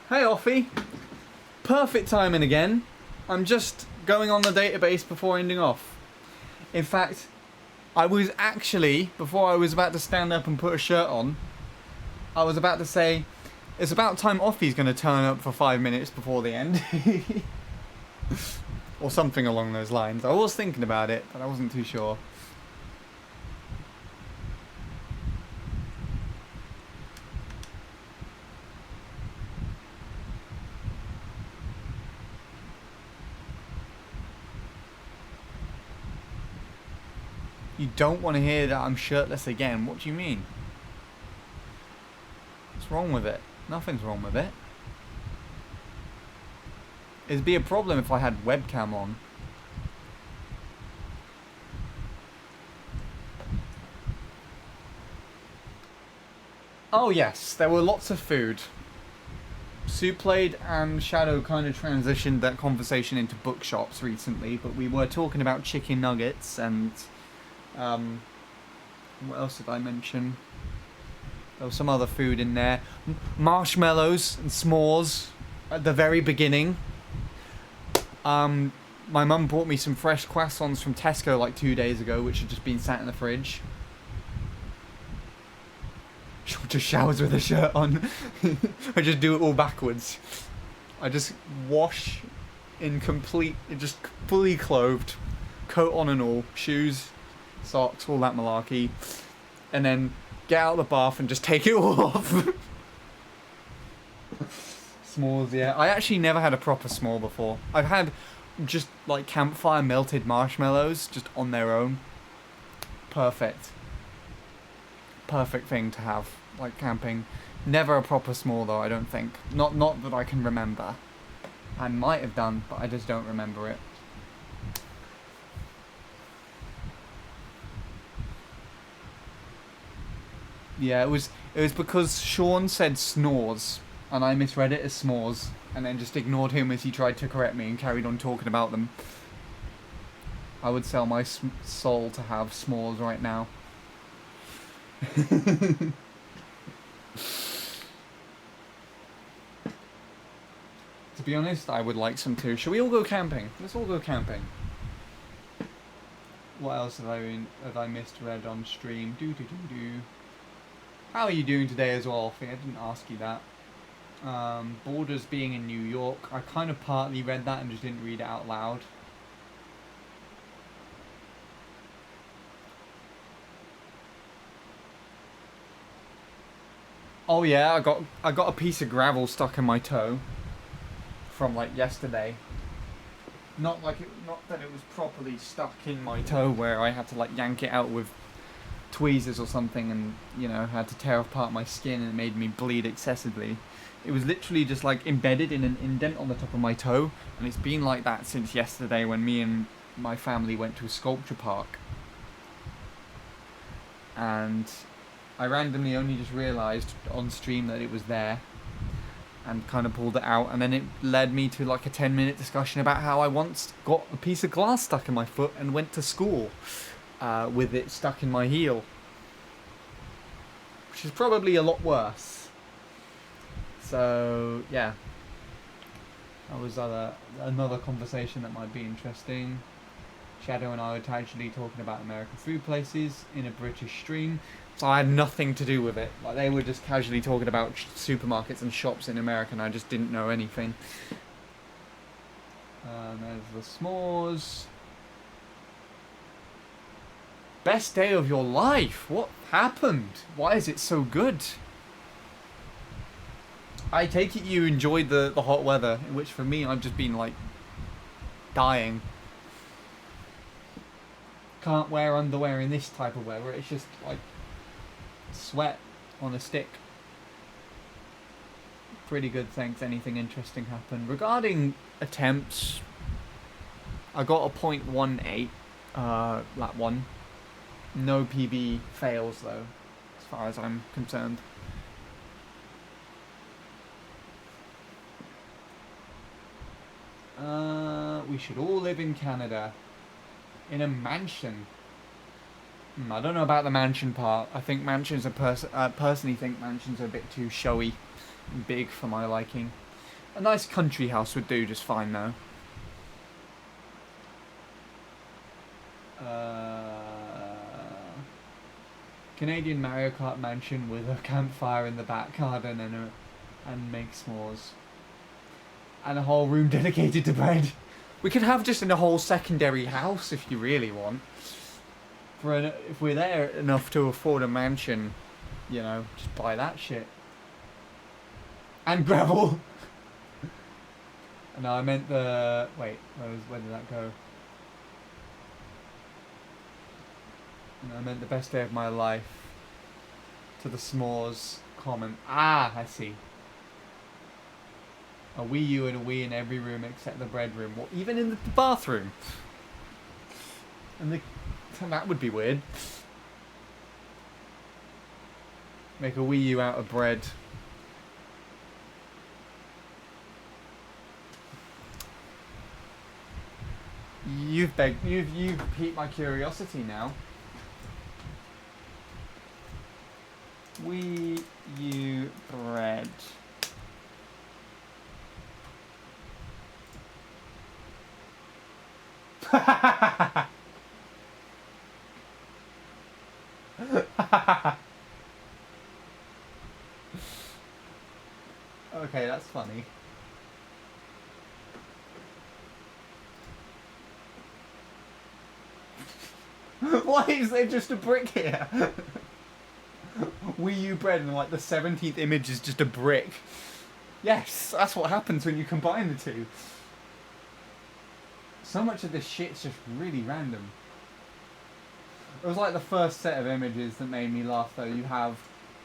A: Hey Offie, perfect timing again. I'm just going on the database before ending off. In fact, I was actually, before I was about to stand up and put a shirt on, I was about to say, it's about time Offie's going to turn up for 5 minutes before the end. Or something along those lines. I was thinking about it, but I wasn't too sure. You don't want to hear that I'm shirtless again. What do you mean? What's wrong with it? Nothing's wrong with it. It'd be a problem if I had webcam on. Oh yes, there were lots of food. Suplayed and Shadow kind of transitioned that conversation into bookshops recently, but we were talking about chicken nuggets and what else did I mention? There was some other food in there. Marshmallows and s'mores at the very beginning. My mum brought me some fresh croissants from Tesco like 2 days ago, which had just been sat in the fridge. She just showers with a shirt on. I just do it all backwards. I just wash in just fully clothed, coat on and all, shoes, socks, all that malarkey, and then get out of the bath and just take it all off. S'mores, yeah. I actually never had a proper s'more before. I've had just like campfire melted marshmallows just on their own. Perfect. Perfect thing to have. like camping. Never a proper s'more though, I don't think. Not that I can remember. I might have done, but I just don't remember it. Yeah, it was because Sean said snores, and I misread it as s'mores, and then just ignored him as he tried to correct me and carried on talking about them. I would sell my soul to have s'mores right now. To be honest, I would like some too. Shall we all go camping? Let's all go camping. What else have I misread on stream? How are you doing today as well? I think I didn't ask you that. Borders being in New York. I kind of partly read that and just didn't read it out loud. Oh yeah, I got a piece of gravel stuck in my toe from like yesterday. Not that it was properly stuck in my toe where I had to like yank it out with tweezers or something and, you know, had to tear apart my skin and it made me bleed excessively. It was literally just like embedded in an indent on the top of my toe, and it's been like that since yesterday when me and my family went to a sculpture park. And I randomly only just realised on stream that it was there and kind of pulled it out, and then it led me to like a 10-minute discussion about how I once got a piece of glass stuck in my foot and went to school with it stuck in my heel, which is probably a lot worse. So yeah, that was another conversation that might be interesting. Shadow and I were casually talking about American food places in a British stream, so I had nothing to do with it. Like, they were just casually talking about supermarkets and shops in America, and I just didn't know anything. There's the s'mores. Best day of your life? What happened? Why is it so good? I take it you enjoyed the hot weather, in which for me I've just been like dying. Can't wear underwear in this type of weather. It's just like sweat on a stick. Pretty good, thanks. Anything interesting happened? Regarding attempts, I got a .18 lap 1. No PB fails though, as far as I'm concerned. We should all live in Canada. In a mansion. I don't know about the mansion part. I think mansions are personally think mansions are a bit too showy and big for my liking. A nice country house would do just fine though. Canadian Mario Kart mansion with a campfire in the back garden and make s'mores. And a whole room dedicated to bread. We could have just a whole secondary house if you really want. If we're there enough to afford a mansion, you know, just buy that shit. And gravel. No, I meant the... Wait, where did that go? No, I meant the best day of my life. To the s'mores comment. Ah, I see. A Wii U and a Wii in every room except the bread room. Well, even in the bathroom. And that would be weird. Make a Wii U out of bread. You've piqued my curiosity now. Wii U bread. Okay, that's funny. Why is there just a brick here? Wii U bread and like the 17th image is just a brick. Yes, that's what happens when you combine the two. So much of this shit's just really random. It was like the first set of images that made me laugh though. You have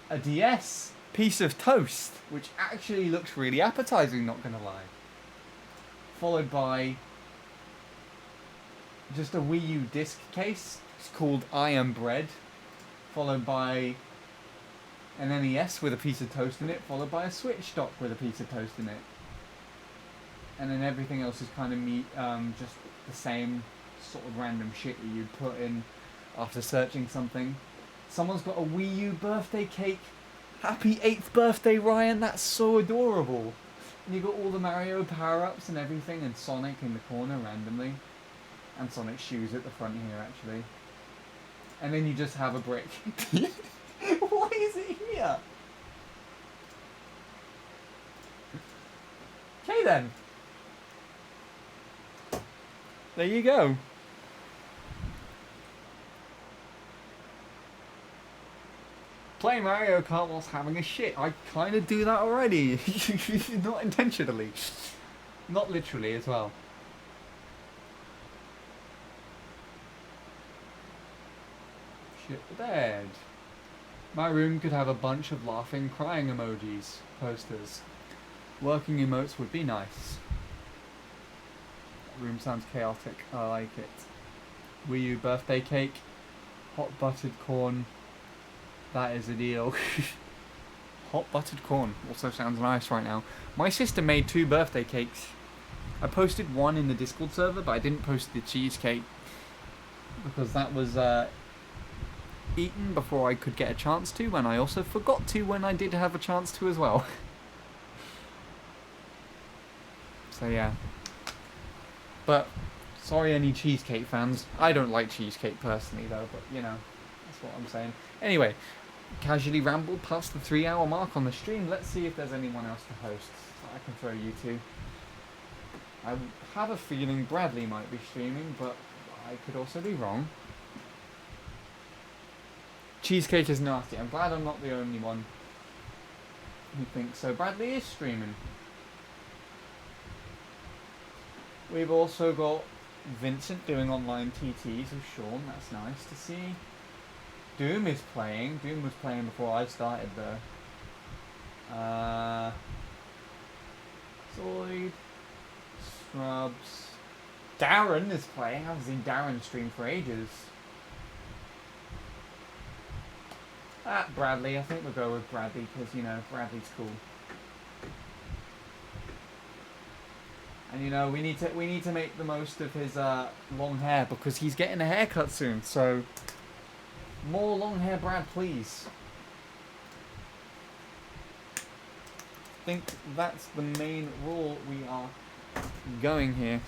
A: a DS piece of toast, which actually looks really appetizing, not gonna lie. Followed by just a Wii U disc case. It's called I Am Bread. Followed by an NES with a piece of toast in it. Followed by a Switch dock with a piece of toast in it. And then everything else is kind of just the same sort of random shit that you'd put in after searching something. Someone's got a Wii U birthday cake. Happy 8th birthday, Ryan. That's so adorable. And you got all the Mario power-ups and everything, and Sonic in the corner randomly. And Sonic's shoes at the front here, actually. And then you just have a brick. Why is it here? Okay then. There you go. Playing Mario Kart whilst having a shit. I kind of do that already. Not intentionally. Not literally as well. Shit the bed. My room could have a bunch of laughing, crying emojis, posters. Working emotes would be nice. That room sounds chaotic. I like it. Wii U birthday cake. Hot buttered corn. That is a deal. Hot buttered corn also sounds nice right now. My sister made 2 birthday cakes. I posted one in the Discord server, but I didn't post the cheesecake because that was eaten before I could get a chance to, and I also forgot to when I did have a chance to as well. So yeah. But sorry any cheesecake fans. I don't like cheesecake personally though, but you know, that's what I'm saying. Anyway, casually rambled past the 3-hour mark on the stream. Let's see if there's anyone else to host that I can throw you to. I have a feeling Bradley might be streaming, but I could also be wrong. Cheesecake is nasty. I'm glad I'm not the only one who thinks so. Bradley is streaming. We've also got Vincent doing online TTs with Sean. That's nice to see. Doom is playing. Doom was playing before I started though. Zoid. Scrubs. Darren is playing. I haven't seen Darren stream for ages. Bradley. I think we'll go with Bradley because, you know, Bradley's cool. And you know, we need to make the most of his long hair because he's getting a haircut soon. So more long hair Brad, please. I think that's the main rule we are going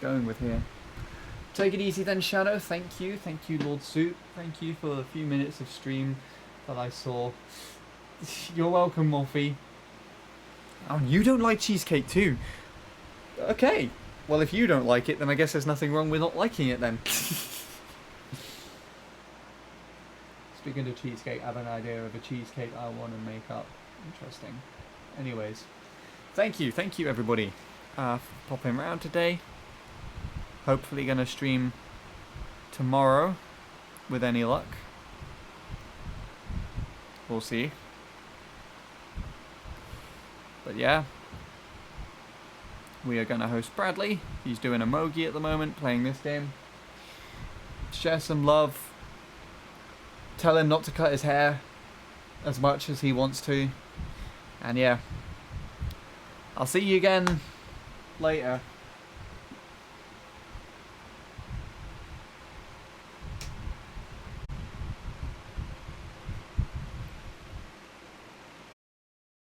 A: with here. Take it easy then, Shadow. Thank you, Lord Soup. Thank you for the few minutes of stream that I saw. You're welcome, Morphe. Oh, you don't like cheesecake too? Okay. Well, if you don't like it, then I guess there's nothing wrong with not liking it then. Speaking of cheesecake, I have an idea of a cheesecake I want to make up. Interesting. Anyways, thank you everybody for popping around today. Hopefully gonna stream tomorrow with any luck. We'll see. But yeah, we are gonna host Bradley. He's doing emoji at the moment, playing this game. Share some love. Tell him not to cut his hair as much as he wants to. And yeah, I'll see you again later.